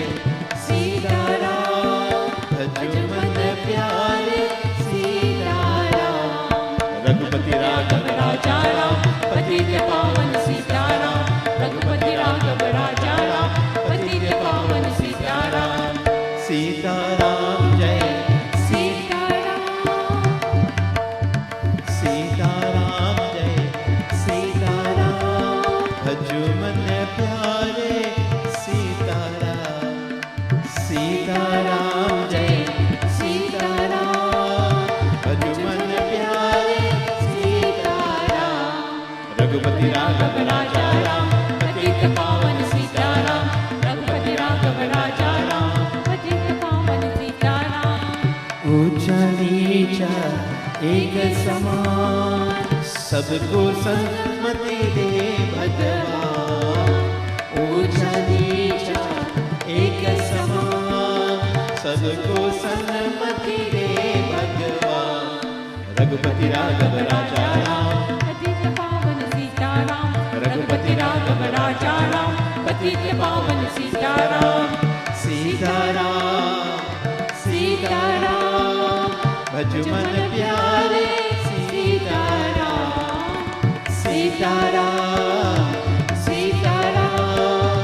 सीताराम भज मन प्यारे सीताराम रघुपति राघव राजा राम पतित पावन सीताराम रघुपति राघव राजा राम पतित पावन सीताराम सीताराम जय सीताराम सीताराम जय सीताराम भजो मन प्यारे सीताराम सीताराम जय सीताराम भजो मन प्यारे सीताराम रघुपति राघव राजा राम पतित पावन सीताराम रघुपति राघव राजा राम पतित पावन सीताराम ऊंचा नीचा एक समान सबको सन्मति दे भगवान ऊंचा नीचा एक समान सबको सन्मति दे भगवान रघुपति राघव राजा राम पतित पावन सीताराम रघुपति राघव राजा राम पतित पावन सीताराम सीताराम सीताराम भज मन प्यारे सीताराम सीताराम सीताराम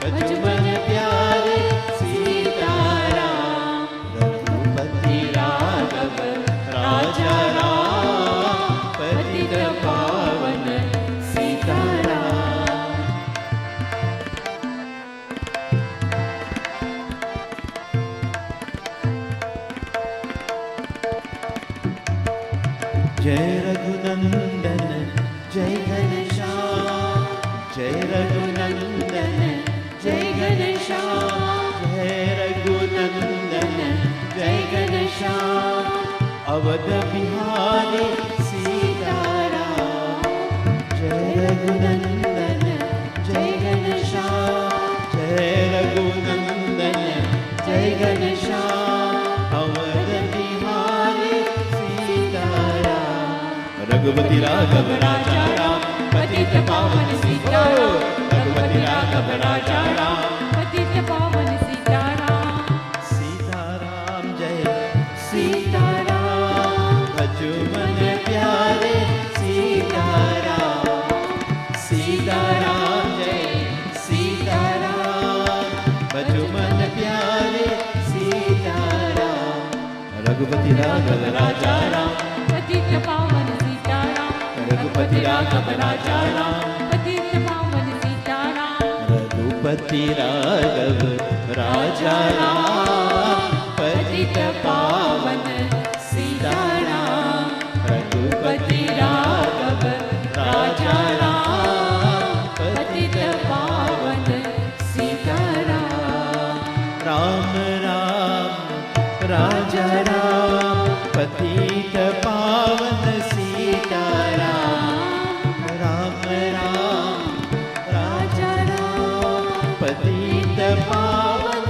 भज मन प्यारे सीताराम रघुपति राघव राजा राम पतित पावन सीताराम जय रघुनंदन जय घनश्याम जय रघुनंदन जय घनश्याम जय रघुनंदन जय घनश्याम अवध बिहारी सीताराम जय रघुनंदन जय घनश्याम जय रघुनंदन जय घनश्याम अवध बिहारी सीताराम रघुपति राघव राजा राम पतित पावन सीताराम रघुपति राघव राजा राम पतित पावन सीताराम सीताराम जय सीताराम भजो मन प्यारे सीताराम सीताराम जय सीताराम भजो मन प्यारे सीताराम रघुपति राघव राजा राम पतित पावन सीताराम रघुपति राघव राजा राम पतित पावन सीताराम रघुपति राघव राजा राम पतित पावन सीताराम रघुपति राघव राजा राम पतित पावन सीताराम राम राम राजा राम पतित पावन सीताराम राम राम राजा राम पतित पावन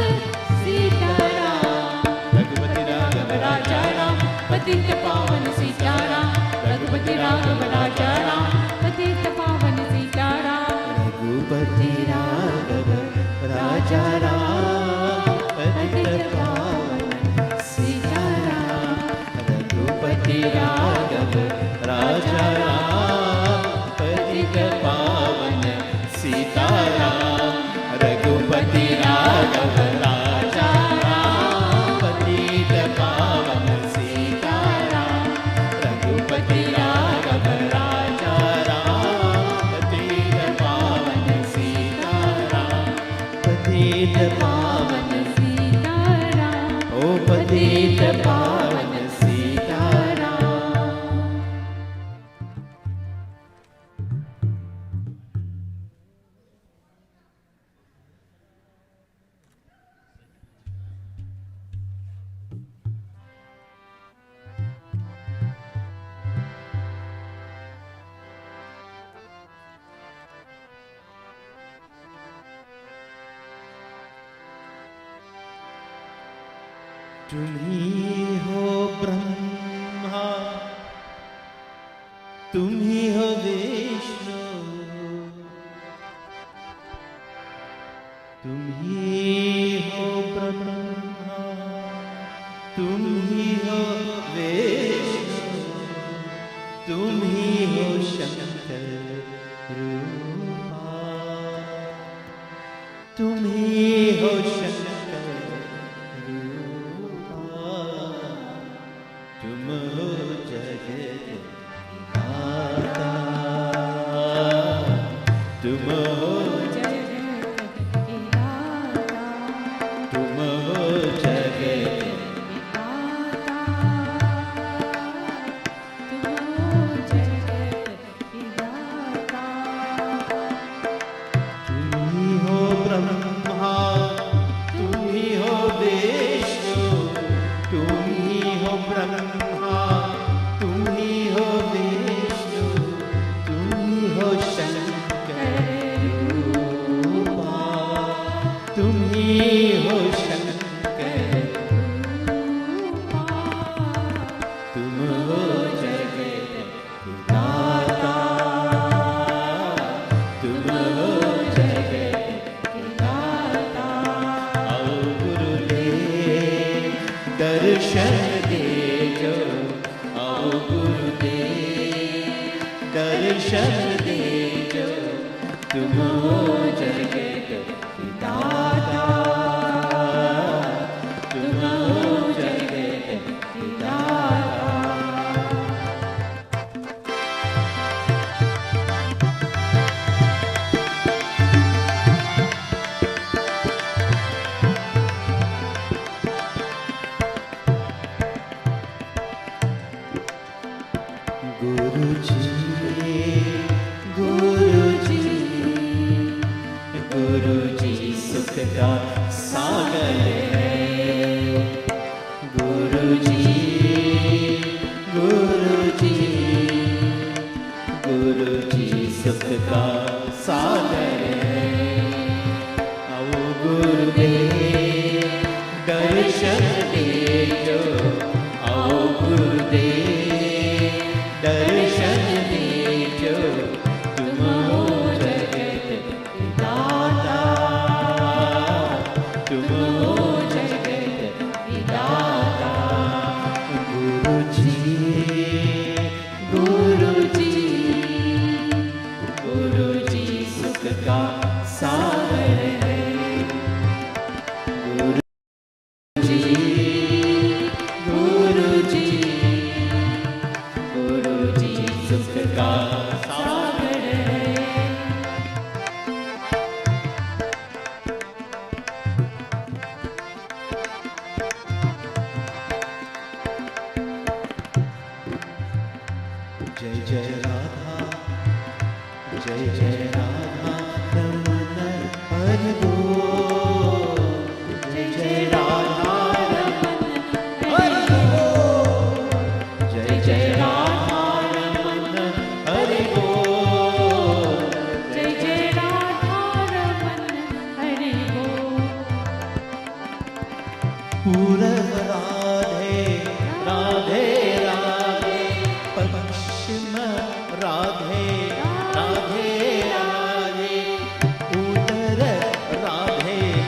सीताराम रघुपति राघव राजा राम पतित पावन सीताराम रघुपति राघव राजा राम पतित पावन सीताराम रघुपति राघव राजा राम पतित पावन सीताराम रघुपति राघव राजा राम पतित पावन सीताराम रघुपति राघव राजा राम पतित पावन सीताराम रघुपति राघव राजा राम तुम्ही हो ब्रह्मा, तुम्ही हो विष्णु, तुम्ही हो ब्रह्मा, तुम्ही हो विष्णु, तुम्ही हो शंकर रूपा, तुम्ही हो शंकर रूपा, तुम हो जगत दाता, तुम हो राधे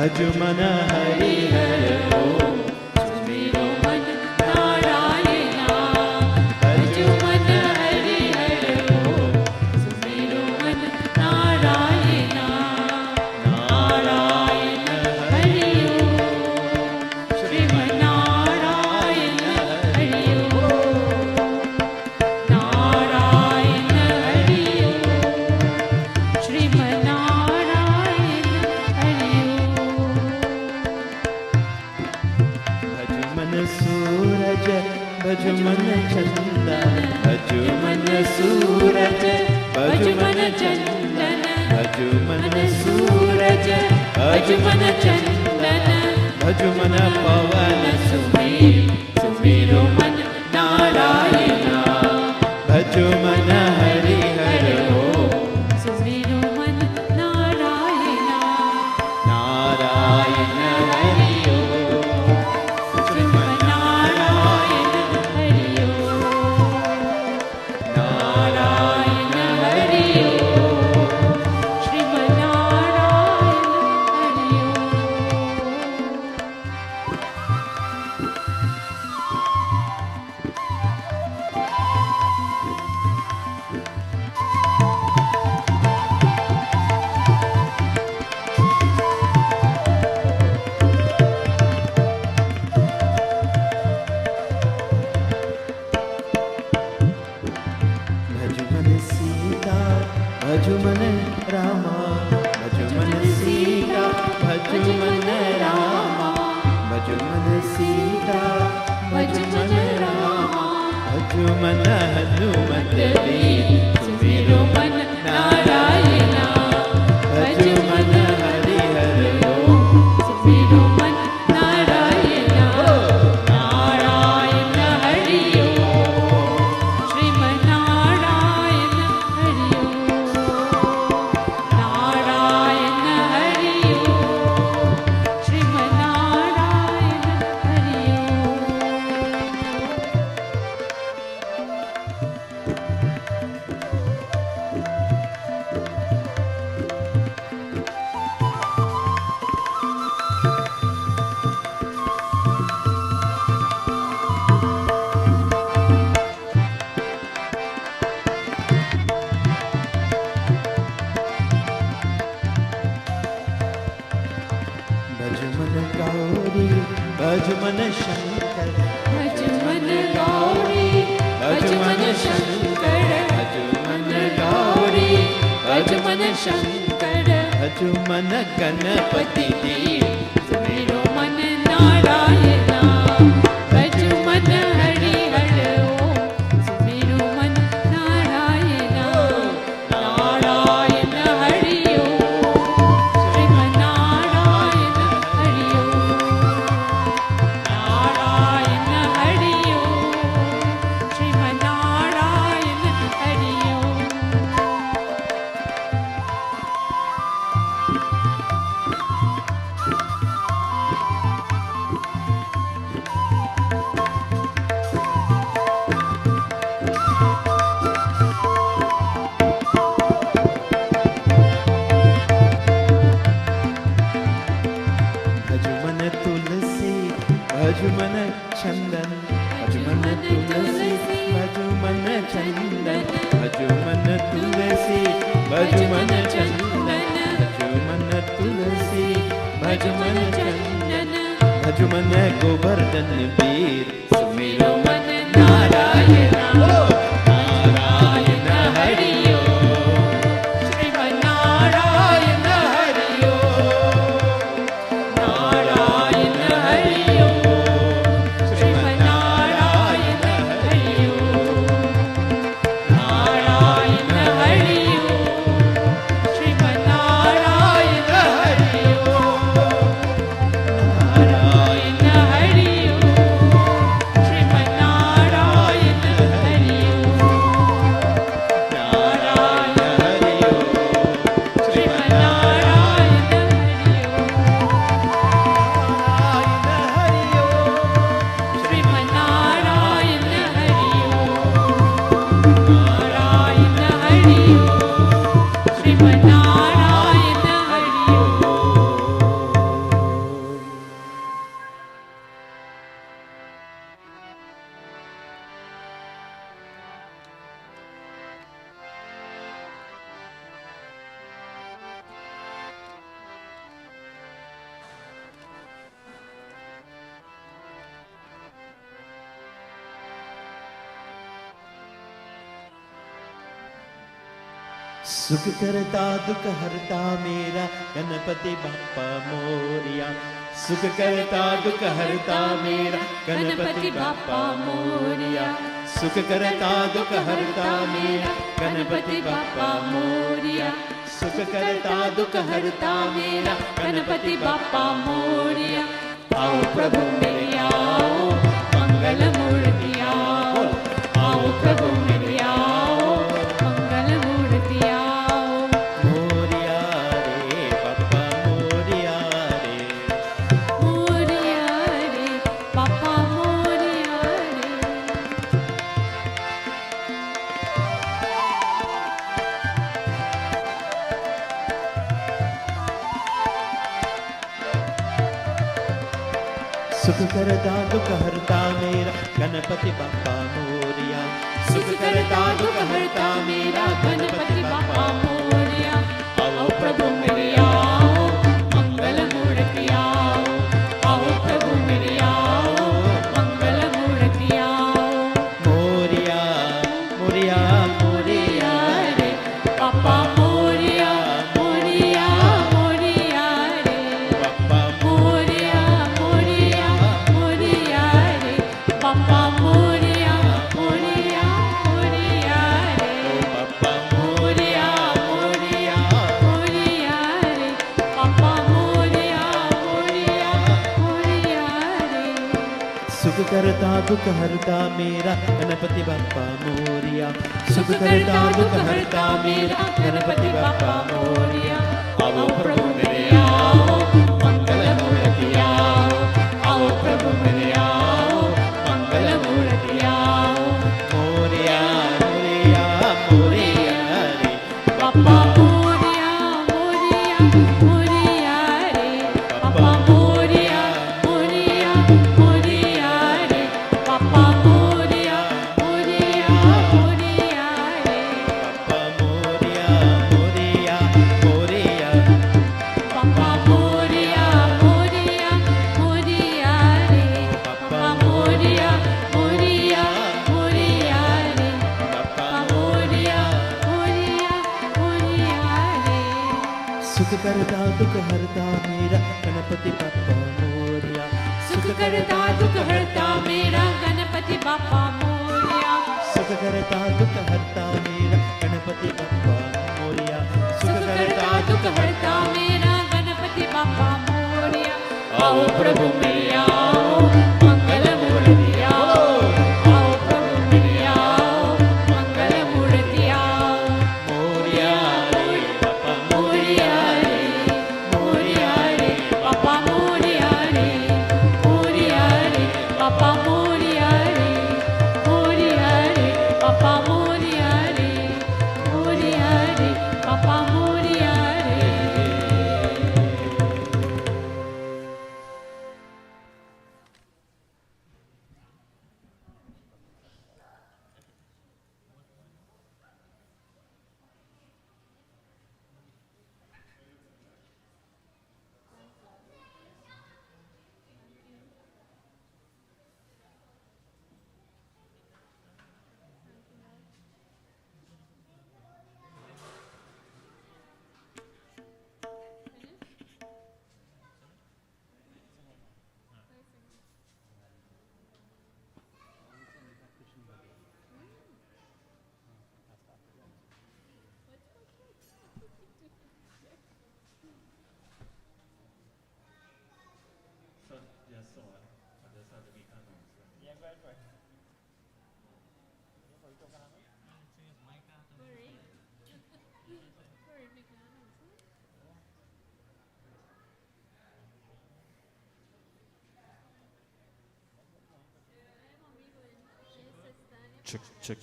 भज मन हरि हर ओम सुमिरो मन नारायणा भज मन हरि हर ओम सुमिरो मन नारायणा नारायण हरि ओम श्रीमन्नारायण हरि ओम नारायण हरि ओम श्रीमन्नारायण हरि ओम भज मन सूरज भज मन चंदन भज मन सूरज भज मन चंदन भज मन सूरज भज मन चंदन भज मन पवन सुमिरो मन नारायणा भज मन हरि हर ओम सुमिरो मन नारायणा नारायण हरि ओम श्रीमन्नारायण हरि ओम नारायण हरि ओम श्रीमन्नारायण हरि भज मन सीता भज मन रामा भज मन सीता भज मन रामा भज मन सीता भज मन रामा भज मन हनुमत वीर सुमिरो मन नारायणा भज मन हरि हर ओम सुमिरो मन नारायणा नारायण हरि ओम श्रीमन्नारायण हरि ओम नारायण हरि ओम श्रीमन्नारायण हरि ओम भज मन गौरी भज मन शंकर भज मन गौरी भज मन शंकर भज मन गौरी भज मन शंकर भज मन गणपति देव सुमिरो मन नारायणा भज मन हरि हर ओम सुमिरो मन नारायणा नारायण हरि ओम श्रीमन्नारायण हरि ओम नारायण हरि ओम श्रीमन्नारायण हरि ओम भज मन तुलसी भज मन चंदन भज मन तुलसी भज मन चंदन भज मन तुलसी भज मन चंदन भज मन तुलसी भज मन चंदन भज मन गोवर्धन वीर सुमिरो मन नारायणा नारायण हरि ओम श्रीमन्नारायण हरि ओम नारायण हरि ओम श्रीमन्नारायण हरि ओम नारायण हरि ओम श्रीमन्नारायण हरि ओम नारायण हरि ओम श्रीमन्नारायण हरि सुख करता दुख हरता मेरा गणपति बाप्पा मोरिया। सुख करता दुख हरता मेरा गणपति बाप्पा मोरिया। सुख करता दुख हरता मेरा गणपति बाप्पा मोरिया। सुख करता दुख हरता मेरा गणपति बाप्पा मोरिया। आओ प्रभु मेरे आओ मंगल मूर्ति आओ। आओ प्रभु मेरे आओ मंगल मूर्ति आओ। मोरिया रे बाप्पा मोरिया रे। मोरिया रे बाप्पा मोरिया रे। सुख करता दुख हरता मेरा गणपति बाप्पा मोरिया। सुख करता दुख हरता मेरा गणपति बाप्पा मोरिया। आओ प्रभु मेरे आओ मंगल मूर्ति आओ। आओ प्रभु मेरे आओ मंगल मूर्ति आओ। मोरिया मोरिया मोरिया रे बाप्पा मोरिया। मोरिया मोरिया रे बाप्पा मोरिया। मोरिया मोरिया रे बाप्पा मोरिया। मोरिया मोरिया रे बाप्पा मोरिया। मोरिया मोरिया रे बाप्पा मोरिया। मोरिया मोरिया रे। सुख करता दुख हरता मेरा गणपति बाप्पा मोरिया। सुख करता दुख हरता मेरा गणपति बाप्पा मोरिया। आओ प्रभु मेरे आओ मंगल मूर्ति आओ। आओ प्रभु मेरे आओ मंगल मूर्ति आओ। मोरिया मोरिया मोरिया रे बाप्पा मोरिया। मोरिया मोरिया रे बाप्पा मोरिया। मोरिया मोरिया रे बाप्पा मोरिया। मोरिया मोरिया रे बाप्पा मोरिया। मोरिया मोरिया बाप्पा मोरिया। मोरिया मोरिया रे बाप्पा मोरिया। मोरिया मोरिया रे बाप्पा मोरिया। मोरिया मोरिया रे। सुख करता दुख हरता मेरा गणपति बाप्पा मोरिया। सुख करता दुख हरता मेरा गणपति बाप्पा मोरिया। सुख करता दुख हरता मेरा गणपति बाप्पा मोरिया। सुख करता दुख हरता मेरा गणपति बाप्पा मोरिया। आओ प्रभु मेरे आओ मंगल मूर्ति आओ। आओ प्रभु मेरे आओ मंगल मूर्ति आओ। मोरिया रे बाप्पा मोरिया रे। मोरिया रे बाप्पा मोरिया रे। मोरिया रे बाप्पा मोरिया रे। मोरिया रे बाप्पा मोरिया रे। मोरिया रे बाप्पा मोरिया रे। Check, check.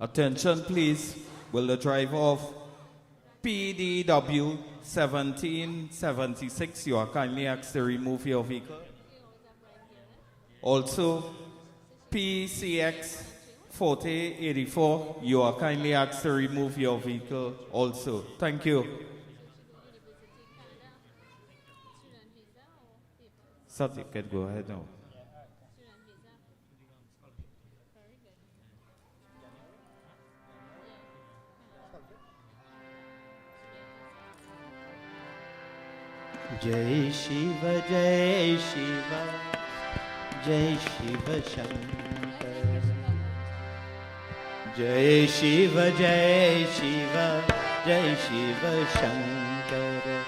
Attention, please. Will the driver of PDW 1776, you are kindly asked to remove your vehicle. Also, PCX 4084, you are kindly asked to remove your vehicle also. Thank you. Sir, you can go ahead now. जय शिव जय शिव जय शिव शंकर जय शिव जय शिव जय शिव शंकर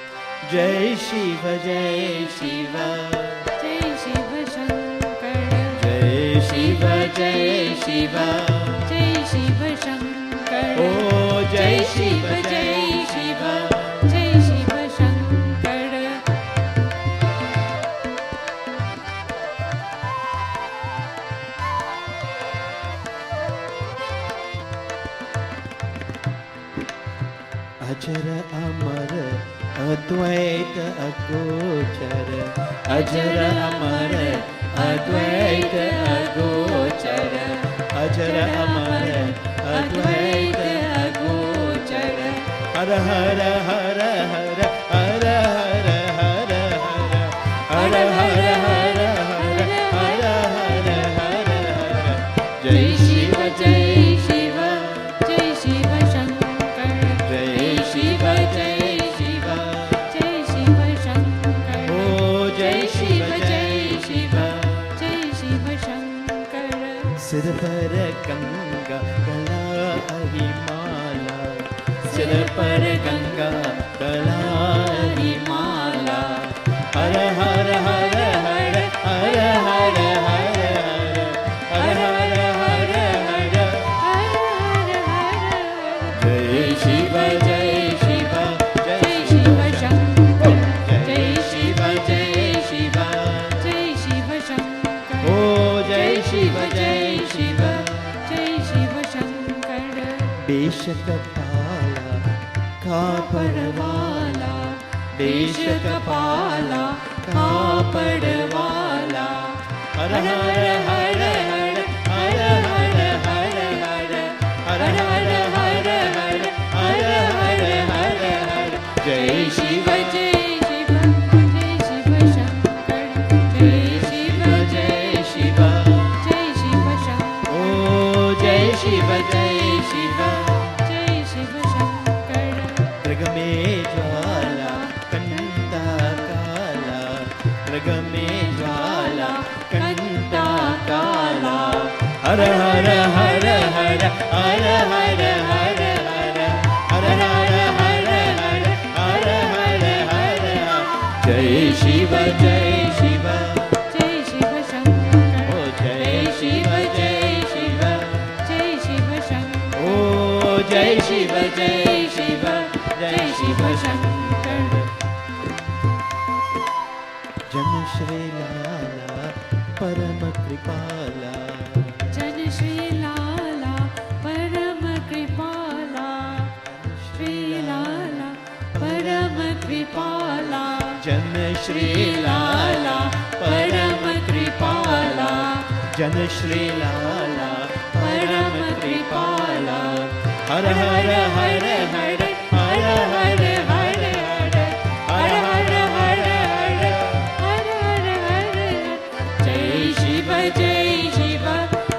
जय शिव जय शिव जय शिव शंकर जय शिव जय शिव जय शिव शंकर ओ जय शिव जय शिव जय शिव शंकर अजर अमर अद्वैत अगोचर अजर अमर अद्वैत अगोचर अजर अमर अद्वैत अगोचर हर हर हर हर हर हर हर हर हर हर हर हर हर हर हर जय शिव जय शिव जय शिव शंकर जय शिव जय शिव जय शिव शंकर ओ जय शिव जय शिव जय शिव शंकर सिर पर गंगा गला हरिमाला सिर पर गंगा गला हरिमाला हर हर हर हर हर हर हर हर हर हर हर हर हर जय शिव जय शिव जय शिव शंकर जय शिव जय शिव जय शिव शंकर ओ जय शिव जय शिव जय शिव शंकर देश कपाला खापड़वाला देश कपाला खापड़वाला हर हर हर हर हर हर हर हर हर हर हर हर हर हर हर हर जय शिव जय शिव जय शिव शंकर जय शिव जय शिव जय शिव शंकर ओ जय शिव जय शिव जय शिव शंकर मृग में ज्वाला कंता काला मृग में ज्वाला कंता काला हर हर हर हर हर हर हर हर हर हर हर हर हर हर हर जय शिव जय शिव जय शिव शंकर ओ जय शिव जय शिव जय शिव शंकर ओ जय शिव जय शिव जय शिव शंकर जन श्री लाला परम कृपाला जन श्री लाला परम कृपाला श्री लाला परम कृपाला जन श्री लाला परम कृपाला जन श्री लाला परम कृपाला हर हर हर हर हर हर हर हर हर हर हर हर हर हर हर जय शिव जय शिव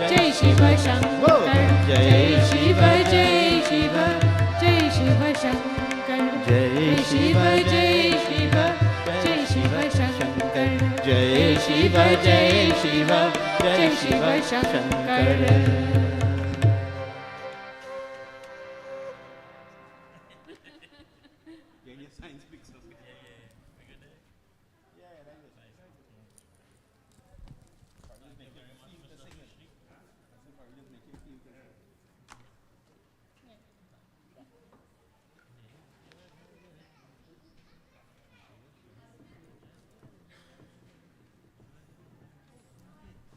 जय शिव शंकर जय शिव जय शिव जय शिव शंकर जय शिव जय शिव जय शिव शंकर जय शिव जय शिव जय शिव शंकर